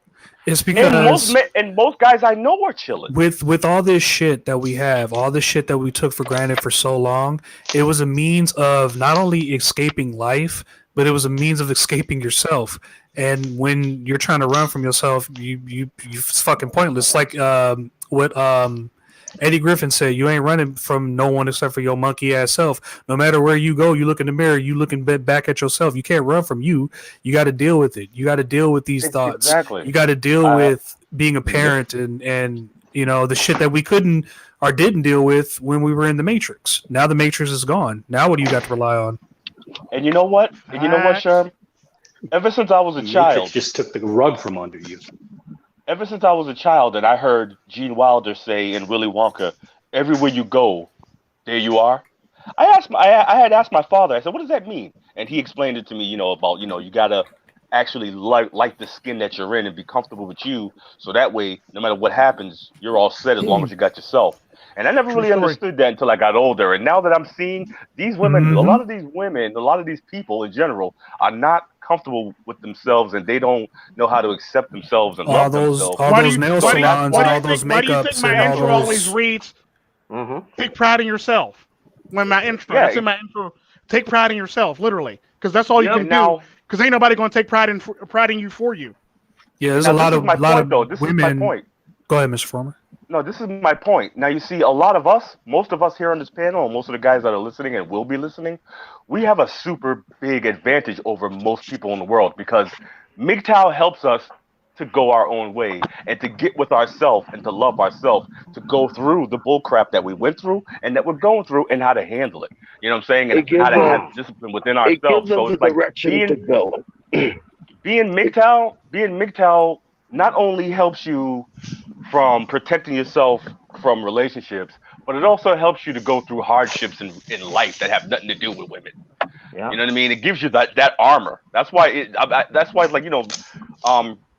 It's because most guys I know are chilling. With all this shit that we have, all this shit that we took for granted for so long, it was a means of not only escaping life, but it was a means of escaping yourself. And when you're trying to run from yourself, you it's fucking pointless. Like what Eddie Griffin said, you ain't running from no one except for your monkey ass self. No matter where you go, you look in the mirror, you looking back at yourself. You can't run from you. You got to deal with it. You got to deal with these thoughts. Exactly. You got to deal with being a parent and you know the shit that we couldn't or didn't deal with when we were in the Matrix. Now the Matrix is gone. Now what do you got to rely on? And you know what? Sherm? Ever since I was a child, just took the rug from under you. Ever since I was a child, and I heard Gene Wilder say in Willy Wonka, "Everywhere you go, there you are." I had asked my father. I said, "What does that mean?" And he explained it to me. About you gotta actually like the skin that you're in and be comfortable with you, so that way, no matter what happens, you're all set as long as you got yourself. And I never really understood that until I got older. And now that I'm seeing these women, a lot of these people in general are not comfortable with themselves, and they don't know how to accept themselves and love themselves. All those nail salons and all those makeups. Why do you think my intro always reads, take pride in yourself? When my intro, that's in my intro, take pride in yourself, literally. Because that's all you can do. Because ain't nobody going to take pride in you for you. Yeah, there's a lot of women. This is my point. Go ahead, Mr. Former. No, this is my point. Now you see, a lot of us, most of us here on this panel, and most of the guys that are listening and will be listening, we have a super big advantage over most people in the world because MiGTOW helps us to go our own way and to get with ourselves and to love ourselves, to go through the bull crap that we went through and that we're going through and how to handle it. You know what I'm saying? And how to have discipline within It ourselves. gives So us it's the like direction to go. being MiGTOW not only helps you from protecting yourself from relationships, but it also helps you to go through hardships in life that have nothing to do with women. Yeah. You know what I mean? It gives you that armor. That's why that's why it's like,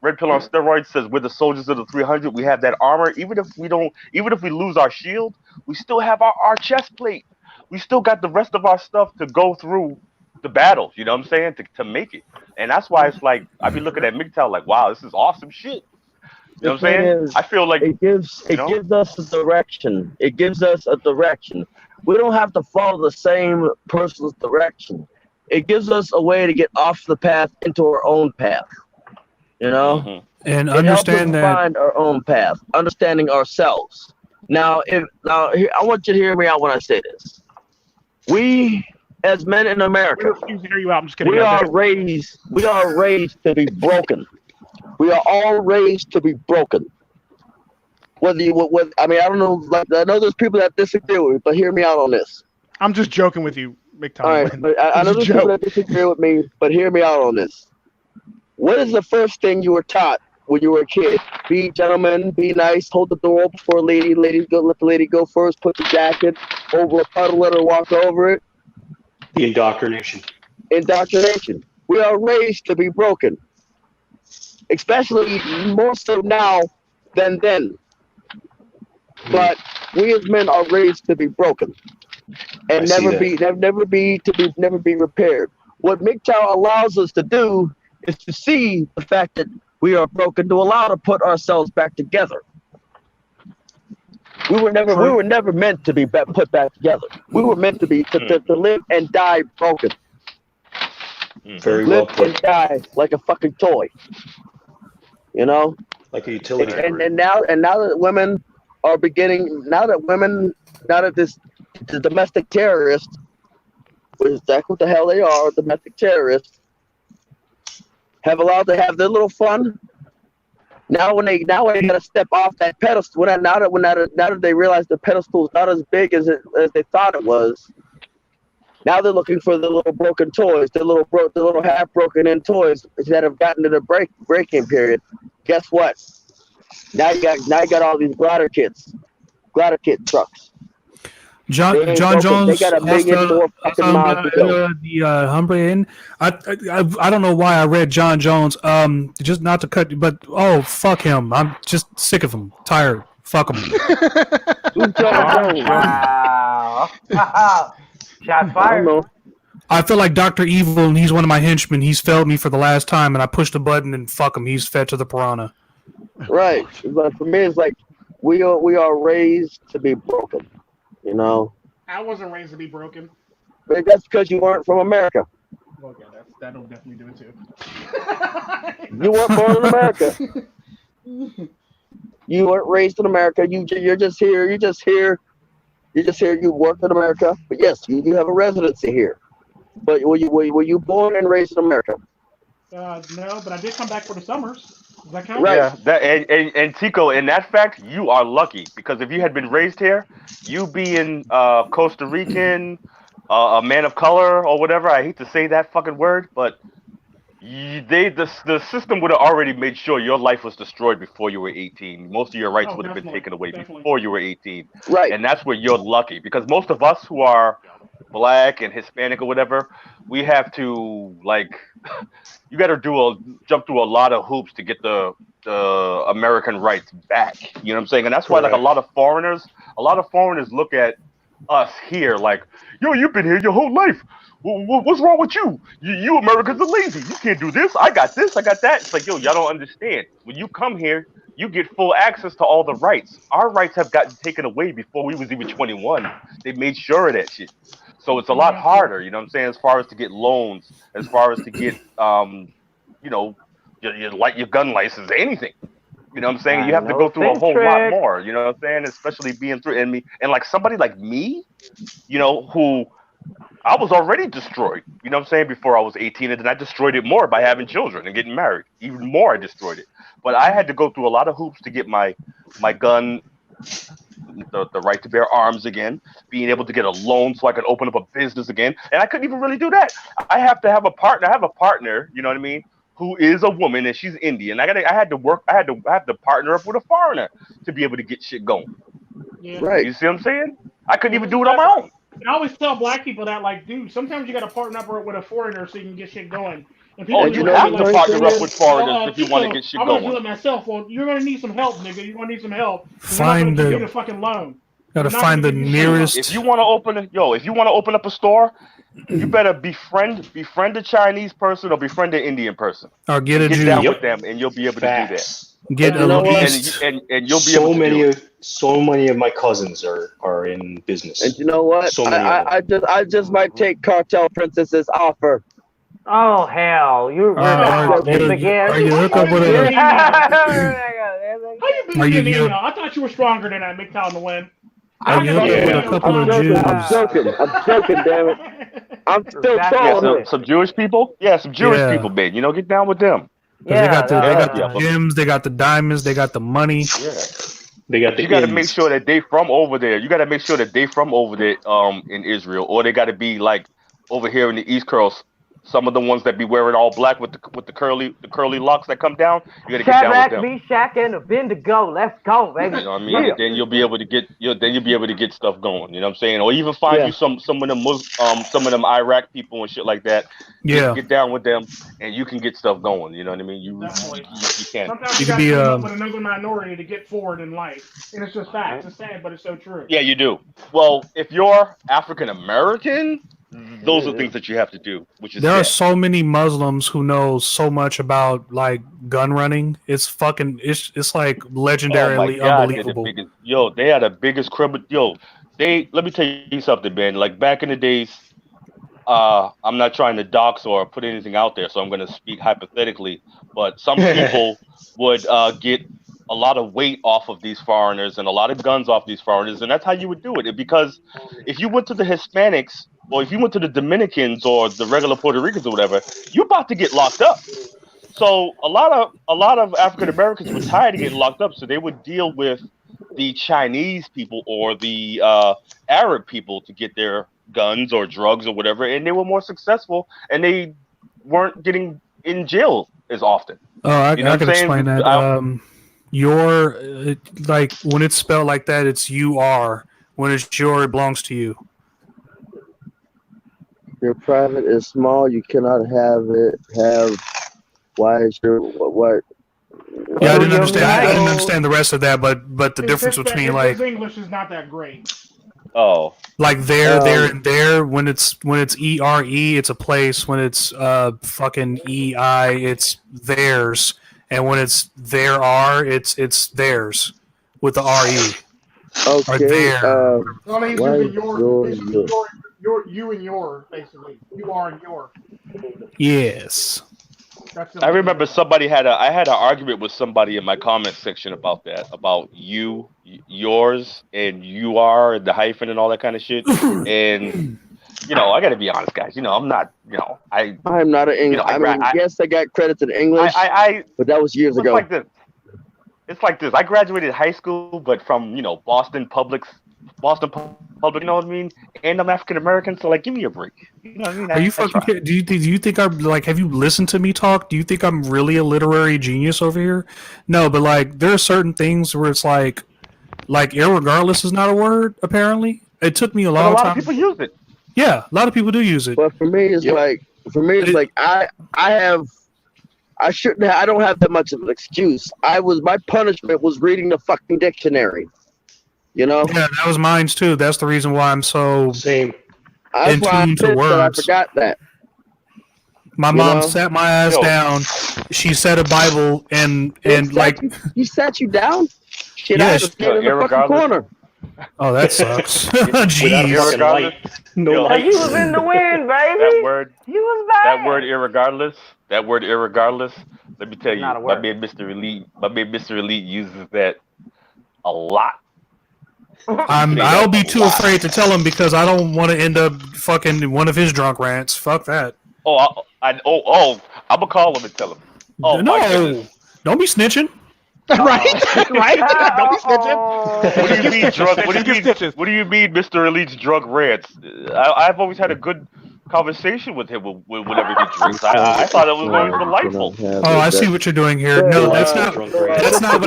Red Pill on steroids says we're the soldiers of the 300. We have that armor. Even if we lose our shield, we still have our chest plate. We still got the rest of our stuff to go through the battles. You know what I'm saying? To make it. And that's why it's like I be looking at MiGTOW like, wow, this is awesome shit. You know what I'm saying? Is, I feel like it gives us a direction. It gives us a direction. We don't have to follow the same person's direction. It gives us a way to get off the path into our own path. You know, and it understand helps us that find our own path, understanding ourselves. Now, I want you to hear me out when I say this. We, as men in America, Excuse me, hear you out. I'm just kidding. we are raised to be broken. We are all raised to be broken. I don't know. Like, I know there's people that disagree with me, but hear me out on this. I'm just joking with you, MiGTOW. All right, but I know there's people that disagree with me, but hear me out on this. What is the first thing you were taught when you were a kid? Be gentleman, be nice, hold the door open for a lady. Ladies go, let the lady go first. Put the jacket over a puddle, let her walk over it. The indoctrination. Indoctrination. We are raised to be broken, especially more so now than then. But we as men are raised to be broken and never be repaired. What MiGTOW allows us to do is to see the fact that we are broken, to allow to put ourselves back together. We were never meant to be put back together. We were meant to be to live and die broken. Very well Live put. and die like a fucking toy. You know? Like a utility. And now that women are beginning, the domestic terrorists, which is exactly what the hell they are, domestic terrorists, have allowed to have their little fun. Now when they gotta step off that pedestal, now that they realize the pedestal is not as big as they thought it was, now they're looking for the little broken toys, the little half broken in toys that have gotten to the break-in period. Guess what? Now you got all these glider kit trucks. John Jones They got a million more fucking miles to go. I don't know why I read John Jones. Just not to cut you, but fuck him. I'm just sick of him. Tired. Fuck him. Who's John Jones? Wow. Shots fired. I feel like Dr. Evil, and he's one of my henchmen. He's failed me for the last time, and I pushed the button, and fuck him. He's fed to the piranha. Right. But for me, it's like we are raised to be broken. You know, I wasn't raised to be broken. But that's because you weren't from America. Well, yeah, that'll definitely do it too. You weren't born in America. You weren't raised in America. You're just here. You work in America. But yes, you have a residency here. But were you born and raised in America? No, but I did come back for the summers. Does that count? Right. Yeah, that and Tico, in that fact, you are lucky because if you had been raised here, you being Costa Rican, a man of color or whatever. I hate to say that fucking word, but the system would have already made sure your life was destroyed before you were 18. Most of your rights would have been taken away before you were 18. Right. And that's where you're lucky because most of us who are Black and Hispanic or whatever, we have to you got to jump through a lot of hoops to get the American rights back. You know what I'm saying? And that's why a lot of foreigners look at us here like, yo, you've been here your whole life. What's wrong with you? You Americans are lazy. You can't do this. I got this. I got that. It's like, yo, y'all don't understand. When you come here, you get full access to all the rights. Our rights have gotten taken away before we was even 21. They made sure of that shit. So it's a lot harder, you know what I'm saying, as far as to get loans, as far as to get, your gun license, anything. You know what I'm saying? I You have to know go through a sense, whole lot Trent. more. You know what I'm saying? Especially being through and like somebody like me, you know, who I was already destroyed. You know what I'm saying? Before I was 18, and then I destroyed it more by having children and getting married. Even more, I destroyed it. But I had to go through a lot of hoops to get my gun, the right to bear arms again, being able to get a loan so I could open up a business again. And I couldn't even really do that. I have to have a partner. I have a partner, you know what I mean, who is a woman and she's Indian. I had to partner up with a foreigner to be able to get shit going. Yeah. Right. You see what I'm saying? I couldn't Yeah, even do it on my own. I always tell black people that, like, dude, sometimes you got to partner up with a foreigner so you can get shit going. And people Oh, And do you you know that, what be have the to like, funny partner thing up is? with foreigners if you want to Tico, get shit I'm gonna do going. it myself. Well, you're gonna need some help, nigga. You're gonna need some help. We're not Find gonna give you the the fucking loan. gotta We're not find gonna the give you shit. nearest. If you want to open up a store, you better befriend a Chinese person or befriend an Indian person Or get and a get Jew. down Yep. with them, and you'll be able to do that. Facts. Get You at know what? least. And you'll be able to do it. So many of my cousins are in business. And you know what? So many of them. I just might take Cartel Princess's offer. Oh hell, you're Are this again. you hook up with Yeah. a? How you beat Are me you in the you- email? I thought you were stronger than that, MiGTOW to win. Are you hooked up with a couple of Jews? I'm joking, damn it. I'm still Exactly. Yeah, trolling. some Jewish people. Yeah, some Jewish Yeah. people, man. You know, get down with them. Because they got the yeah. gems, they got the diamonds, they got the money. Yeah. They got the You got to ins. make sure that they from over there. You got to make sure that they from over there, in Israel, or they got to be like over here in the East Coast. Some of the ones that be wearing all black with the curly locks that come down. You got to get down with Shadrach, them. Meshach, and Abednego. Let's go, baby. You know what I mean? And then you'll be able to get stuff going. You know what I'm saying? Or even find you some of them some of them Iraq people and shit like that. Yeah. Get down with them, and you can get stuff going. You know what I mean? You can. Sometimes You you could got be, to team up with another minority to get forward in life, and it's just facts. It's sad, but it's so true. Yeah, you do. Well, if you're African American, those are things that you have to do. Which is There are sad. so many Muslims who know so much about like gun running. It's like legendarily unbelievable. They are the biggest criminal. Let me tell you something, man. Like back in the days, I'm not trying to dox or put anything out there, so I'm going to speak hypothetically. But some people would get a lot of weight off of these foreigners and a lot of guns off these foreigners, and that's how you would do it. Because if you went to the Hispanics or if you went to the Dominicans or the regular Puerto Ricans or whatever, you're about to get locked up. So a lot of African Americans were tired of getting locked up, so they would deal with the Chinese people or the Arab people to get their guns or drugs or whatever, and they were more successful, and they weren't getting in jail as often. Oh, I You know what can I'm saying? explain that. Like when it's spelled like that, it's UR. When it's your, it belongs to you. Your private is small. You cannot have. Why is your what? Yeah, I didn't understand the rest of that, but the difference between like his English is not that great. Oh, like there and there. When it's ERE, it's a place. When it's fucking EI, it's theirs. And when it's there are, it's theirs with the RE. Okay. Or there. Well, he's using you and your, basically. You are and your. Yes. I remember I had an argument with somebody in my comment section about that, about you, yours, and you are, and the hyphen and all that kind of shit. And I got to be honest, guys. I'm not. I'm not an English. Yes, I got credits in English. But that was years ago. It's like this. I graduated high school, but from Boston Public. You know what I mean? And I'm African American, so like, give me a break. You know what I mean? Are you fucking kidding? Do you think I'm like? Have you listened to me talk? Do you think I'm really a literary genius over here? No, but like, there are certain things where it's like irregardless is not a word. Apparently, it took me a long time. A lot of people use it. Yeah, a lot of people do use it. But for me, it's like I don't have that much of an excuse. My punishment was reading the fucking dictionary. Yeah, that was mine too. That's the reason why I'm so same. in tune to words. I forgot that. My mom sat my ass down. She said a Bible and like he sat you down. Shit, yeah, I was in the fucking corner. Oh, that sucks. Jeez. No, he was in the wind, baby. That word. He was bad. That word, irregardless. That word irregardless. Let me tell you, Not a my word. man Mr. Elite uses that a lot. I'll be too afraid to tell him because I don't want to end up fucking one of his drunk rants. Fuck that. Oh, I'm gonna call him and tell him. Oh my goodness. Don't be snitching. Right? Right? Don't be snitching. What do you mean drunk? What do you mean, Mr. Elite's drunk rants? I've always had a good conversation with him whenever he drinks. I thought it was always delightful. Oh, I see what you're doing here. No, that's not. That's not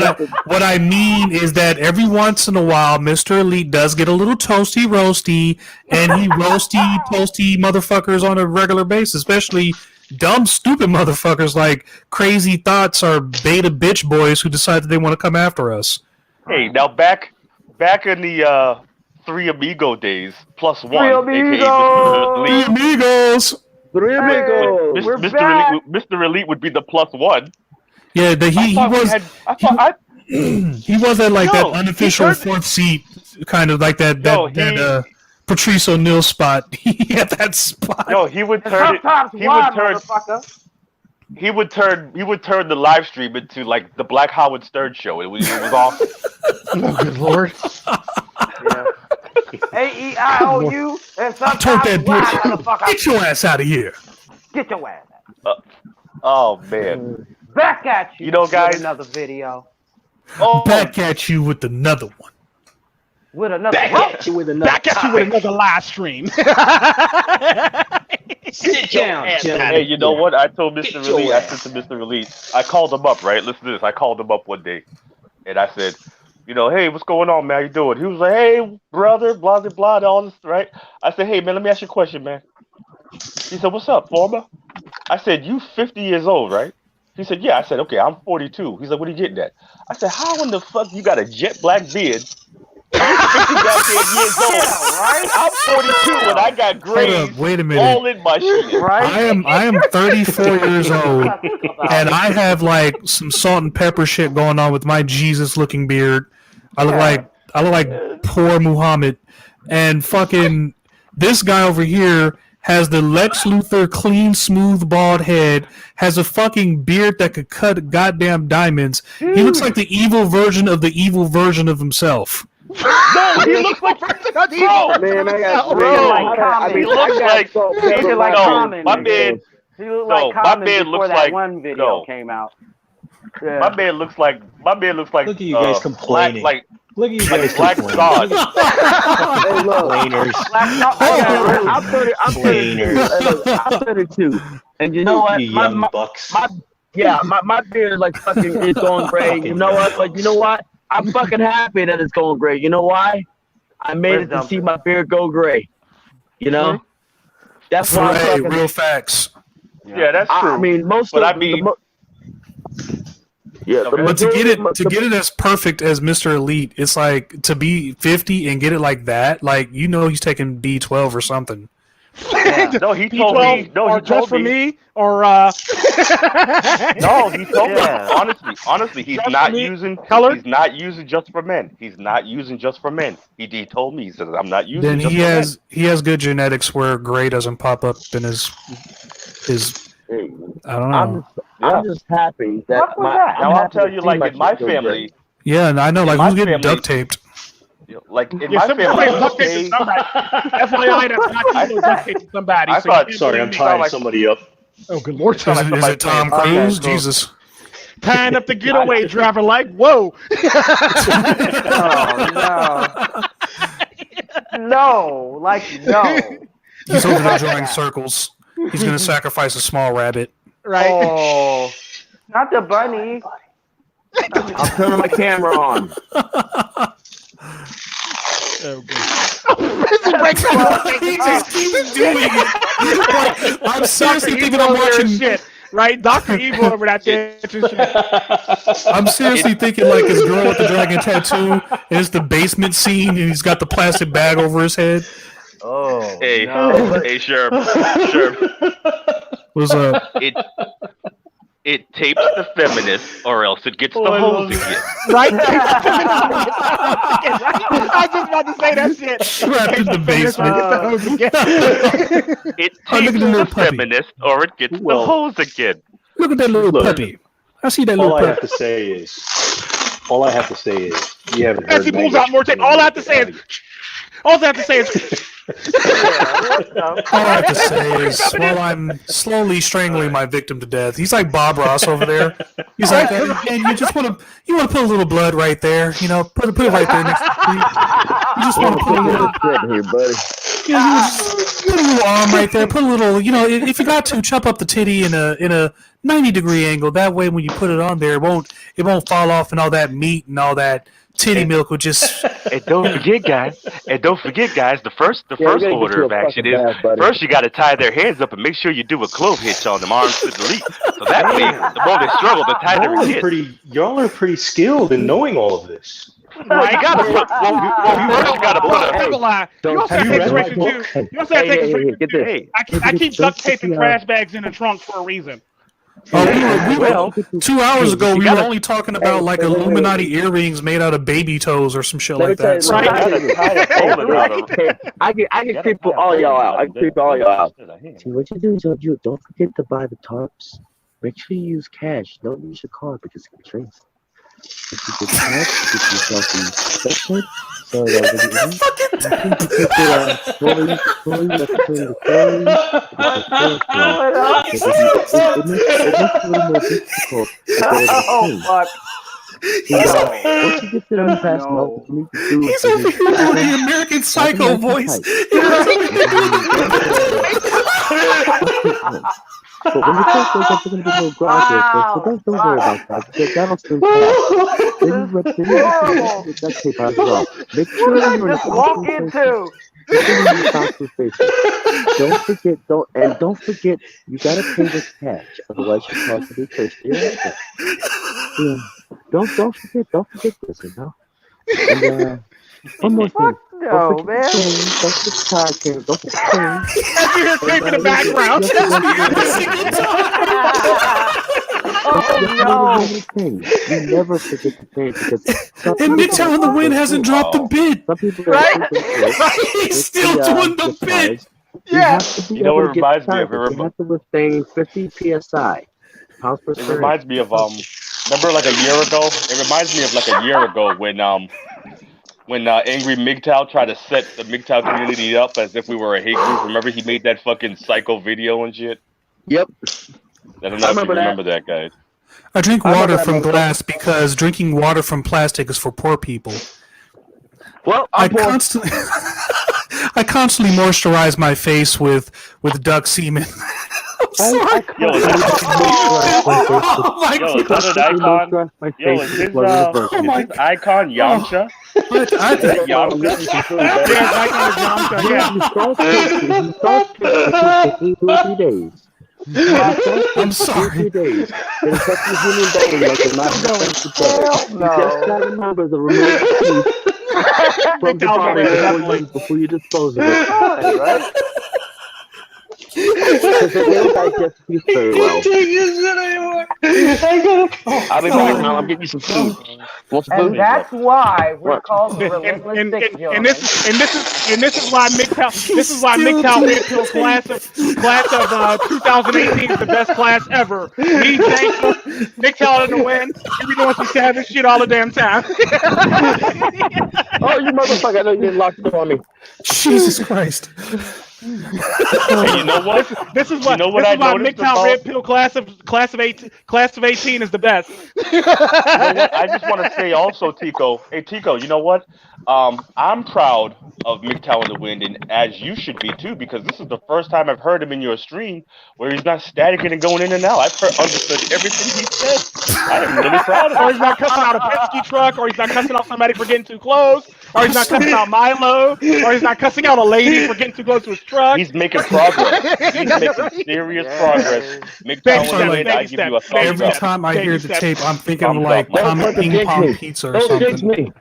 what I mean. Is that every once in a while, Mr. Elite does get a little toasty, roasty, and he roasty, toasty motherfuckers on a regular basis, especially dumb, stupid motherfuckers like Crazy Thoughts or beta bitch boys who decide that they want to come after us. Hey, now back in the Three Amigo days, plus one, aka Three amigos. Three amigos. Mr. Elite would be the plus one. Yeah, he was at like that unofficial fourth seat, kind of like that Patrice O'Neal spot. He had that spot. No, he would turn the live stream into like the Black Howard Stern show. It was awesome. Oh, good lord. Yeah. A-E-I-O-U and I told that bitch, get your ass out of here. Get your ass out. Oh man. Back at you. You know, guys. With another video. Oh, Back at you with another one. With another. Back at you with another live stream. Sit down, hey, you know what? I told Mr. Elite, I said to Mr. Elite, I called him up, right? Listen to this. I called him up one day, and I said, you know, hey, what's going on, man? How you doing? He was like, hey, brother, blah, blah, blah, all this, right? I said, hey, man, let me ask you a question, man. He said, what's up, Forma? I said, you 50 years old, right? He said, yeah. I said, okay, I'm 42. He's like, what are you getting at? I said, how in the fuck you got a jet black beard? You're 50 goddamn years old, right? I'm 42 and I got grays Wait a minute. all in my shit. Right? I am 34 years old, and I have like some salt and pepper shit going on with my Jesus looking beard. I look like poor Muhammad, and fucking this guy over here has the Lex Luthor clean, smooth, bald head, has a fucking beard that could cut goddamn diamonds. Dude. He looks like the evil version of the evil version of himself. No, he looks like bro, man, I got he looks like Common. My man. He looked like Common before that one video came out. Yeah. My man looks like. Look at you guys complaining. Look at you guys Black God. Hey, look. I'm 32. And you know what? You young bucks. My beard is like fucking, it's going gray. You know what? But you know what? I'm fucking happy that it's going gray. You know why? I made it to see my beard go gray. You know? That's why I'm fucking... real facts. Yeah, that's true. I mean, but to get it as perfect as Mr. Elite, it's like to be 50 and get it like that. Like, you know, he's taking B12 or something. Yeah. No, he told me. No, he just for me, or no, he told me. Honestly, he's not using color. He's not using just for men. He's not using just for men. He told me. He says, I'm not using. Then he has good genetics where gray doesn't pop up in his. I don't know. I'm just happy that now I'll tell you, like in my family. Yeah, and I know, like who's getting duct taped. Like in my family, FYI, that's not Tico duct taped somebody. I thought. Sorry, I'm tying somebody up. Oh, good lord! Is it Tom Cruise? Jesus. Tying up the getaway driver, like, whoa! No, like no. He's over there drawing circles. He's gonna sacrifice a small rabbit. Right? Oh, not the bunny. I'm turning my camera on. Oh, He just keeps doing it. I'm seriously thinking I'm watching shit. Right, Dr. Evil over that shit. I'm seriously thinking like his girl with the dragon tattoo. And it's the basement scene, and he's got the plastic bag over his head. Oh, hey, no. Hey, Sherm. What's up? It tapes the feminist, or else it gets the hose again. Right? I was just about to say that shit. Trapped in the basement. It tapes the feminist, or it gets the hose again. Look at that little Look, puppy. I see that little all I have puppy. to say is, you haven't heard. As he pulls out more tape, all I have to say is. All I have to say is. All I have to say is, while I'm slowly strangling my victim to death, he's like Bob Ross over there. He's like, and you want to put a little blood right there, you know, put it right there next to the You just want to put a little here, buddy. You know, you put a little arm right there. Put a little, you know, if you got to, chop up the titty in a 90-degree angle. That way, when you put it on there, it won't fall off, and all that meat and all that titty milk would just. And don't forget, guys. The first order of action is first you got to tie their hands up and make sure you do a clove hitch on them arms to delete. So that means the more they struggle, the tighter it gets. Y'all are pretty skilled in knowing all of this. Right. You gotta put. First you gotta put a lie. You also have to take situation too. You also have to take situation too. I keep duct tape and trash bags in the trunk for a reason. Oh, 2 hours ago, we were only talking about like Illuminati earrings made out of baby toes or some shit like that. I can creep all y'all out. See, what you do is you don't forget to buy the tarps. Make sure you use cash. Don't use your card because it can trace. If you get cash, you get yourself the section. So that when you eat, it makes it a little more difficult. Oh, fuck. Once you get to the past what you need to do He's over here doing the American Psycho voice. But when you first wake up, you're going to be a little groggy, so don't worry about that. Because that'll soon pass. Then you rip the duct tape out as well. Make sure you're in walk into. Don't forget, you gotta pay with cash, otherwise your card will be traced to your account. Yeah. Don't forget this, you know. And one more thing. No, man. Don't forget the card cable. Don't forget the chain. You hear tape in the background. You never forget the chain because. And MiGTOW in the Wind hasn't dropped a bit. Some people He's still doing the bit. Yeah. You know what it reminds me of? You have to withstand 50 psi. It reminds me of remember like a year ago? It reminds me of like a year ago when Angry MiGTOW tried to set the MiGTOW community up as if we were a hate group. Remember he made that fucking psycho video and shit? Yep. I don't know if you remember that, guys. I drink water from glass because drinking water from plastic is for poor people. Well, I constantly moisturize my face with duck semen. I'm sorry. Yo, is that an icon? Yo, is his icon Yamcha? Yamcha? I'm sorry. No. Just gotta remember the remote piece from the body before you dispose of it. Right? Because it will digest piece very well. I'll be back now. I'm getting you some food. And that's why we're called the Relentless Stick Jones. And this is why MiGTOW Red Pill class of 2018 is the best class ever. Me, MiGTOW in the Wind. You be doing some savage shit all the damn time. Oh, you motherfucker! I know you didn't lock the door on me. Jesus Christ. Hey, you know what? This is why MiGTOW Red Pill class of 18 is the best. You know what? I just want to say also, Tico. Hey, Tico, you know what? I'm proud of MiGTOW in the Wind, and as you should be too, because this is the first time I've heard him in your stream where he's not staticking and going in and out. I've understood everything he said. I am really proud of him. Or he's not cussing out a Penske truck, or he's not cussing out somebody for getting too close, or he's not cussing out Milo, or he's not cussing out a lady for getting too close to his truck. He's making progress. He's making serious progress. MiGTOW in the Wind, I give you a thumbs Every up. time I hear the tape, I'm thinking of Thumbs like up, man. Comet Ping Pong Pizza or Don't jinx something. me.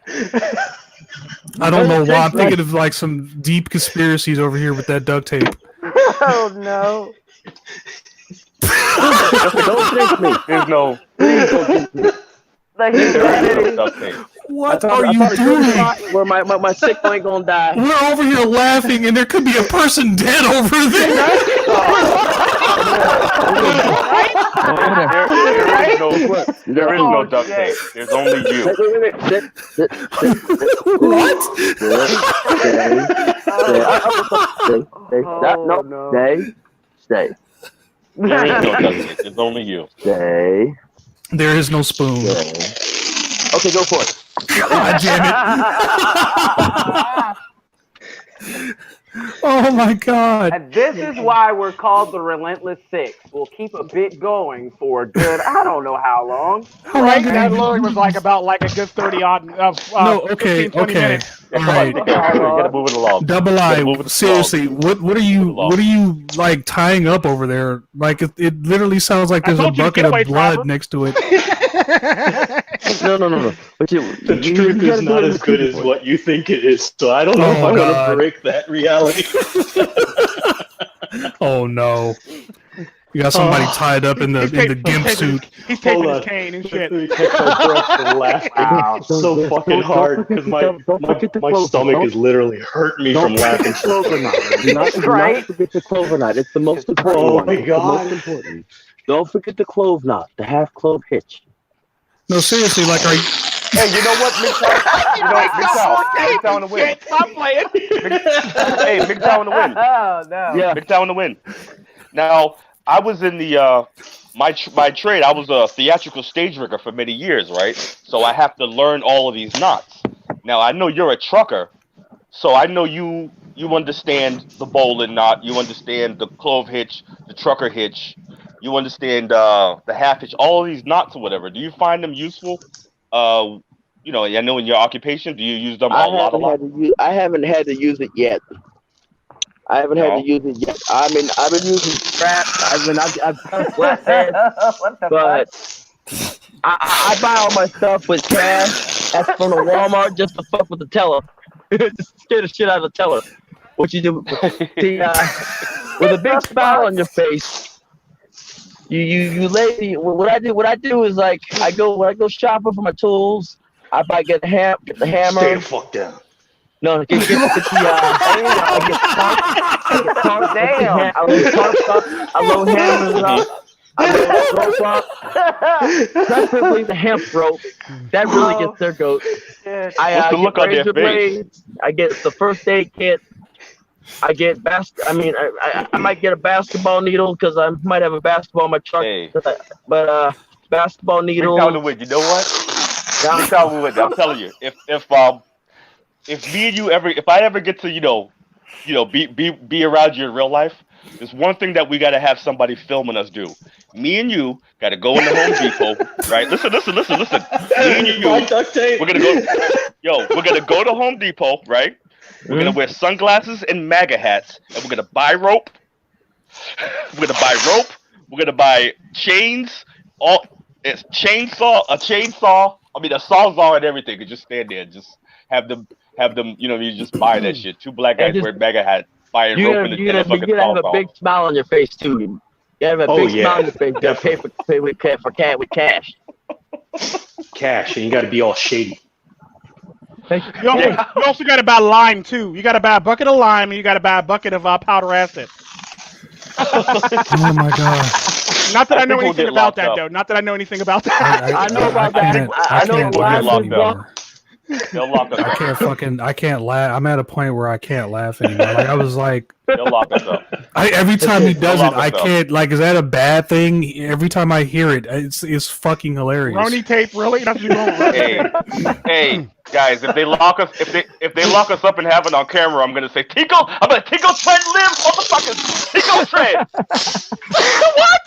I don't know why. I'm thinking of like some deep conspiracies over here with that duct tape. Oh no. Don't jinx me. There's no. What are you doing? Where my sick boy ain't gonna die. We're over here laughing, and there could be a person dead over there. There is no duct tape. There's only you. What? Stay. There is no duct tape. There's only you. Stay. There is no spoon. Okay, go for it. God damn it. Oh my God. And this is why we're called the Relentless Six. We'll keep a bit going for a good, I don't know how long. Right? That literally was like about like a good 30 odd No, 15, 20 minutes. All right. Gotta move it along. Double I, seriously, what are you like tying up over there? Like it literally sounds like there's a bucket of blood next to it. No. The truth is not as good as what you think it is, so I don't know if I want to break that reality. Oh no. You got somebody tied up in the gimp suit. He's taking his cane and shit. Let me catch my breath from laughing so fucking hard because my stomach is literally hurting me from laughing. Do not forget the clover knot. It's the most important one. Oh my God. It's the most important. Don't forget the clove knot, the half clove hitch. No, seriously, like are you... Hey, you know what, MiGTOW in the win. Stop playing. MiGTOW in the win. Oh, no. Yeah. MiGTOW in the win. Now, I was in the my trade. I was a theatrical stage rigger for many years, right? So I have to learn all of these knots. Now I know you're a trucker, so I know you understand the bowling knot. You understand the clove hitch, the trucker hitch. You understand the half hitch. All of these knots or whatever. Do you find them useful? I know in your occupation, do you use them a lot? I haven't had to use it yet. I haven't had to use it yet. I mean, I've been using straps. I've done flathead, but I buy all my stuff with cash. That's from the Walmart just to fuck with the teller, just scare the shit out of the teller. What you do with a big smile on your face. You lady. What I do is like when I go shopping for my tools. I get the hammer. Stay the fuck down. No, get the I load hammers up. I load rope up. Preferably the hemp rope. That really gets their goat. I get razor blades. I get the first aid kit. I get I might get a basketball needle because I might have a basketball in my truck. Hey. But basketball needle. You know what? I'm telling you, if me and you if I ever get to be around you in real life, there's one thing that we gotta have somebody filming us do. Me and you gotta go in the Home Depot, right? Listen. Me and you, we're gonna go to Home Depot, right? We're gonna wear sunglasses and MAGA hats, and we're gonna buy rope. We're gonna buy chains, a sawzall and everything, and just stand there and just have them, you just buy that shit. Two black guys wearing MAGA hats, buying rope in the You gotta have a big smile on your face too. You gotta have a big smile on your face. You gotta pay with cash. Cash, and you gotta be all shady. You also got to buy lime too. You got to buy a bucket of lime and you got to buy a bucket of powder acid. Oh my God. Not that I know anything about that, though. Not that I know anything about that. I know about that. I know lime. They'll lock us up. I can't laugh. I'm at a point where I can't laugh anymore. Like I was like, they'll lock us up. Every time he does it, I can't. Like, is that a bad thing? Every time I hear it, it's fucking hilarious. Roni tape, really? That's what Hey, guys! If they lock us up and have it on camera, I'm gonna say Tico. I'm gonna Tico Tren lives, motherfuckers. Tico Tren. What?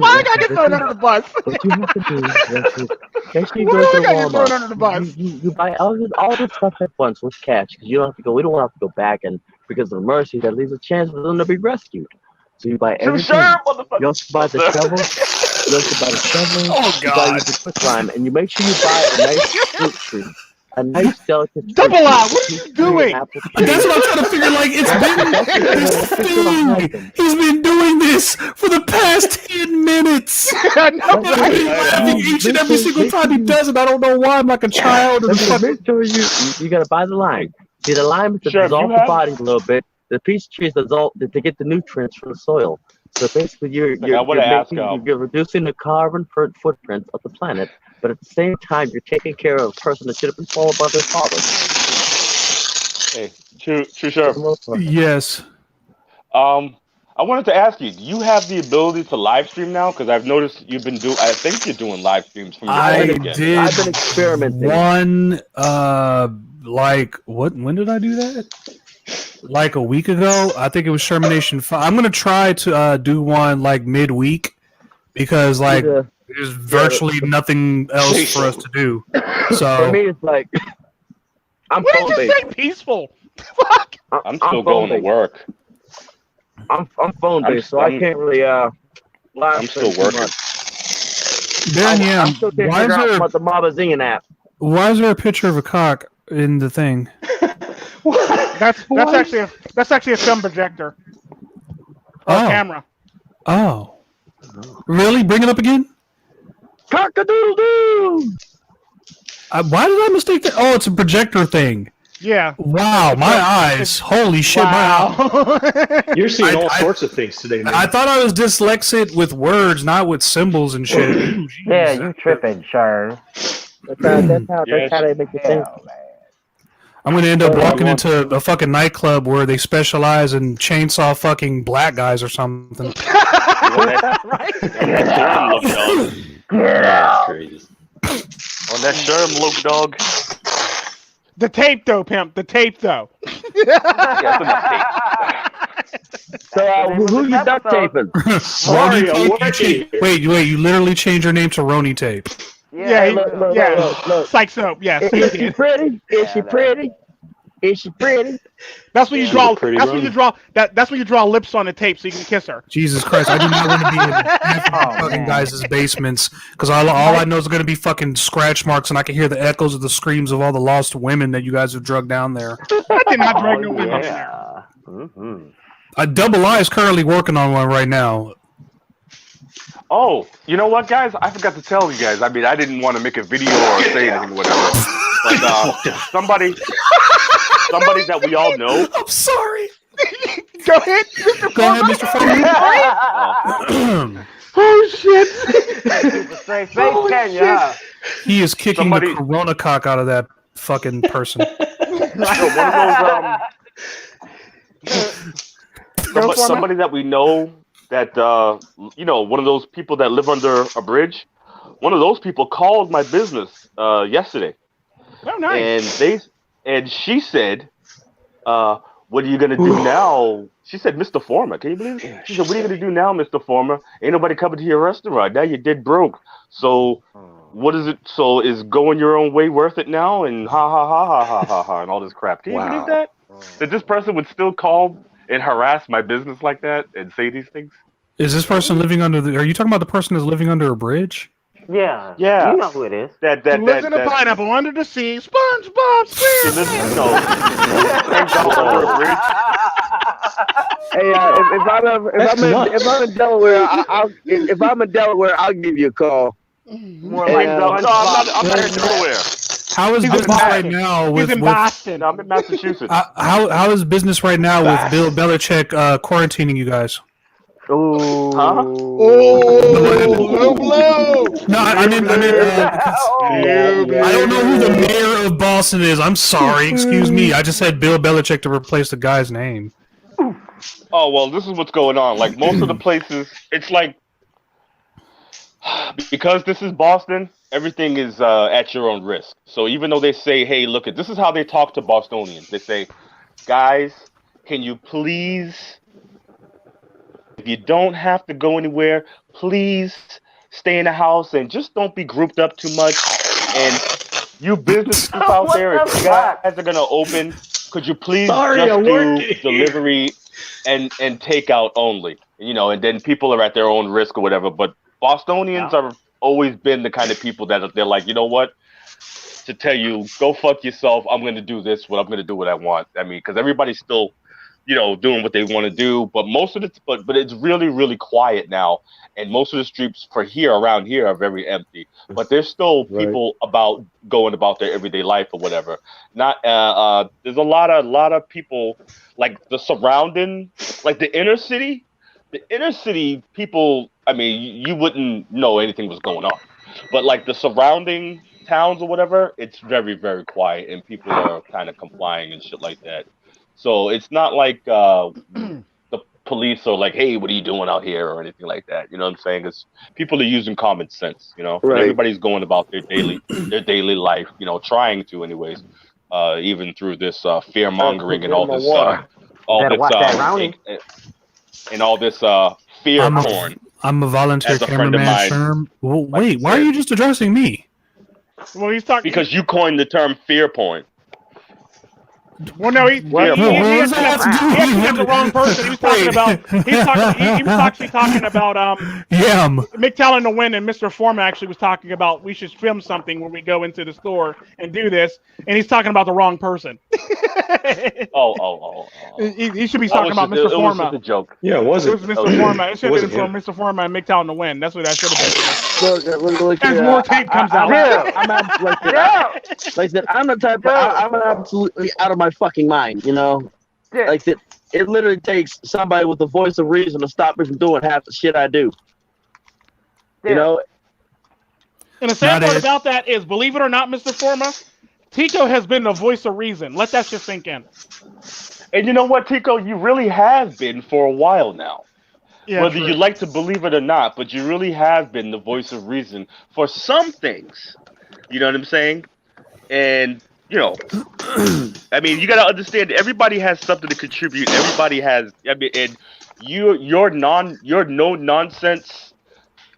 Why I gotta get thrown under the bus? What you have to do is make sure you Why go I to gotta get thrown Walmart. under the bus? You buy all the stuff at once with cash because you don't have to go. We don't have to go back and because of mercy that leaves a chance for them to be rescued. So you buy everything. Tru Sherm, motherfucker. You also buy the shovel. You also buy the shovel. Oh You buy God. the quick lime, and you make sure you buy a nice fruit tree. A nice delicate fruit Double tree. out. What are you doing? That's what I'm trying to figure. Like it's been this dude. He's been doing this for the past 10 minutes. I've been laughing each and every single time he does it. I don't know why. I'm like a child. Make sure you gotta buy the lime. See, the lime is to dissolve the body a little bit. The peach tree is dissolve to get the nutrients from the soil. So basically, you're reducing the carbon footprint of the planet, but at the same time, you're taking care of a person that should have been swallowed by their father. Hey, Tru Sherm. Yes. I wanted to ask you, do you have the ability to live stream now? Because I've noticed you've been I think you're doing live streams from your phone again. Did I've been experimenting. one, when did I do that? Like a week ago. I think it was Shermination 5. I'm going to try to do one like midweek because like there's virtually nothing else for us to do. So for me, it's like, I'm what did you say? Peaceful. Fuck. I'm still going to work. I'm phone based, so I can't really live. I'm still working. I'm still why is there the Mabazine app? Why is there a picture of a cock in the thing? That's actually a film projector. Camera. Oh. Really? Bring it up again? Cock-a-doodle-doo! Why did I mistake that? Oh, it's a projector thing. Yeah. Wow, my eyes. Holy shit, wow. my eyes. You're seeing all sorts of things today, man. I thought I was dyslexic with words, not with symbols and shit. Ooh, yeah, you tripping, sure. That's how they make you think. I'm going to end up walking into a fucking nightclub where they specialize in chainsaw fucking black guys or something. Right? That's crazy. On that Sherm look, dog. The tape, though, pimp. The tape, though. So who you duct taping? Wait, you literally changed your name to Roni Tape. Yeah, look. Psych soap, yes. Is she pretty? Is she pretty? Is she pretty? That's when you draw. That's when you draw lips on the tape so you can kiss her. Jesus Christ! I do not want to be in fucking guys' basements because all I know is going to be fucking scratch marks, and I can hear the echoes of the screams of all the lost women that you guys have drugged down there. I did not drag no women there. Double I is currently working on one right now. Oh, you know what, guys? I forgot to tell you guys. I mean, I didn't want to make a video or say anything or whatever. But somebody that we all know. I'm sorry. Go ahead, Mr. Forma. Oh shit! He is kicking the Corona cock out of that fucking person. Somebody that we know that one of those people that live under a bridge. One of those people called my business yesterday. Oh, nice. And she said, "What are you gonna do now?" She said, "Mr. Forma, can you believe it?" She said, "What are you gonna do now, Mr. Forma? Ain't nobody coming to your restaurant. Now you're dead broke. So what is it? So is going your own way worth it now?" And ha and all this crap. Can you believe that? That this person would still call and harass my business like that and say these things? Is this person living under are you talking about the person that's living under a bridge? Yeah. You know who it is. That lives in a pineapple under the sea. SpongeBob SquarePants. Hey, if I'm in Delaware, I'll give you a call. More like I'm not in Delaware. How is business right now with? He's in Boston. No, I'm in Massachusetts. How is business right now with Bill Belichick quarantining you guys? Oh, low blow. No, I don't know who the mayor of Boston is. I'm sorry, excuse me. I just said Bill Belichick to replace the guy's name. Oh well, this is what's going on. Like most of the places, it's like because this is Boston, everything is at your own risk. So even though they say, "Hey, look at this," is how they talk to Bostonians. They say, "Guys, can you please? If you don't have to go anywhere, please stay in the house and just don't be grouped up too much. And you business people out there, if you guys are going to open, could you please just do delivery and takeout only? And then people are at their own risk or whatever. But Bostonians have always been the kind of people that they're like, you know what? To tell you, go fuck yourself. I'm going to do this. I'm going to do what I want. I mean, because everybody's still doing what they want to do, but most of it, but it's really, really quiet now, and most of the streets around here are very empty. But there's still people going about their everyday life or whatever. Not there's a lot of people like the surrounding, like the inner city. the inner city people, I mean, you wouldn't know anything was going on, but like the surrounding towns or whatever, it's very, very quiet, and people are kind of complying and shit like that. So it's not like the police are like, "Hey, what are you doing out here?" or anything like that. You know what I'm saying? It's people are using common sense. You know, and Right. everybody's going about their daily life. You know, trying to, anyways. Even through this fear mongering and all this, Better watch that Rowney. and all this fear porn. I'm a volunteer As a friend of cameraman, mine, Sherm. Well, like wait, you why are said. you just addressing me? Well, he's talking Because you coined the term fear porn. Well, no, he actually got the wrong person. He was talking about. He was actually talking about MiGTOW and the Wind, and Mr. Forma actually was talking about we should film something when we go into the store and do this, and he's talking about the wrong person. He should be talking about Mr. Forma. It was just a joke. Yeah, it wasn't. It was Mr. Forma. It should have been for Mr. Forma and MiGTOW and the Wind. That's what that should have been. Look, As more tape comes out. I'm absolutely, like I said, I'm the type. I'm absolutely out of my fucking mind. You know, like that. It literally takes somebody with the voice of reason to stop me from doing half the shit I do. You know. And the sad part about that is, believe it or not, Mr. Forma, Tico has been the voice of reason. Let that just sink in. And you know what, Tico? You really have been for a while now. Yeah, whether you like to believe it or not, but you really have been the voice of reason for some things. You know what I'm saying? And, you know, I mean, you got to understand, everybody has something to contribute. Everybody has, I mean, and your no-nonsense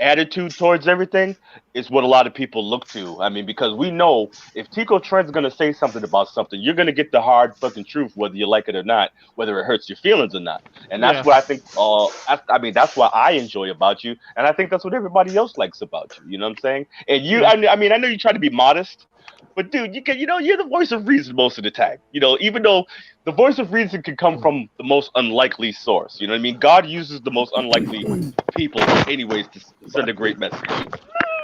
attitude towards everything is what a lot of people look to. I mean, because we know if Tico Tren's going to say something about something, you're going to get the hard fucking truth, whether you like it or not, whether it hurts your feelings or not. And that's what I think, I mean, that's what I enjoy about you. And I think that's what everybody else likes about you. You know what I'm saying? And you, I mean, I know you try to be modest, but dude, you're the voice of reason most of the time. You know, even though the voice of reason can come from the most unlikely source. You know what I mean? God uses the most unlikely people anyways to send a great message.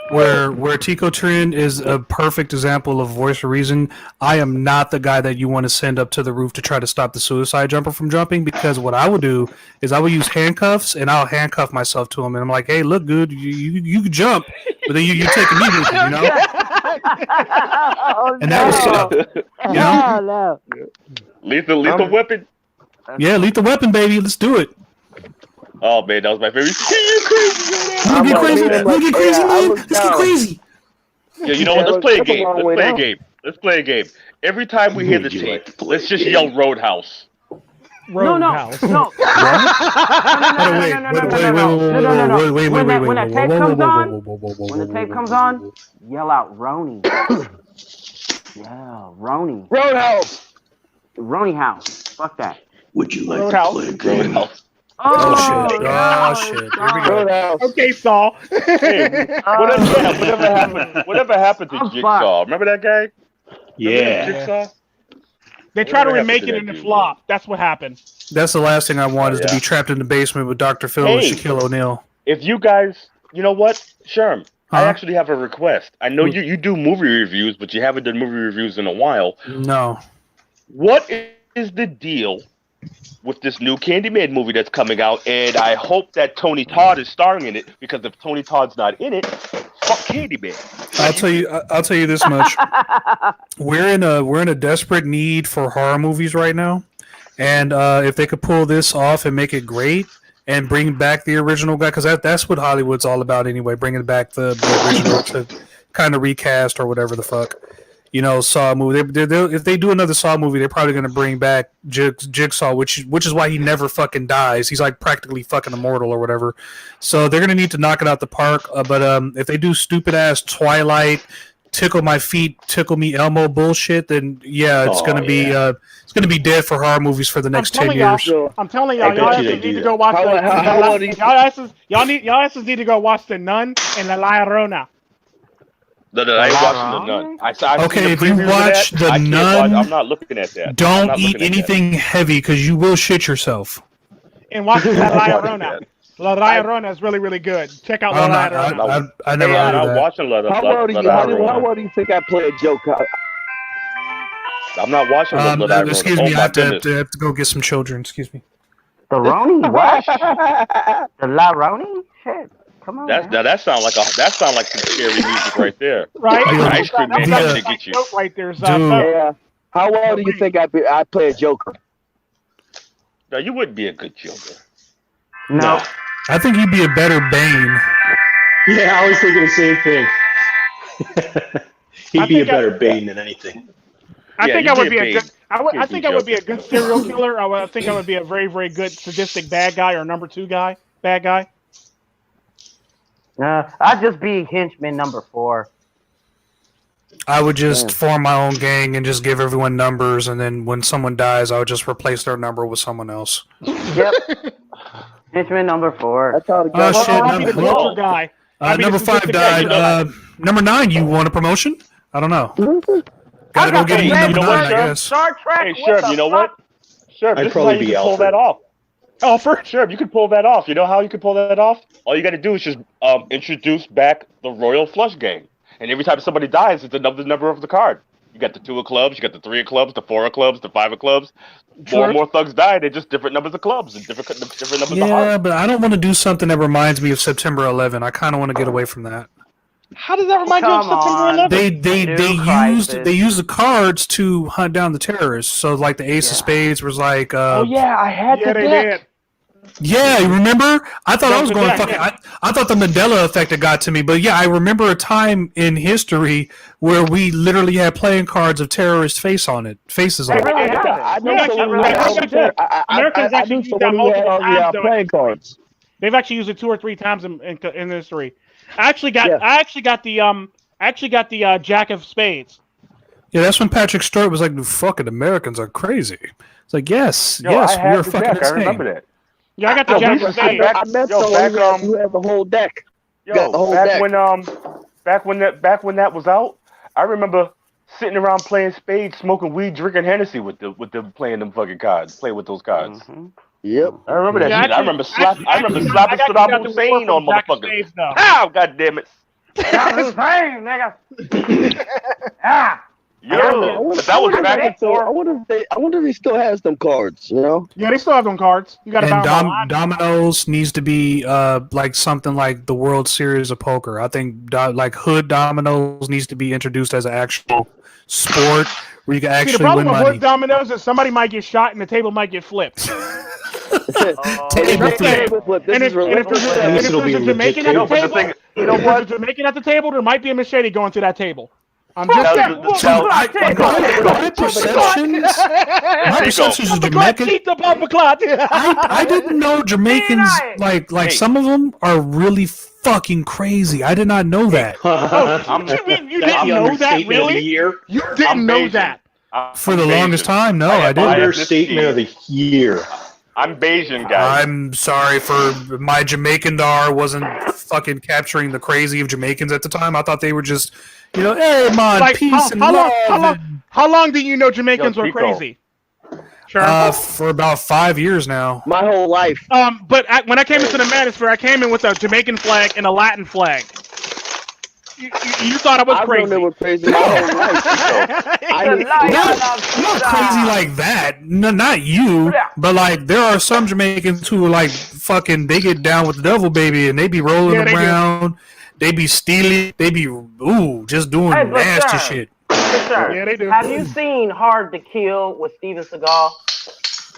Where Tico Tren is a perfect example of voice of reason. I am not the guy that you want to send up to the roof to try to stop the suicide jumper from jumping, because what I would do is I would use handcuffs and I'll handcuff myself to him, and I'm like, hey, look, good, you can jump, but then you take me with you, you know? And that was up. You know? Lethal weapon? Yeah, lethal weapon, baby. Let's do it. Oh man, that was my favorite. Look at crazy, man. Let's get crazy. Yeah, you know what? Let's play a game. Let's play a game. Every time we hear the tape, let's just yell Roadhouse. No. When the tape comes on, yell out Roni. Yeah, Roni. Roadhouse. Roni House. Fuck that. Would you like Roadhouse. to play a game? Roadhouse. Oh shit. Oh shit. Here we go. Okay, Saul. Hey, whatever happened to Jigsaw? Remember that guy? Yeah. Jigsaw? They try to remake it and it flopped. That's what happened. That's the last thing I want is to be trapped in the basement with Dr. Phil and Shaquille O'Neal. If you guys, you know what, Sherm, I actually have a request. I know you do movie reviews, but you haven't done movie reviews in a while. No. What is the deal with this new Candyman movie that's coming out? And I hope that Tony Todd is starring in it, because if Tony Todd's not in it, fuck Candyman. I'll tell you this much. We're in a desperate need for horror movies right now. And if they could pull this off and make it great and bring back the original guy, because that's what Hollywood's all about anyway, bringing back the original to kind of recast or whatever the fuck. You know, Saw movie. If they do another Saw movie, they're probably going to bring back Jigsaw, which is why he never fucking dies. He's like practically fucking immortal or whatever. So they're going to need to knock it out the park. But if they do stupid ass Twilight, tickle my feet, tickle me Elmo bullshit, then yeah, it's going to be it's going to be dead for horror movies for the next 10 years. I'm telling y'all, y'all asses need to go watch y'all asses need to go watch The Nun and La Llorona. No, I ain't watching The Nun. Okay, if you watch The Nun, I'm not looking at that. Don't eat anything heavy because you will shit yourself. And watch La Llorona. La Llorona is really, really good. Check out La Llorona. I never heard of that. I'm watching La Llorona. How well do you think I play a joke? I'm not watching La Llorona. Excuse me, I have to go get some children. Excuse me. The Roni? What? The La Roni? Shit. Come on. That sound like some scary music right there. Right? Like an ice cream man Yeah. to get you. Right there's Dude. Yeah. How well do you think I play a Joker? No, you wouldn't be a good Joker. No. I think you'd be a better Bane. Yeah, I was thinking the same thing. He'd be a better Bane than anything. I think I would be a good. I You'd think be I would be a Joker. good serial killer. I think I would be a very, very good sadistic bad guy or number 2 guy, bad guy. I'd just be henchman number 4. I would just form my own gang and just give everyone numbers, and then when someone dies, I would just replace their number with someone else. Yep. Henchman number 4. That's how the Oh, guy. shit, I'll be the Joker guy. Number 5 died. Number 9, you want a promotion? I don't know. Gotta go get number 9, I guess. Star Trek. Hey, Sherm, you know what? Sherm, I'd this is probably how you be can pull Alfred. that off. Alfred, Sherm, you can pull that off. You know how you can pull that off? All you got to do is just introduce back the Royal Flush game. And every time somebody dies, it's another number of the card. You got the 2 of clubs, you got the 3 of clubs, the 4 of clubs, the 5 of clubs. More and more thugs die. They're just different numbers of clubs and different numbers of Yeah, hearts. but I don't want to do something that reminds me of September 11. I kind of want to get away from that. How does that remind you of Come September on. 11th? They used the cards to hunt down the terrorists. So like the Ace of Spades was like. Oh yeah, I had Yeah, the they deck. did. Yeah, you remember? I thought I was going Yeah, fucking. yeah. I thought the Mandela effect had got to me, but yeah, I remember a time in history where we literally had playing cards of terrorist faces on it. I know Yeah, someone who yeah, had yeah. I Americans knew actually use someone that who had multiple all times, the though. playing cards. They've actually used it 2 or 3 times in history. I actually got the Jack of Spades. Yeah, that's when Patrick Stewart was like, "Fucking Americans are crazy." It's like, yes, Yo, yes, I we had are the fucking deck. I insane. remember that. Yeah, I got the Jack of Spades. I met someone who had the whole deck. Got the whole back deck. when that was out, I remember sitting around playing spades, smoking weed, drinking Hennessy with them playing them fucking cards, playing with those cards. Mm-hmm. Yep. I remember that Yeah, shit. I remember slapping I got Saddam the Hussein reward on from Jack of motherfuckers. Spades, though. Ow, god damn it. Hussein, nigga. Ah. Yo, but that was back and I forth. wonder if he still has them cards. You know. Yeah, they still have them cards. You got to buy And them online. Domino's needs to be like something like the World Series of Poker. I think like Hood Domino's needs to be introduced as an actual sport where you can See, the actually problem win with money. wood dominoes is somebody might get shot and the table might get flipped. Table And flip. This And is if there's It'll be a a Jamaican legit at the table. table, But the thing- you know what? If there's a Jamaican at the table, there might be a machete going through that table. I'm just saying. My perceptions of Jamaican. Keep the bumper clock. I didn't know Jamaicans like Hey. some of them are really fucking crazy. I did not know that. You didn't know that, really? Year. You didn't know that. For the longest time, no, I didn't. Understatement of the year. I'm Bayesian, guys. I'm sorry for my Jamaican dar wasn't fucking capturing the crazy of Jamaicans at the time. I thought they were just, hey man, Like, peace and love. how long did you know Jamaicans Yo, were Tico. crazy? Sure. For about 5 years now. My whole life. But when I came into the Manosphere, I came in with a Jamaican flag and a Latin flag. You thought I was I've crazy. known they were crazy my whole life. Not crazy like that. No, not you. But like, there are some Jamaicans who are like fucking. They get down with the devil, baby, and they be rolling Yeah, they do. around. They be stealing. They be just doing Hey, but nasty sir. shit. Sir, Yeah, they do. have you seen Hard to Kill with Steven Seagal?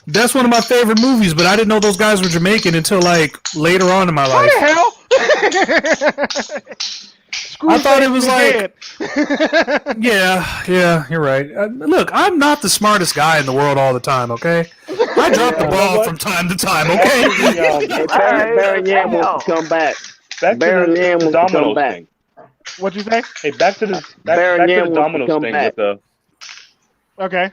That's one of my favorite movies, but I didn't know those guys were Jamaican until like later on in my life. What the hell? I thought it was like, dead. yeah, you're right. Look, I'm not the smartest guy in the world all the time, okay? I drop the ball from time to time, okay? Baron Yam wants to come back. Back Baron to Yam the wants to come Domino's back. thing. What'd you say? Hey, back to the Baron Yam wants to Domino's come thing back. with the. Okay.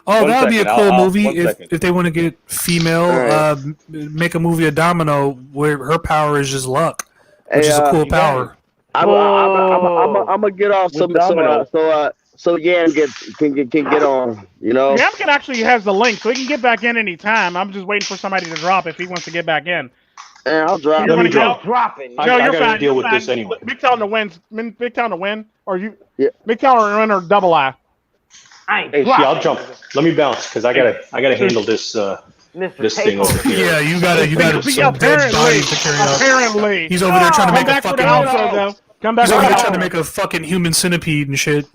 Oh, One that would be a second, cool I'll- movie one if second. they want to get female, All make a movie of Domino where her power is just luck, which Hey, is a cool you got power. I'm gonna get off With Domino. so Yam can get on. Yam can actually has the link, so he can get back in any time. I'm just waiting for somebody to drop if he wants to get back in. And I'll drop. You Let me wanna drop. go? Dropping. I No, you're gotta fine. deal You're with this fine. anyway. MiGTOW to win. MiGTOW to win, or you? Yeah. MiGTOW to win or double I. I ain't Hey, see, dropping. I'll jump. Let me bounce because I gotta handle this Mr. This thing Takeover. over here. Yeah, you got some dead bodies to carry out. Apparently. He's over there trying to Come make a back for the fucking. outro, though. Come back He's for over the there trying to outro. make a fucking human centipede and shit.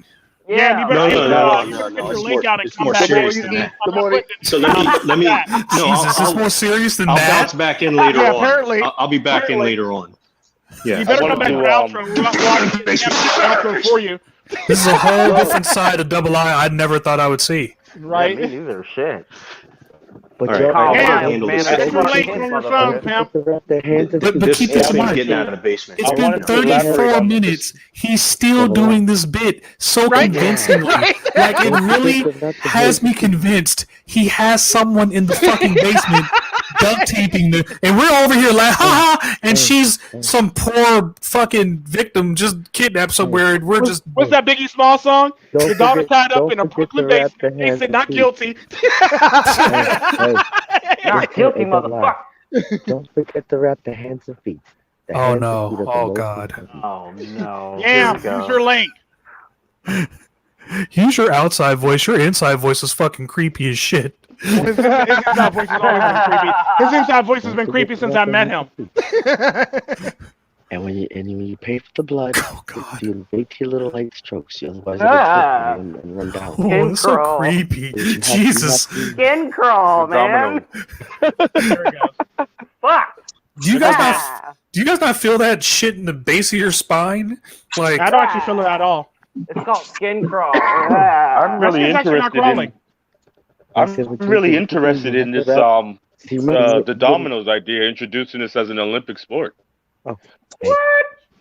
Yeah, you better, No. get your It's link more, out and it's come more back. serious than that. So let me. No, Jesus, it's more serious than I'll that. bounce back in later Yeah, on. apparently. I'll be back in later on. Yeah. You better come back for the outro. We'll get the outro for you. This is a whole different side of Double I never thought I would see. Right? Yeah, me neither. Shit. But All y'all right, Yeah, handle this. That's your link on your phone, pimp. But This keep this in thing's mind. getting out of the basement. It's I been wanted to elaborate 34 on minutes. He's still doing this bit so convincingly. Like, it really has me convinced he has someone in the fucking basement duct taping the. And we're over here like, ha ha! And she's some poor fucking victim just kidnapped somewhere. And we're just. What's that Biggie Small song? Don't Your daughter forget- tied up don't in a forget Brooklyn to wrap the basement. They hands said and not feet. guilty. Not guilty, Hey, don't lie. motherfucker. Don't forget to wrap the hands and feet. The Oh, hands and no. feet are the Oh, most God. important. Oh no. Yeah, Here we go. use your link. Use your outside voice. Your inside voice is fucking creepy as shit. His inside voice has always been creepy. His inside voice has been creepy since I met him. And when you pay for the blood, you wait till your little light strokes. Otherwise, Ah. it'll and run down. Oh, Skin it's so crawl. creepy. You have- Jesus. you have Skin crawl, man. There it goes. Fuck. Do you guys not? Ah. Do you guys not feel that shit in the base of your spine? Like, I don't actually feel it at all. It's called skin crawl. Ah. I'm really My skin's actually not interested crawling. I'm really interested in this See, remember, the dominoes idea, introducing this as an Olympic sport.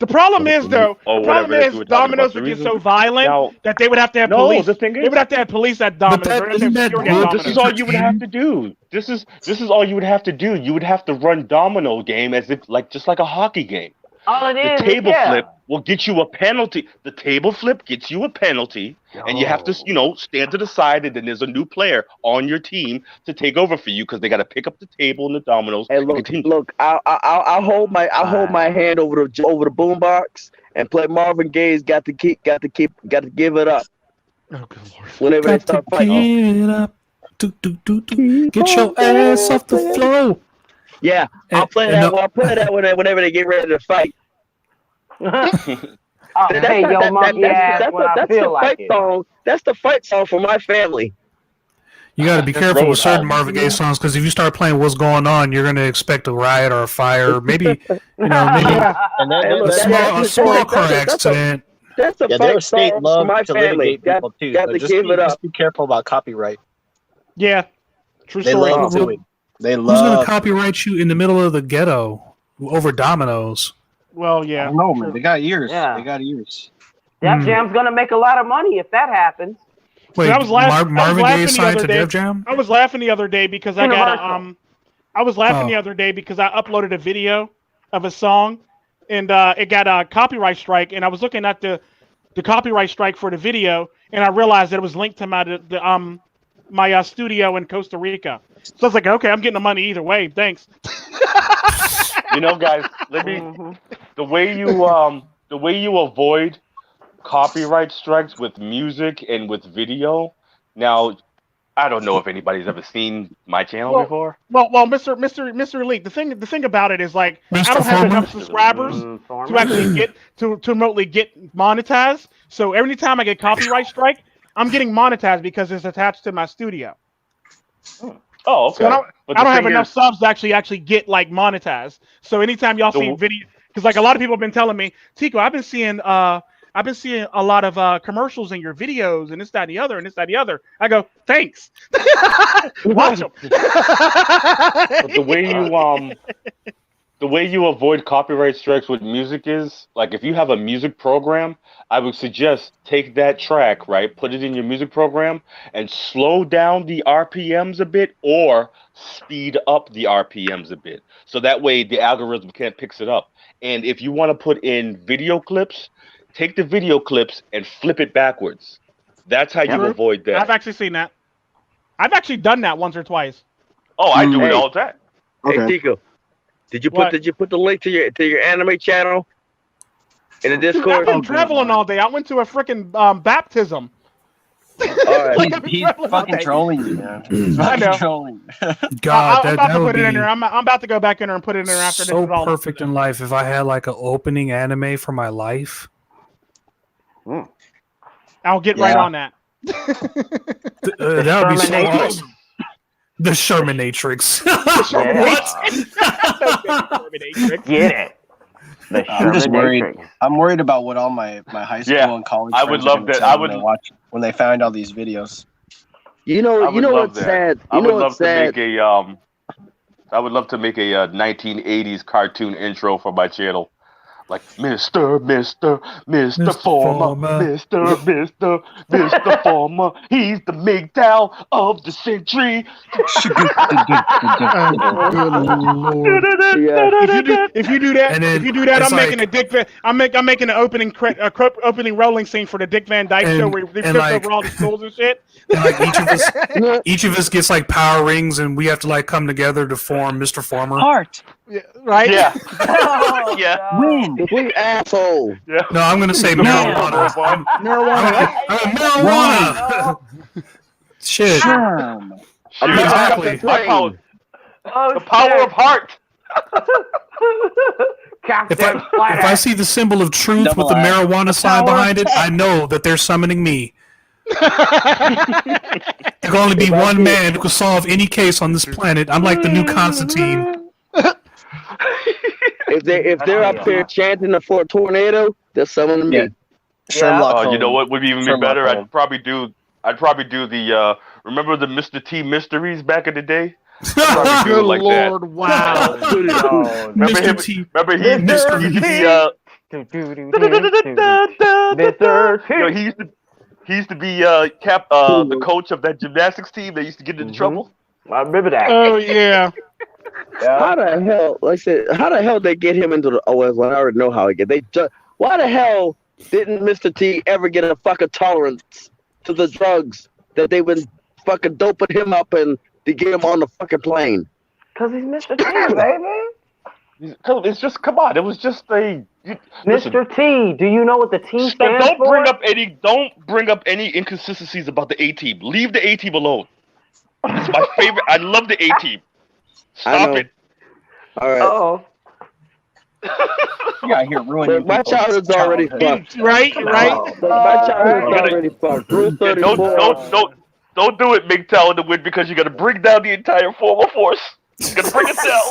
The problem is, though, Or the problem whatever it is is we were talking dominoes about. would The get so reason- violent Now- that they would have to have No, police. the thing They is- would have to have police at dominoes. that- They would have to isn't have that security at good? This is dominoes. all you would have to do. This is all you would have to do. You would have to run domino game as if just like a hockey game. All it The is, table yeah. flip will get you a penalty. The table flip gets you a penalty, and you have to, stand to the side, and then there's a new player on your team to take over for you because they got to pick up the table and the dominoes. Hey, and look, continue. look. I'll hold my hand over the boombox and play Marvin Gaye's "Got to Give It Up" Oh, good lord. whenever they got to start fighting. get up. Get your ass off the floor. Yeah, I'll play and that. I'll play that whenever they get ready to fight. Oh, hey, yo, monkey ass, when I feel like it. song. That's the fight song for my family. You got to be careful with certain Marvin Gaye songs because if you start playing "What's Going On," you're going to expect a riot or a fire, maybe maybe And a small car accident. That's a their fight state song for love my to family. litigate people too. Got So to just give it up. Just be careful about copyright. Yeah. True They story. love suing. They Who's going to love. copyright you in the middle of the ghetto over dominoes? Well, I yeah. don't know, man. They got ears. Yeah. They got ears. Def Jam's gonna make a lot of money if that happens. Wait, I was laughing Marvin Gaye the signed other to day. Def Jam? I was laughing the other day because I got Universal. I was laughing Oh. the other day because I uploaded a video of a song, and it got a copyright strike. And I was looking at the copyright strike for the video, and I realized that it was linked to my studio in Costa Rica. So I was like, okay, I'm getting the money either way. Thanks. Guys, let me. The way you avoid copyright strikes with music and with video. Now, I don't know if anybody's ever seen my channel before. Well, Mr. Elite. The thing about it is like Mr. I don't have Forma? enough subscribers to actually get to remotely get monetized. So every time I get copyright strike, I'm getting monetized because it's attached to my studio. Oh, okay. So I But don't the have thing enough is- subs to actually get like monetized. So anytime y'all see video, because like a lot of people have been telling me, Tico, I've been seeing a lot of commercials in your videos and this, that, and the other, and this, that, and the other. I go, thanks. Watch them. But the way you avoid copyright strikes with music is like if you have a music program, I would suggest take that track, right? Put it in your music program and slow down the RPMs a bit or speed up the RPMs a bit. So that way the algorithm can't pick it up. And if you want to put in video clips, take the video clips and flip it backwards. That's how you avoid that. I've actually seen that. I've actually done that once or twice. Oh, I do it all the time. Hey, Tico, did you put the link to your anime channel in the Dude, Discord? I've been traveling all day. I went to a freaking baptism. All right. He's fucking trolling you, man. He's I know. fucking trolling. God, I'm about to would put it in be there. I'm about to go back in there and put it in there after so this is all perfect in life if I had like an opening anime for my life. I'll get right on that. That would be so awesome. The Shermanatrix. What? Get it. I'm just worried. I'm worried about what all my high school and college I friends would are love gonna that. say I would when they find all these videos. You know what's sad? I would love to make a I would love to make a 1980s cartoon intro for my channel. Like Mr. Forma, Mr. Forma, he's the MiGTOW of the century. If you do that, I'm making a Dick Van. I'm making an opening rolling scene for the Dick Van Dyke show where they trip over all the schools and shit. And like each of us gets like power rings, and we have to like come together to form Mr. Former. Heart. Yeah, right? Yeah. Yeah. Win. We asshole. Yeah. No, I'm gonna say marijuana. Marijuana. Shit. Sherm. Exactly. The power of heart. If I see the symbol of truth with the marijuana sign behind it, I know that they're summoning me. There can only be one man who can solve any case on this planet. I'm like the new Constantine. If they're up there chanting for a tornado, they're summoning me. Sherlock You know what would even be Sherlock better? Holmes. I'd probably do the remember the Mr. T mysteries back in the day? I'd do it like Lord, that. wow. Remember Mr. him? T. Remember he Mr. used to be Mr. T. you know, he used to be the coach of that gymnastics team that used to get into trouble. I remember that. Oh yeah. How the hell? Like I said, how the hell they get him into the? Oh, well, I already know how he get. Why the hell didn't Mr. T ever get a fucking tolerance to the drugs that they been fucking doping him up and to get him on the fucking plane? Because he's Mr. T, baby. It's just come on. It was just a Mr. T. Do you know what the T stands don't for? Don't bring up any inconsistencies about the A team. Leave the A team alone. It's my favorite. I love the A team. Stop it. All right. Oh. You got here ruining My childhood's already fucked. Right. My childhood's already fucked. Rule 34. Don't do it, MiGTOW in the win because you're gonna bring down the entire Forma force. You're gonna bring it down.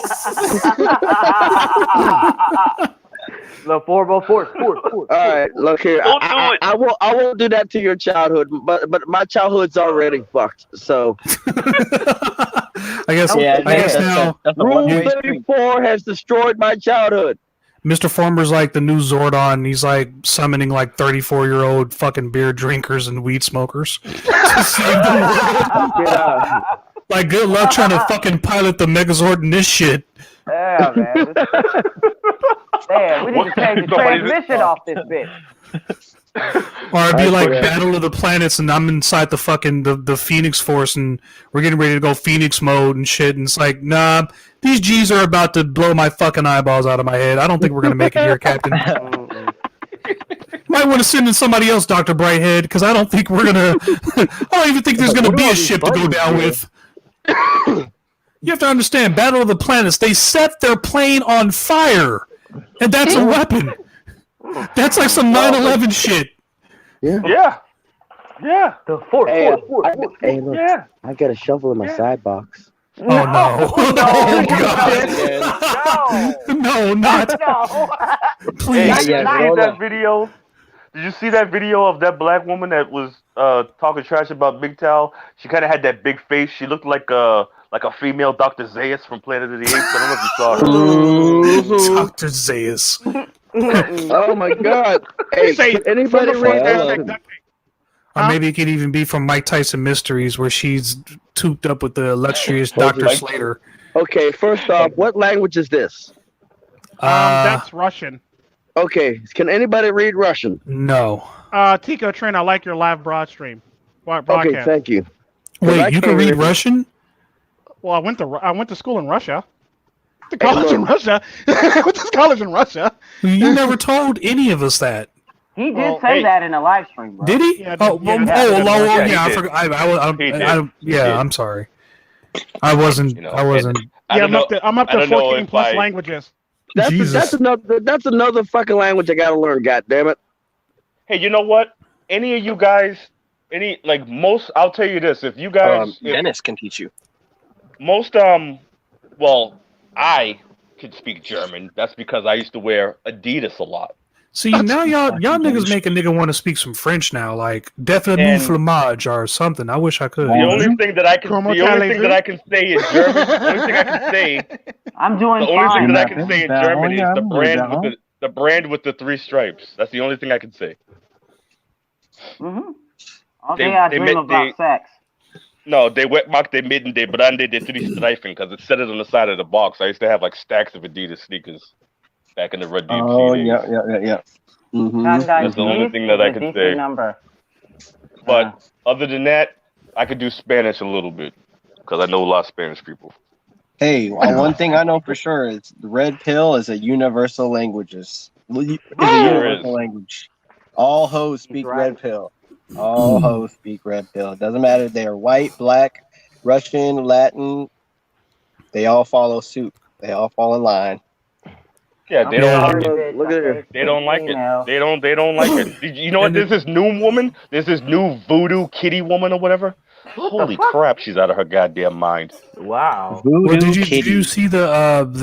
The Forma force. All right, look here. Don't do it. I won't do that to your childhood, but my childhood's already fucked. So I guess now that's a Rule one-way 34 has destroyed my childhood. Mr. Former's like the new Zordon. He's like summoning like 34-year-old fucking beer drinkers and weed smokers to save the world. Like, good luck trying to fucking pilot the Megazord in this shit. Yeah, man. Man, we need to change the transmission off this bitch. Or it'd be like Battle of the Planets, and I'm inside the fucking the Phoenix Force, and we're getting ready to go Phoenix mode and shit. And it's like, nah, these G's are about to blow my fucking eyeballs out of my head. I don't think we're gonna make it here, Captain. Might want to send in somebody else, Dr. Brighthead, because I don't think we're gonna. I don't even think there's gonna be a ship to go down with. You have to understand, Battle of the Planets. They set their plane on fire, and that's a weapon. That's like some 9/11 shit. Yeah. The force. Hey, look, I got a shovel in my side box. Oh no! Oh god! No, not. Please. Did you see that video? Did you see that video of that black woman that was talking trash about MiGTOW? She kind of had that big face. She looked like a female Dr. Zaius from Planet of the Apes. I don't know if you saw her. Dr. Zaius. Oh my god! Hey, can anybody read that? Or maybe it could even be from Mike Tyson Mysteries, where she's tooped up with the illustrious Dr. Slater. Okay, first off, what language is this? That's Russian. Okay, can anybody read Russian? No. Tico, Tren, I like your live broadcast. Okay, thank you. Wait, you can read Russian? Well, I went to school in Russia. I went to college in Russia. You never told any of us that. He did say that in a live stream, bro. Did he? Yeah, Oh, yeah, I forgot. I'm sorry. I wasn't. You know, I wasn't. Yeah, I'm up to 14 plus languages. Jesus. That's another fucking language I gotta learn. God damn it. Hey, you know what? Any of you guys, I'll tell you this: if you guys, Dennis can teach you. Most well, I could speak German. That's because I used to wear Adidas a lot. See, now y'all niggas make a nigga want to speak some French now, like "Definitely fromage" or something. I wish I could. The only thing that I can say in German, the only thing I can say, I'm doing the only fine. thing that I can say in German is the brand with the 3 stripes. That's the only thing I can say. All day I dream about sex. No, they wegmacht de midden de brande de 3 Streifen because it said it on the side of the box. I used to have like stacks of Adidas sneakers back in the Red DMC days. Yeah. That's the only thing that I can say. But other than that, I could do Spanish a little bit because I know a lot of Spanish people. Hey, one thing I know for sure is the red pill is a universal language. Language. All hoes speak red pill. All hoes speak red pill. It doesn't matter if they are white, black, Russian, Latin. They all follow suit. They all fall in line. Yeah, they don't like it. Look at it. They don't like it. They don't like it. You know what? There's this new woman. There's this new voodoo kitty woman or whatever. Holy crap, she's out of her goddamn mind. Wow. Well, did you see who's that?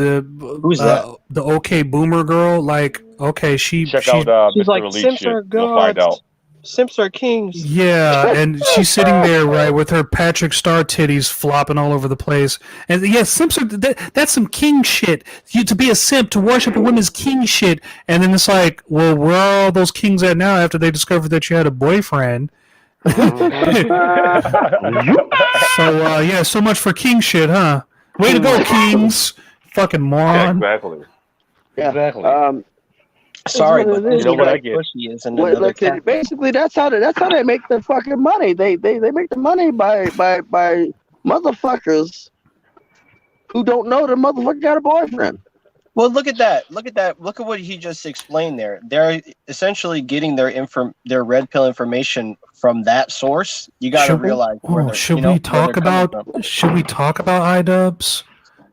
The OK Boomer girl? Like, okay, she's out she's Mr. like Elite Simps shit. are You'll find gods. out. Simps are kings. Yeah, and she's sitting there, right, with her Patrick Star titties flopping all over the place. And yeah, simps are that's some king shit. To be a simp, to worship a woman's king shit. And then it's like, well, where are all those kings at now after they discovered that you had a boyfriend? So so much for king shit, huh? Way to go, kings! Fucking moron. Yeah, exactly. Yeah. Exactly. Sorry, but you know what I get. Basically, that's how they make their fucking money. They make the money by motherfuckers who don't know the motherfucker got a boyfriend. Well, look at that. Look at what he just explained there. They're essentially getting their red pill information from that source. You got to realize. Should we talk about iDubbbz?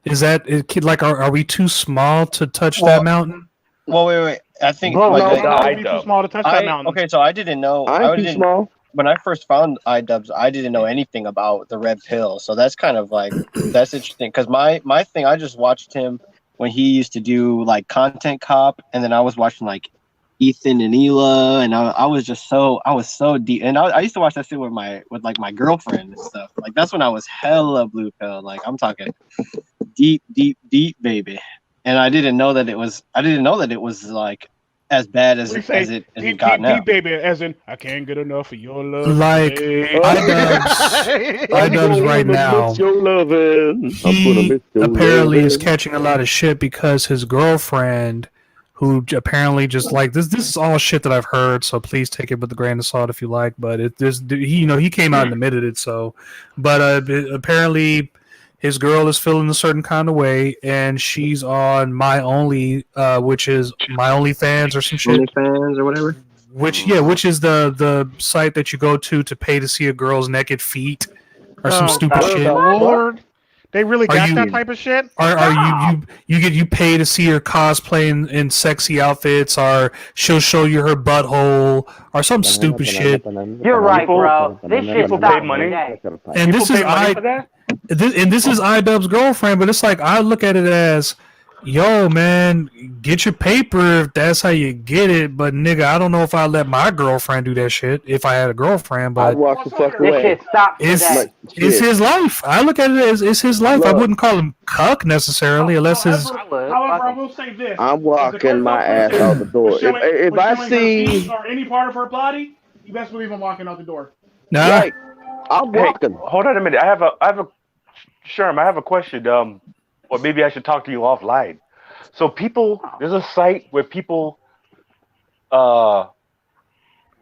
Is that like are we too small to touch that mountain? Well, wait. I think too small to touch that mountain. Okay, so I didn't know. I'm too small. When I first found iDubbbz, I didn't know anything about the red pill. So that's kind of like that's interesting because my thing, I just watched him when he used to do like Content Cop, and then I was watching like Ethan and Ela, and I was so deep, and I used to watch that shit with my girlfriend and stuff. Like that's when I was hella blue pill. Like I'm talking deep, baby. And I didn't know that it was like as bad as it got now. Deep baby, as in I can't get enough of your love. Like iDubbbz right now. He apparently is catching a lot of shit because his girlfriend, who apparently just like this is all shit that I've heard, so please take it with a grain of salt if you like. But he came out and admitted it. So, but apparently. His girl is feeling a certain kind of way, and she's on My Only, which is My OnlyFans or some shit. OnlyFans or whatever. Which is the site that you go to pay to see a girl's naked feet or some stupid shit. Lord, they really got that type of shit. Are you pay to see her cosplay in sexy outfits, or she'll show you her butthole or some stupid shit. You're right, bro. This shit stopped money. And this is this is iDubbbz's girlfriend, but it's like I look at it as, yo, man, get your paper if that's how you get it. But nigga, I don't know if I'd let my girlfriend do that shit if I had a girlfriend. But I'd walk the fuck away. It's his life. I look at it as it's his life. I wouldn't call him cuck necessarily, unless his. However, I will say this: I'm walking my ass out the door. If I see or any part of her body, you best believe I'm walking out the door. Nah. Right, I'm walking. Hey, hold on a minute. I have a Sherm, I have a question. Or maybe I should talk to you offline. So there's a site where people, yes,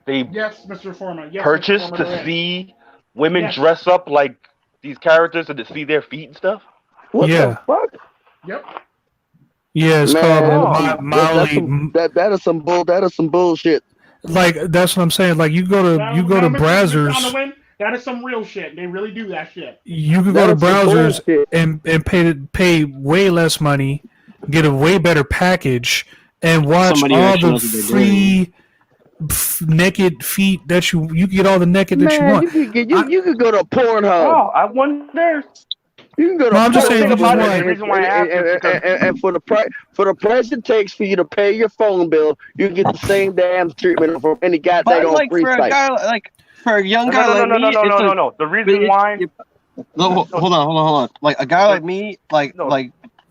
Mr. Forma, purchase to see women dress up like these characters and to see their feet and stuff. What the fuck? Yep. Yeah, it's called that is some bullshit. Like that's what I'm saying. Like you go to browsers. That is some real shit. They really do that shit. You could go to browsers and pay way less money, get a way better package, and watch all the free naked feet that you get all the naked that you want. You could go to Pornhub. Oh, I wonder. You can go to. I'm just saying the reason why I asked is because and for the price it takes for you to pay your phone bill, you get the same damn treatment from any goddamn like free for site. A guy, for a young guy like me, no. The reason why. Hold on. Like a guy like me, like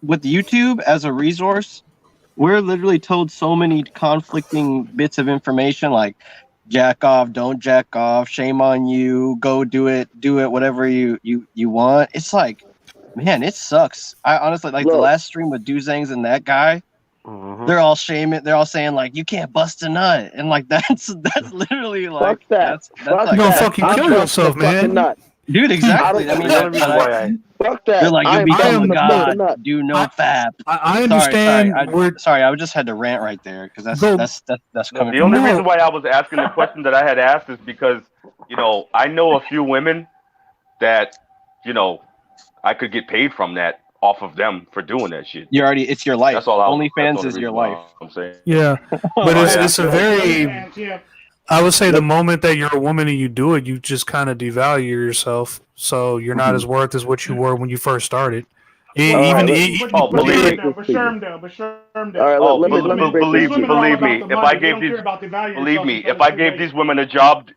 with YouTube as a resource, we're literally told so many conflicting bits of information, like jack off, don't jack off, shame on you, go do it, whatever you want. It's like, man, it sucks. I honestly the last stream with Duzangs and that guy. Mm-hmm. They're all shaming. They're all saying like, you can't bust a nut, and like that's literally like fuck that. That's you gonna fucking kill yourself, man. Nut. Dude, exactly. I mean, fuck that. They're like, you become a god. Do no fap. I understand. Sorry, I just had to rant right there because that's coming. The only reason why I was asking the question that I had asked is because I know a few women that I could get paid from that off of them for doing that shit. It's your life. That's all. OnlyFans is your life. I'm saying. Yeah, but it's a very. I would say the moment that you're a woman and you do it, you just kind of devalue yourself. So you're not as worth as what you were when you first started. Believe me. All right, believe me. If I gave these women a job,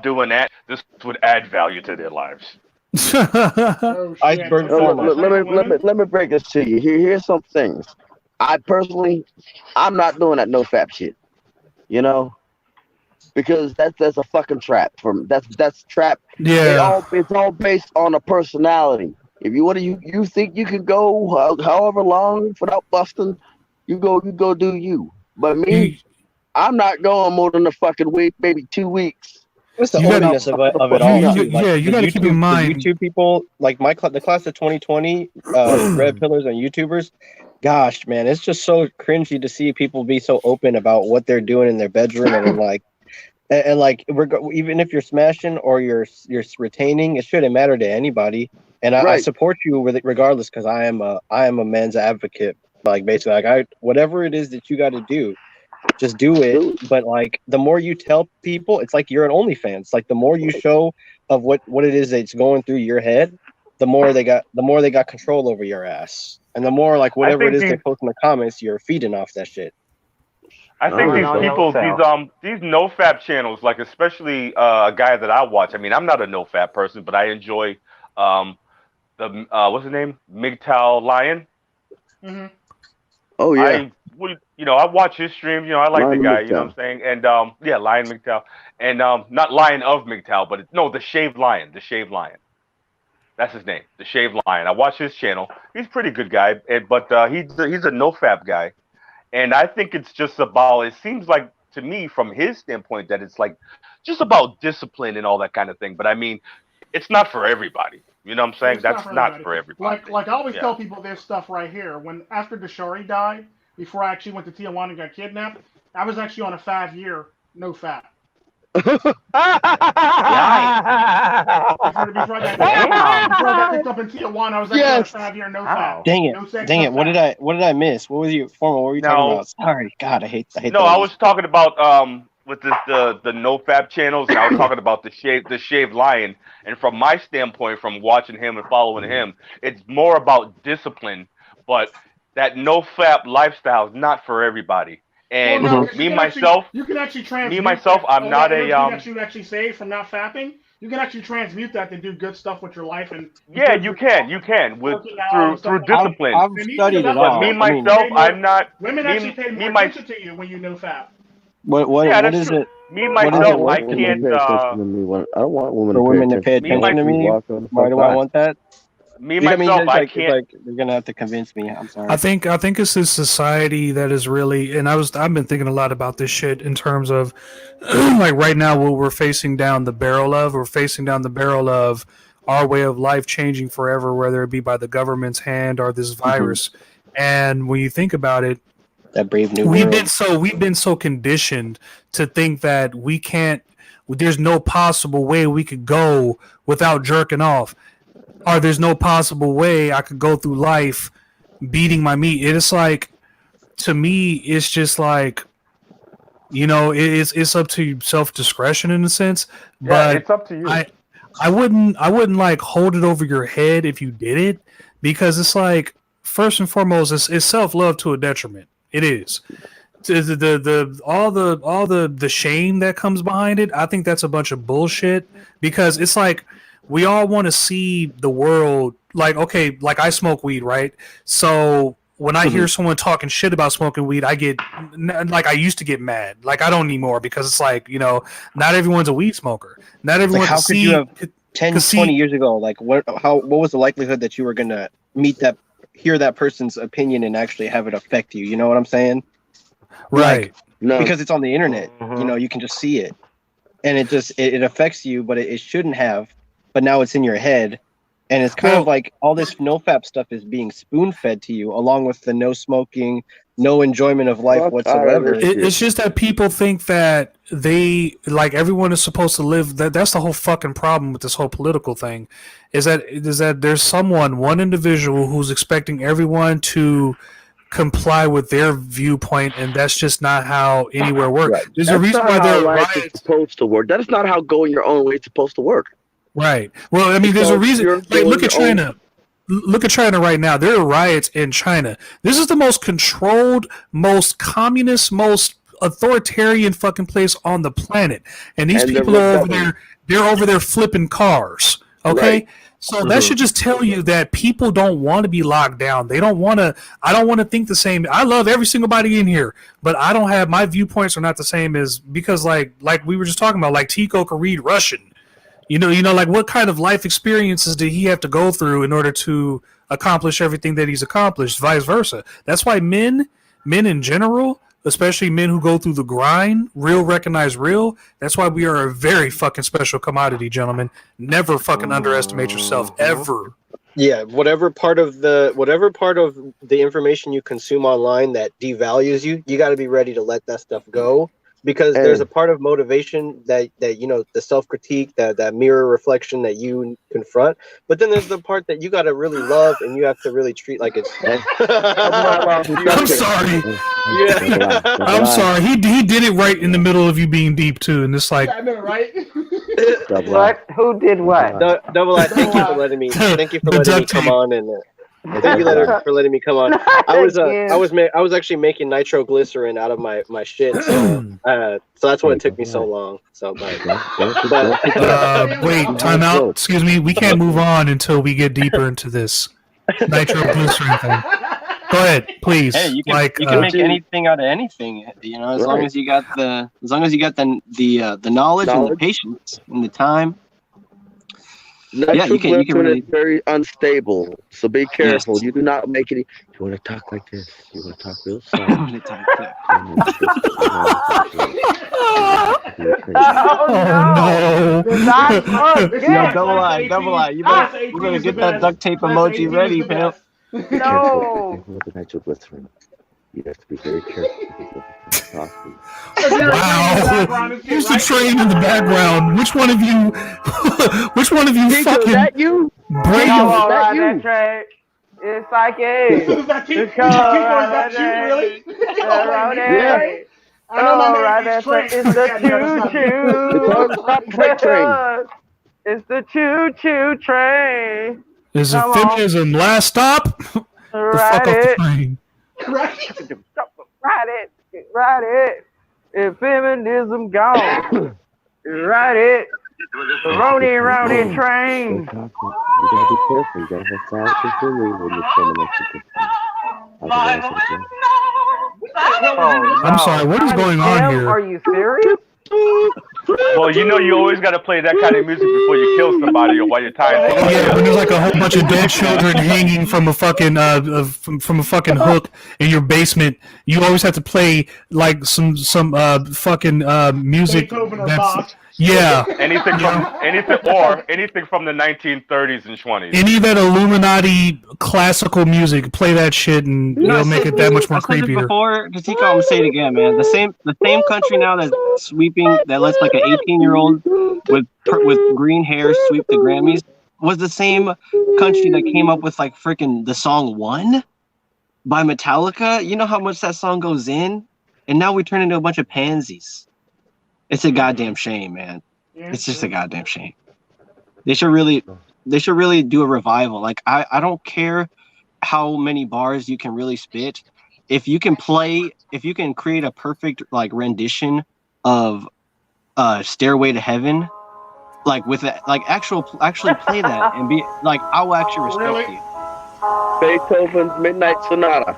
doing that, this would add value to their lives. Iceberg Forma. Let me break this to you. Here's some things. I'm not doing that no fap shit. Because that's a fucking trap. That's trap. Yeah. It's all based on a personality. If you think you can go however long without busting, you go do you. But me, I'm not going more than a fucking week, maybe 2 weeks. What's the openness of it all? You got to keep in mind. The YouTube people, like the class of 2020, Red Pillars and YouTubers. Gosh, man, it's just so cringy to see people be so open about what they're doing in their bedroom even if you're smashing or you're retaining, it shouldn't matter to anybody. And I support you with it regardless because I am a men's advocate. Like basically, whatever it is that you got to do, just do it. But like the more you tell people, it's like you're an OnlyFans. Like the more you show of what it is that's going through your head, the more they got control over your ass. And the more like whatever it is they post in the comments, you're feeding off that shit. I think these no-fap channels, like especially a guy that I watch. I mean, I'm not a no-fap person, but I enjoy what's his name, MiGTOW Lion. Mm-hmm. Oh yeah. I watch his streams. I like the guy. MiGTOW. You know what I'm saying? And Lion MiGTOW, and not Lion of MiGTOW, but the Shaved Lion. The Shaved Lion. That's his name, the Shaved Lion. I watch his channel. He's a pretty good guy, but he's a no-fap guy. And I think it's just about, it seems like to me from his standpoint that it's like just about discipline and all that kind of thing. But I mean, it's not for everybody. You know what I'm saying? That's not for everybody. Like I always tell people this stuff right here. After Deshari died, before I actually went to Tijuana and got kidnapped, I was actually on a 5-year no-fap. Before I got picked up in Tijuana, I was actually on a 5-year no-fap. Dang it! What did I miss? What was your Forma? What were you talking about? Sorry, God, I hate. No, I was talking about with the no-fap channels, and I was talking about the Shaved Lion. And from my standpoint, from watching him and following him, it's more about discipline. But that no-fap lifestyle is not for everybody. And myself, I'm not a you actually say from not fapping. You can actually transmute that to do good stuff with your life and you can with through discipline. I've studied it all. But me myself, I'm not. Women actually pay more attention to you when you no fap. What is it? Me myself, I can't. I don't want women to pay attention to me. Why do I want that? Me myself, I can't. Like, you're gonna have to convince me. I'm sorry. I think it's this society that is really, and I've been thinking a lot about this shit in terms of like right now what we're facing down the barrel of. We're facing down the barrel of our way of life changing forever, whether it be by the government's hand or this virus. And when you think about it, That brave new we've world. been so conditioned to think that we can't. There's no possible way we could go without jerking off, or there's no possible way I could go through life beating my meat. It's like, to me, it's just like, it's up to self discretion in a sense. But it's up to you. I wouldn't like hold it over your head if you did it, because it's like, first and foremost, it's self love to a detriment. It is. All the shame that comes behind it, I think that's a bunch of bullshit, because it's like, we all want to see the world like, okay, like I smoke weed, right? So when I hear someone talking shit about smoking weed, I get, like, I used to get mad. Like, I don't anymore, because it's like, not everyone's a weed smoker. Not everyone. Like, how could you have 10, 20 years ago? Like, what was the likelihood that you were gonna hear that person's opinion and actually have it affect you? You know what I'm saying? Right. Like, no. Because it's on the internet. You can just see it, and it affects you, but it shouldn't have. But now it's in your head, and it's kind of like all this NoFap stuff is being spoon-fed to you, along with the no smoking, no enjoyment of life whatsoever. It's just that people think that everyone is supposed to live. That's the whole fucking problem with this whole political thing, is that there's one individual who's expecting everyone to comply with their viewpoint, and that's just not how anywhere works. Right. There's that's a reason why there are riots. Is supposed to work. That is not how going your own way is supposed to work. Right. Well, I mean, there's a reason. Like, look at China. Look at China right now. There are riots in China. This is the most controlled, most communist, most authoritarian fucking place on the planet. And these people are over there. They're over there flipping cars. Okay. Right. So that should just tell you that people don't want to be locked down. They don't want to. I don't want to think the same. I love every single body in here, but I don't have, my viewpoints are not the same as, because like we were just talking about, like Tico could read Russian. Like, what kind of life experiences did he have to go through in order to accomplish everything that he's accomplished, vice versa. That's why men in general, especially men who go through the grind, real recognize real, that's why we are a very fucking special commodity, gentlemen. Never fucking underestimate yourself, ever. Yeah, whatever part of the information you consume online that devalues you, you got to be ready to let that stuff go. Because there's a part of motivation that the self-critique, that mirror reflection that you confront, but then there's the part that you got to really love and you have to really treat like it's. I'm sorry. Yeah, I'm sorry. He did it right in the middle of you being deep too, and it's like. Right? What? Who did what? Double I. Thank you for letting me. Thank you for letting me come on and. Thank you for letting me come on. I was actually making nitroglycerin out of my shit, so that's why it took me so long. So, wait, time out. Excuse me. We can't move on until we get deeper into this nitroglycerin thing. Go ahead, please. Hey, you can make anything out of anything. As long as you got the knowledge and the patience and the time. Nitroglycerin you can really... is very unstable, so be careful. Yes. You do not make any. You want to talk like this. You want to talk real soft. Oh no! Yo, double I. You better get that duct tape emoji ready, pal. No. The nitroglycerin. You have to be very careful. Wow! Who's the train in the background? Which one of you? Tico, fucking? Is that you? Break that train. It's like Is that Tico? Is that you, really? Yeah. I know my name is Tren. It's the choo-choo. It's the choo-choo train. Is it feminism last stop? The fuck off the train. Ride it. If feminism gone, ride it. Rowdy train. You gotta be careful. You gotta have fast and when you're filming. I'm sorry. What is going on here? Are you serious? Well, you know, you always got to play that kind of music before you kill somebody or while you're tying somebody Yeah, up. when there's like a whole bunch of dead children hanging from a fucking from a fucking hook in your basement, you always have to play like some fucking music. Beethoven or That's, Bach. yeah, Anything from the 1930s and 20s. any of that Illuminati classical music, play that shit, and it'll make it that much more I said this creepier. before, Tico, I'm gonna say it again, man. The same country now that's sweeping, that lets like an 18-year-old with green hair sweep the Grammys, was the same country that came up with like freaking the song "One" by Metallica. You know how much that song goes in, and now we turn into a bunch of pansies. It's a goddamn shame, man. It's just a goddamn shame. They should really do a revival. Like I don't care how many bars you can really spit. If you can create a perfect like rendition of Stairway to Heaven, like with that, like actually play that and be like, I will actually respect you. Beethoven's Midnight Sonata.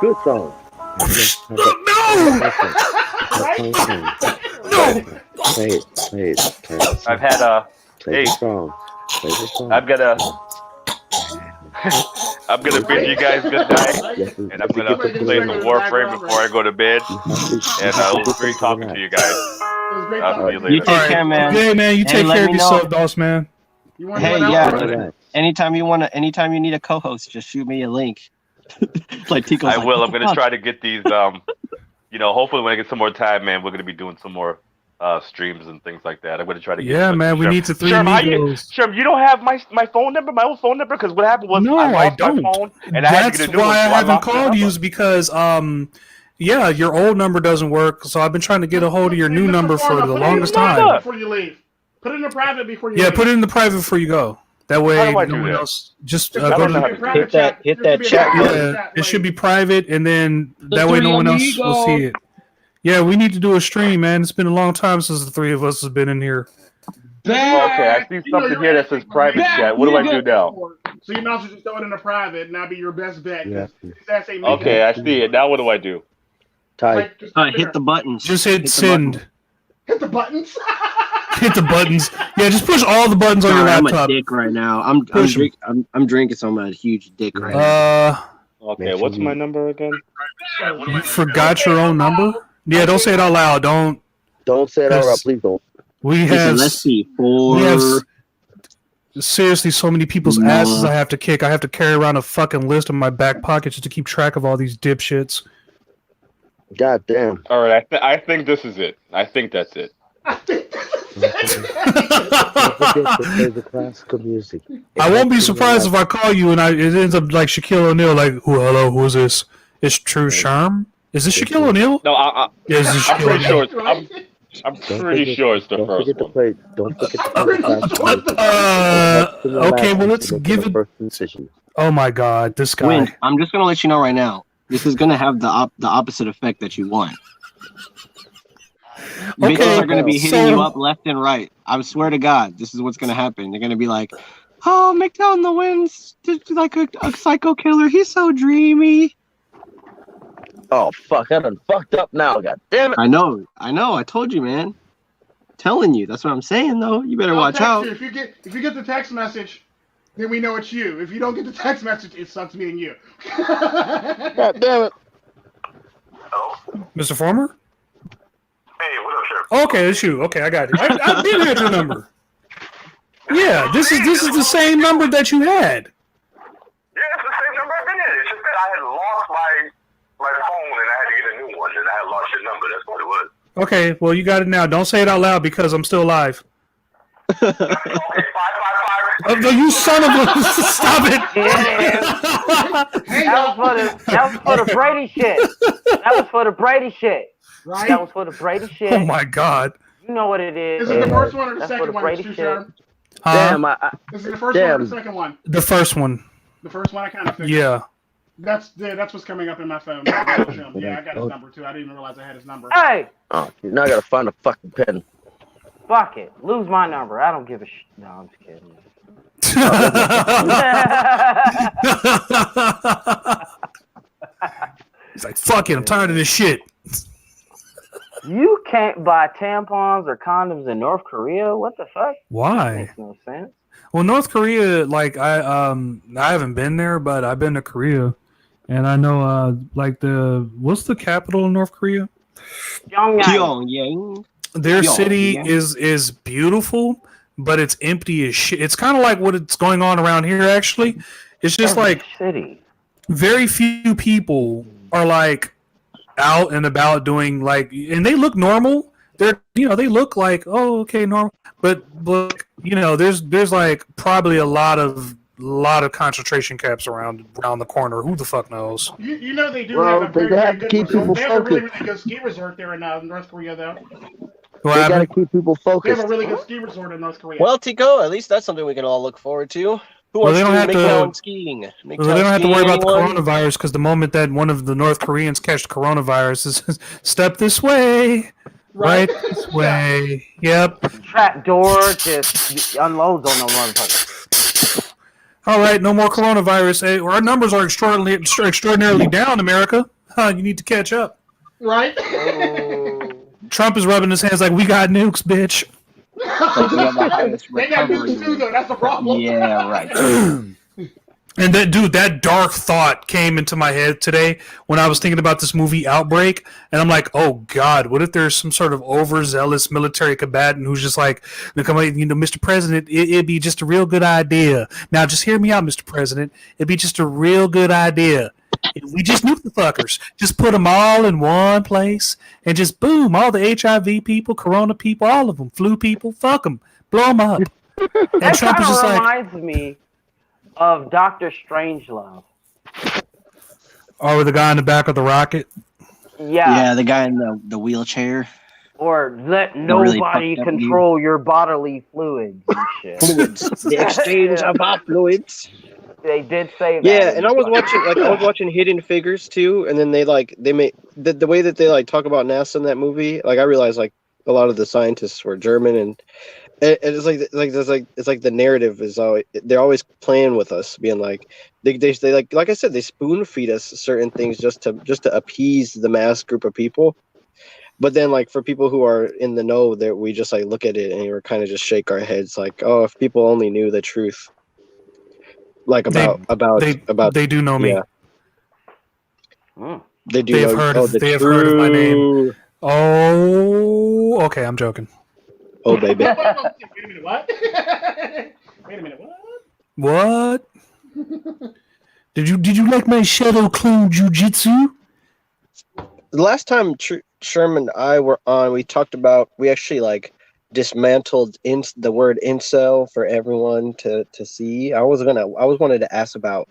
Good song. No! Play it. I've had Play the song. I'm gonna bid you guys good night, and I'm gonna play some Warframe before I go to bed. And it was great talking to you guys. I'll see you later. You take care, man. Yeah, man, you take care of yourself, boss man. Hey, yeah. Anytime you need a co-host, just shoot me a link. Like Tico's I will. I'm gonna try to get these. Hopefully when I get some more time, man, we're gonna be doing some more streams and things like that. I'm gonna try to get. Yeah, man, we need to 3 meetings. Sherm, you don't have my phone number, my old phone number, because what happened was No, I I lost my don't. phone, and I had to get a new one. That's why I so haven't lost my called you, number. is because yeah, your old number doesn't work, so I've been trying to get a hold of your new number for the longest time. Before you leave, put it in the private before you leave. Yeah, put it in the private before you go. That way, How do I no do one that? else. Just I go don't to know how to do that. hit that chat button. Yeah, it should be private, and then that way no one else will see it. Yeah, we need to do a stream, man. It's been a long time since the three of us have been in here. Okay, I see something here that says private chat. What do I do now? So you might as well just throw it in the private, and that'll be your best bet. Yeah. Okay, I see it. Now what do I do? Type. Hit the buttons. Just hit send. Hit the buttons. Hit the buttons. Yeah, just push all the buttons on your I'm a laptop. dick right now. I'm drinking, so I'm a huge dick right now. Okay, what's my number again? You forgot your own number? Yeah, don't say it out loud. Don't say it out loud, please don't. We have. Let's see. We have seriously so many people's asses I have to kick. I have to carry around a fucking list in my back pocket just to keep track of all these dipshits. God damn. All right, I think this is it. I think that's it. Don't forget to play the classical music. I won't be surprised if I call you and it ends up like Shaquille O'Neal, like, hello, who's this? It's Tru Sherm? Is this Shaquille O'Neal? No, Yeah, this is I'm pretty Shaquille sure. I'm pretty sure it's the first one. Don't forget to play the classical music. Okay, well, let's give it. First decision. Oh my God, this guy. Win. I'm just gonna let you know right now. This is gonna have the opposite effect that you want. Bitches are gonna be hitting you up left and right. I swear to God, this is what's gonna happen. They're gonna be like, "Oh, MiGTOW in the Winds, just like a psycho killer. He's so dreamy." Oh fuck! I done fucked up now. God damn it! I know. I told you, man. Telling you. That's what I'm saying, though. You better watch out. If you get the text message, then we know it's you. If you don't get the text message, it sucks me and you. God damn it! Mr. Former? Hey, what up, Sherm? Okay, it's you. Okay, I got it. I did have your number. Yeah, this is the same number that you had. Yeah, it's the same number I've been in. It's just that I had lost my phone and I had to get a new one, and I had lost your number. That's what it was. Okay, well, you got it now. Don't say it out loud because I'm still alive. Okay, 555. Oh, no, you son of a... Stop it! That was for the Brady shit. That was for the Brady shit. Right? That was for the Brady shit. Oh, my God. You know what it is. Is it the first one or the That's second for the one? Brady Tru shit. Sherm? Damn, Is it the first one or the second one? The first one. The first one I kind of figured. Yeah. That's what's coming up in my phone. Yeah, I got his number too. I didn't even realize I had his number. Hey, Oh, now I gotta find a fucking pen. fuck it. Lose my number. I don't give a shit. No, I'm just kidding. He's like, fuck it, I'm tired of this shit. You can't buy tampons or condoms in North Korea. What the fuck? That Why? makes no sense. Well, North Korea, like I haven't been there, but I've been to Korea, and I know like what's the capital of North Korea? Pyongyang. Their city Pyongyang. is beautiful, but it's empty as shit. It's kind of like what's going on around here. Actually, it's just Every like city. very few people are like out and about doing like, and they look normal. They're they look like, oh, okay, normal, but there's like probably a lot of concentration camps around the corner. Who the fuck knows? You know they do Well, have a very, they very have to good keep resort. people They have a really, focused. really good ski resort there in North Korea, though. What They got to happened? keep people They have focused. a really good ski resort in North Korea. Well, Tico, at least that's something we can all look forward to. Who Well, wants they don't to have make to- town skiing? Well, they don't have to worry about the anyone? coronavirus because the moment that one of the North Koreans catch the coronavirus is step this way, right this way. Yep. Trap door just unloads on the motherfucker. All right, no more coronavirus. Hey, our numbers are extraordinarily down, America. Huh, you need to catch up. Right? Trump is rubbing his hands like, we got nukes, bitch. Like we have the highest They got recovery nukes too, rate. though. That's the problem. Yeah, right. And that dark thought came into my head today when I was thinking about this movie Outbreak, and I'm like, oh God, what if there's some sort of overzealous military combatant who's just like, Mr. President, it'd be just a real good idea. Now, just hear me out, Mr. President. It'd be just a real good idea. If we just nuke the fuckers, just put them all in one place, and just boom, all the HIV people, Corona people, all of them, flu people, fuck them, blow them up. And That Trump kind is of just like, reminds me of Doctor Strangelove. oh, the guy in the back of the rocket. Yeah, the guy in the wheelchair. Or let really nobody fucked up control your bodily fluids and shit. The exchange of our fluids. They did say that. Yeah, and I was watching Hidden Figures too, and then they made the way that they like talk about NASA in that movie. Like I realized like a lot of the scientists were German, and it's like the narrative is always they're always playing with us, being like they like I said, they spoon feed us certain things just to appease the mass group of people. But then, like for people who are in the know, that we just like look at it and we're kind of just shake our heads, like, oh, if people only knew the truth, like about they do know me. Mm. They do. They have know, heard oh, of the they have heard of my name. true- Oh, okay, I'm joking. Oh, baby. Wait a minute, what? Wait a minute, what? What? Did you like my shadow clone jujitsu? The last time Sherman and I were on, we actually like dismantled the word incel for everyone to see. I wanted to ask about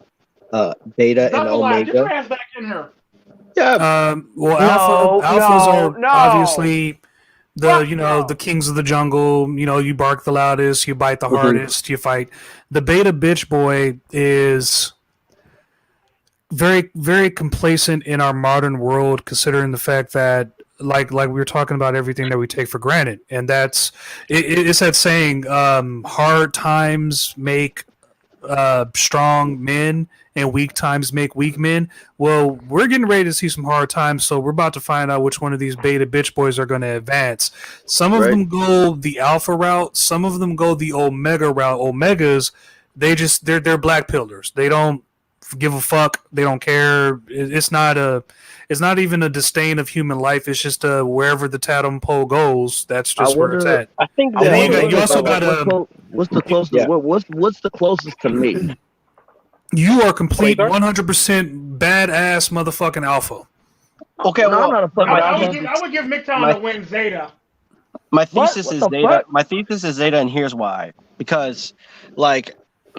beta and Double live. Get your omega. ass back in here. Yeah, Well, alphas are no. obviously the Fuck no. the kings of the jungle. You bark the loudest, you bite the hardest, you fight. The beta bitch boy is very, very complacent in our modern world, considering the fact that like we were talking about everything that we take for granted, and that's it's that saying, hard times make strong men and weak times make weak men. Well, we're getting ready to see some hard times, so we're about to find out which one of these beta bitch boys are going to advance. Some of them go the alpha route, some of them go the omega route. Omegas, they're black pillars. They don't give a fuck. They don't care. It's not even a disdain of human life. It's just wherever the totem pole goes, that's just where it's at. I think And then you also got what's the closest? Yeah. What's the closest to me? You are complete 100% badass motherfucking alpha. Okay, No, well, I'm not a fucking alpha. I would give MiGTOW the win Zeta. My thesis What is the Zeta. fuck? My thesis is Zeta, and here's why. Because, like,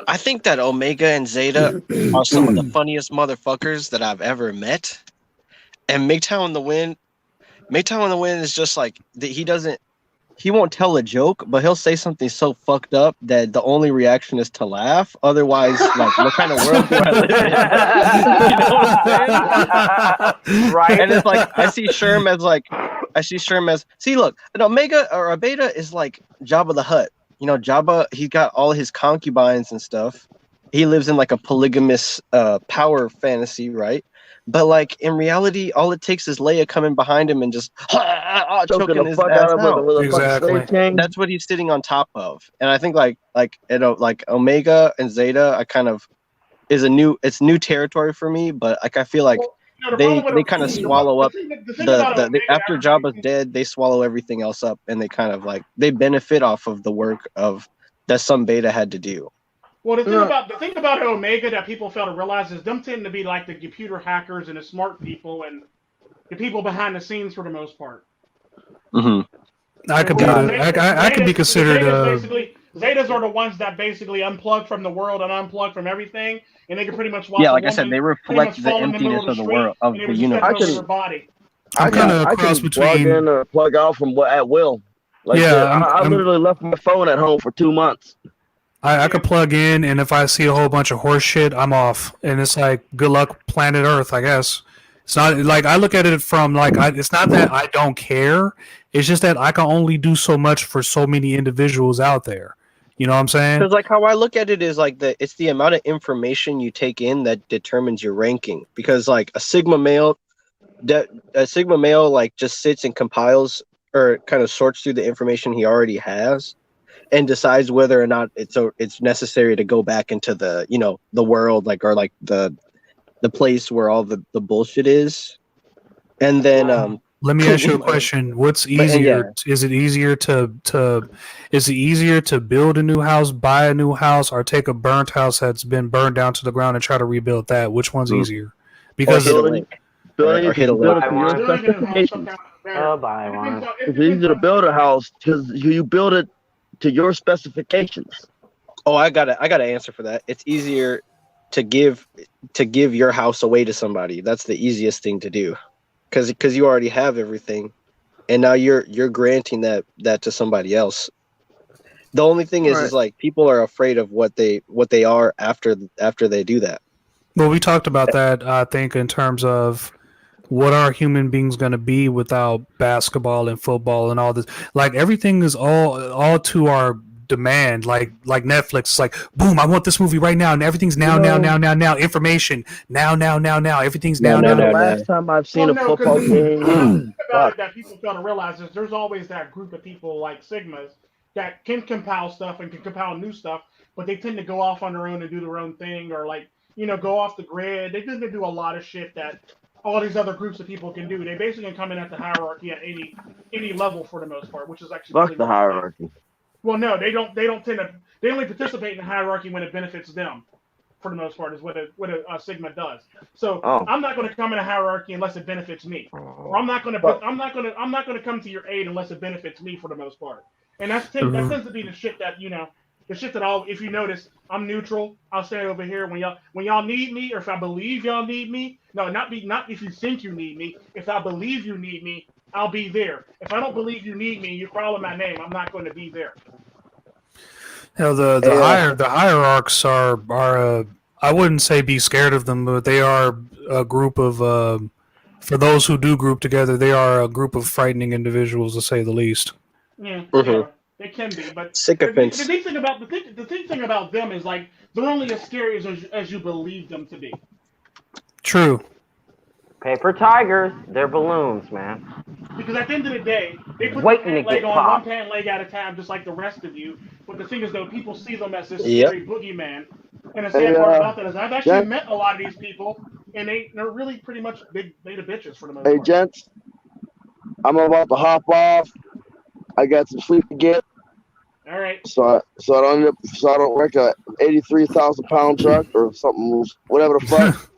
I think that Omega and Zeta are some of the funniest motherfuckers that I've ever met. And MiGTOW in the Wind is just like he won't tell a joke, but he'll say something so fucked up that the only reaction is to laugh. Otherwise, like, what kind of world do I live in? You know what I'm saying? Right. And it's like I see Sherm as look, an Omega or a Beta is like Jabba the Hutt. You know, Jabba, he got all his concubines and stuff. He lives in like a polygamous power fantasy, right? But like in reality, all it takes is Leia coming behind him and just choking the his fuck ass out of out. him with a Exactly. fucking slave chain. That's what he's sitting on top of. And I think like Omega and Zeta, I kind of it's new territory for me. But like I feel like they kind of swallow up the after Jabba's dead, they swallow everything else up, and they kind of like they benefit off of the work of that some Beta had to do. Well, the thing about Omega that people fail to realize is them tend to be like the computer hackers and the smart people and the people behind the scenes for the most part. Mm-hmm. I could be considered. Zetas are the ones that basically unplug from the world and unplug from everything, and they can pretty much watch. Yeah, like I said, they reflect the emptiness of the world of the universe. I'm kind of cross between plug in or plug out from at will. Like I literally left my phone at home for 2 months. I could plug in, and if I see a whole bunch of horse shit, I'm off. And it's like, good luck, planet Earth, I guess. It's not like I look at it from like it's not that I don't care. It's just that I can only do so much for so many individuals out there. You know what I'm saying? Because like how I look at it is like it's the amount of information you take in that determines your ranking. Because like a Sigma male like just sits and compiles or kind of sorts through the information he already has, and decides whether or not it's necessary to go back into the the world or the place where all the bullshit is. And then let me ask you a question. What's easier? Is it easier to build a new house, buy a new house, or take a burnt house that's been burned down to the ground and try to rebuild that? Which one's easier? Because hit a link. It's easier to build a house because you build it to your specifications. Oh, I got an answer for that. It's easier to give your house away to somebody. That's the easiest thing to do, because you already have everything, and now you're granting that to somebody else. The only thing is like people are afraid of what they are after they do that. Well, we talked about that, I think, in terms of what are human beings going to be without basketball and football and all this. Like everything is all to our demand. Like Netflix, it's like boom, I want this movie right now, and everything's now. Information now. Everything's now. The last time I've seen a football game. That people fail to realize is there's always that group of people like Sigmas that can compile stuff and can compile new stuff, but they tend to go off on their own and do their own thing, or go off the grid. They tend to do a lot of shit that all these other groups of people can do. They basically come in at the hierarchy at any level for the most part, which is actually fuck the hierarchy. Well, no, they don't tend to. They only participate in the hierarchy when it benefits them, for the most part, is what a Sigma does. So I'm not going to come in a hierarchy unless it benefits me, or I'm not going to come to your aid unless it benefits me for the most part. And that tends to be the shit that the shit that if you notice, I'm neutral. I'll stand over here when y'all need me, or if I believe y'all need me. No, not if you think you need me. If I believe you need me, I'll be there. If I don't believe you need me, you're calling my name, I'm not going to be there. The hierarchs are I wouldn't say be scared of them, but they are a group of for those who do group together, they are a group of frightening individuals, to say the least. Yeah. They can be, but sycophants. The thing about them is like they're only as scary as you believe them to be. True. Paper tigers, they're balloons, man. Because at the end of the day, they put Waiting the to get leg on popped. one pant leg at a time, just like the rest of you. But the thing is, though, people see them as this scary boogeyman. And the sad part about that is I've actually met a lot of these people, and they're really pretty much big beta bitches for the most part. Hey, gents, I'm about to hop off. I got some sleep to get. All right. So I don't wreck a 83,000-pound truck or something, whatever the fuck.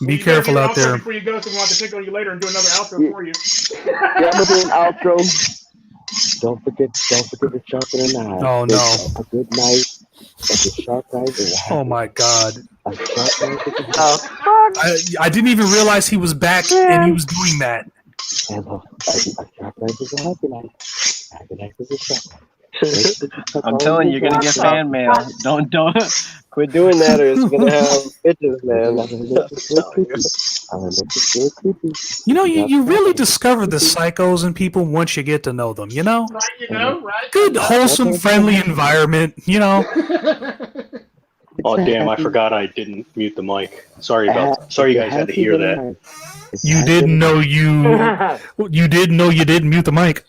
Be careful out there. Before you go, so we'll have to pick on you later and do another outro for you. Yeah, I'm gonna do an outro. Don't forget to sharpen an eye. Oh no! A good night. A sharp knife. Oh my god! A sharp knife. I didn't even realize he was back and he was doing that. And a sharp knife is a happy knife. Happy knife is a sharp knife. I'm telling you, you're gonna get fan mail. Don't quit doing that, or it's gonna have bitches, man. You really discover the psychos in people once you get to know them. Right, right. Good, wholesome, friendly environment. Oh a damn! I happy, forgot I didn't mute the mic. Sorry it's you a guys had to happy hear little that. night. It's a You happy didn't little know night. you didn't know you didn't mute the mic.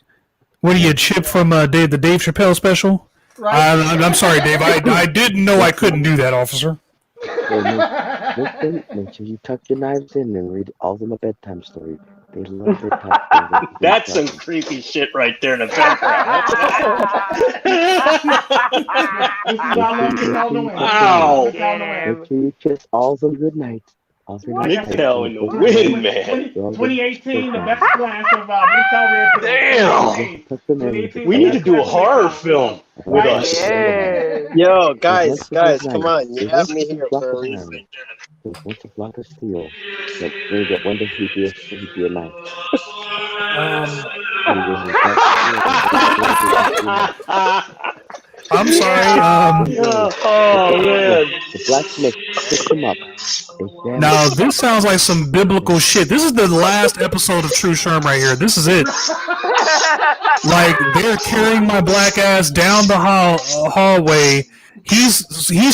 What are you, Chip from the Dave Chappelle special? Right? I'm sorry, Dave. I didn't know I couldn't do that, officer. So make sure you tuck your knives in and read all of them a bedtime story. They love bedtime stories. That's some creepy shit right there in the background. This is why I love MiGTOW in the win. Wow. MiGTOW in the win. Make sure you kiss all of them good night. All good night. MiGTOW in the win, man. 2018, the best class of MiGTOW Red Pill. Damn. We need to do a horror film with us. Yo, There's guys, once a good come night. on. You There's have once me a here block for a of reason. iron. There's once a block of steel. That brings at one day he'd be a knight. I'm sorry. Oh man. The blacksmith picked him up. Now this sounds like some biblical shit. This is the last episode of Tru Sherm right here. This is it. Like they're carrying my black ass down the hallway. He's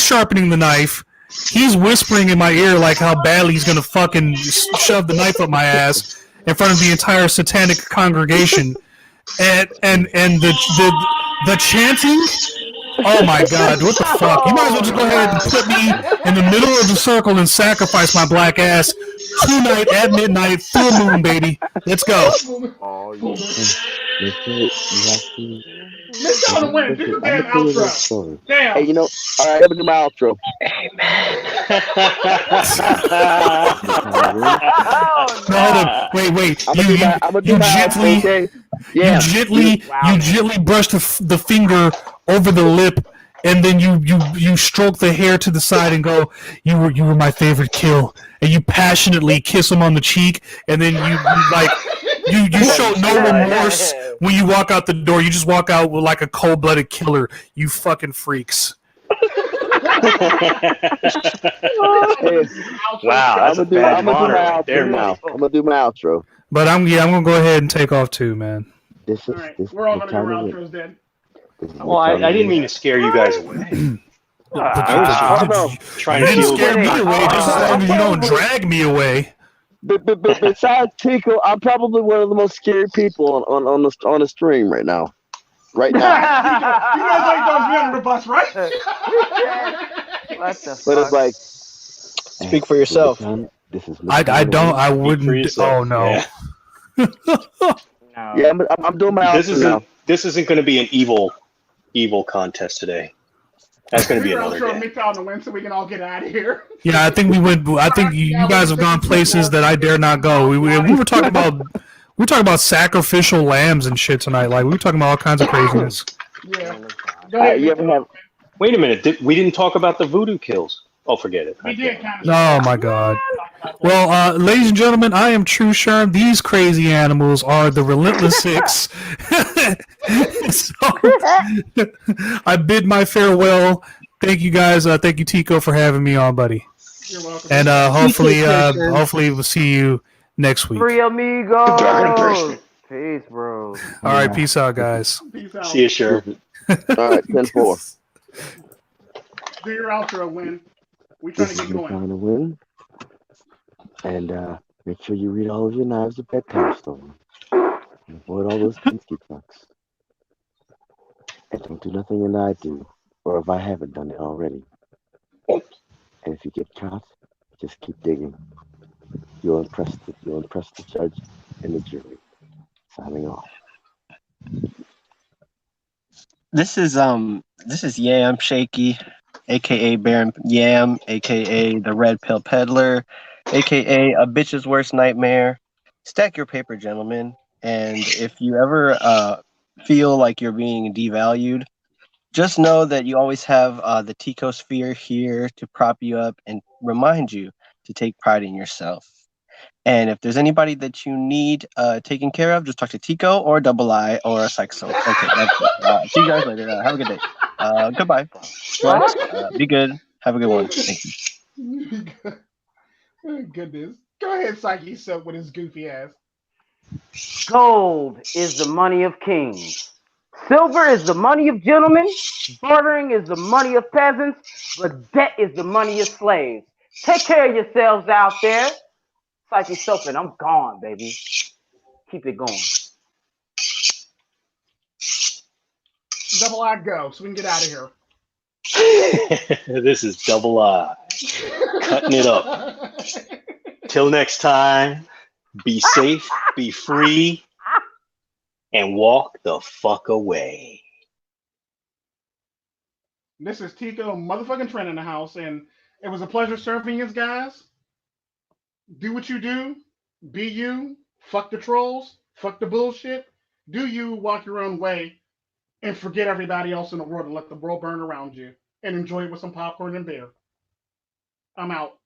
sharpening the knife. He's whispering in my ear like how badly he's gonna fucking shove the knife up my ass in front of the entire satanic congregation. And the chanting. Oh my god, what the fuck? You might as well just go ahead and put me in the middle of the circle and sacrifice my black ass tonight at midnight, full moon, baby. Let's go. MiGTOW to win. Do your damn outro. Damn. Hey, all right, let me do my outro. No, hold on. Wait. You gently brush the finger over the lip, and then you stroke the hair to the side and go, you were my favorite kill, and you passionately kiss him on the cheek, and then you show no remorse when you walk out the door. You just walk out with like a cold-blooded killer. You fucking freaks. Wow, that's a badge of honor right there, now. I'm gonna do my outro. But I'm gonna go ahead and take off too, man. We're all gonna do our outros then. Well, I didn't mean to scare you guys away. I was trying to didn't scare me away just as long as you don't drag me away. But besides Tico, I'm probably one of the most scary people on the stream right now. Right now. You guys ain't gonna be under the bus, right? What the But it's like, speak for yourself. I wouldn't. Oh no. Yeah, I'm doing my outro now. This isn't going to be an evil contest today. That's going to be another day. MiGTOW to win so we can all get out of here. Yeah, I think you guys have gone places that I dare not go. We were talking about sacrificial lambs and shit tonight. Like we were talking about all kinds of craziness. Yeah. Go ahead, Wait a minute. We didn't talk about the voodoo kills. Oh, forget it. We did kind of. Oh my god. Well, ladies and gentlemen, I am Tru Sherm. These crazy animals are the Relentless Six. So, I bid my farewell. Thank you guys. Thank you, Tico, for having me on, buddy. You're welcome. And hopefully we'll see you next week. Free amigos. Peace, bro. All right, peace out, guys. Peace out. See you, sure. All right, 10-4. Do your outro, Win. We trying to get going. And make sure you read all of your Knives of Bedtime stories. And avoid all those Pinsky fucks. And don't do nothing that I do, or if I haven't done it already. And if you get caught, just keep digging. You'll impress the judge and the jury. Signing off. This is Yam Shaky, aka Baron Yam, aka the Red Pill Peddler, aka a bitch's worst nightmare. Stack your paper, gentlemen. And if you ever feel like you're being devalued, just know that you always have the Tico sphere here to prop you up and remind you to take pride in yourself. And if there's anybody that you need taken care of, just talk to Tico or Double I or Pychesoap. Okay, that's it. See you guys later. Have a good day. Goodbye. Relax. Be good. Have a good one. Thank you. Oh, goodness. Go ahead, Pychesoap with his goofy ass. Gold is the money of kings. Silver is the money of gentlemen, bartering is the money of peasants, but debt is the money of slaves. Take care of yourselves out there. Pychesoap, and I'm gone, baby. Keep it going. Double I go, so we can get out of here. This is Double I. Cutting it up. Till next time, be safe, be free, and walk the fuck away. This is Tico, motherfucking Tren in the house, and it was a pleasure serving you guys. Do what you do. Be you. Fuck the trolls. Fuck the bullshit. Do you walk your own way and forget everybody else in the world and let the world burn around you and enjoy it with some popcorn and beer. I'm out.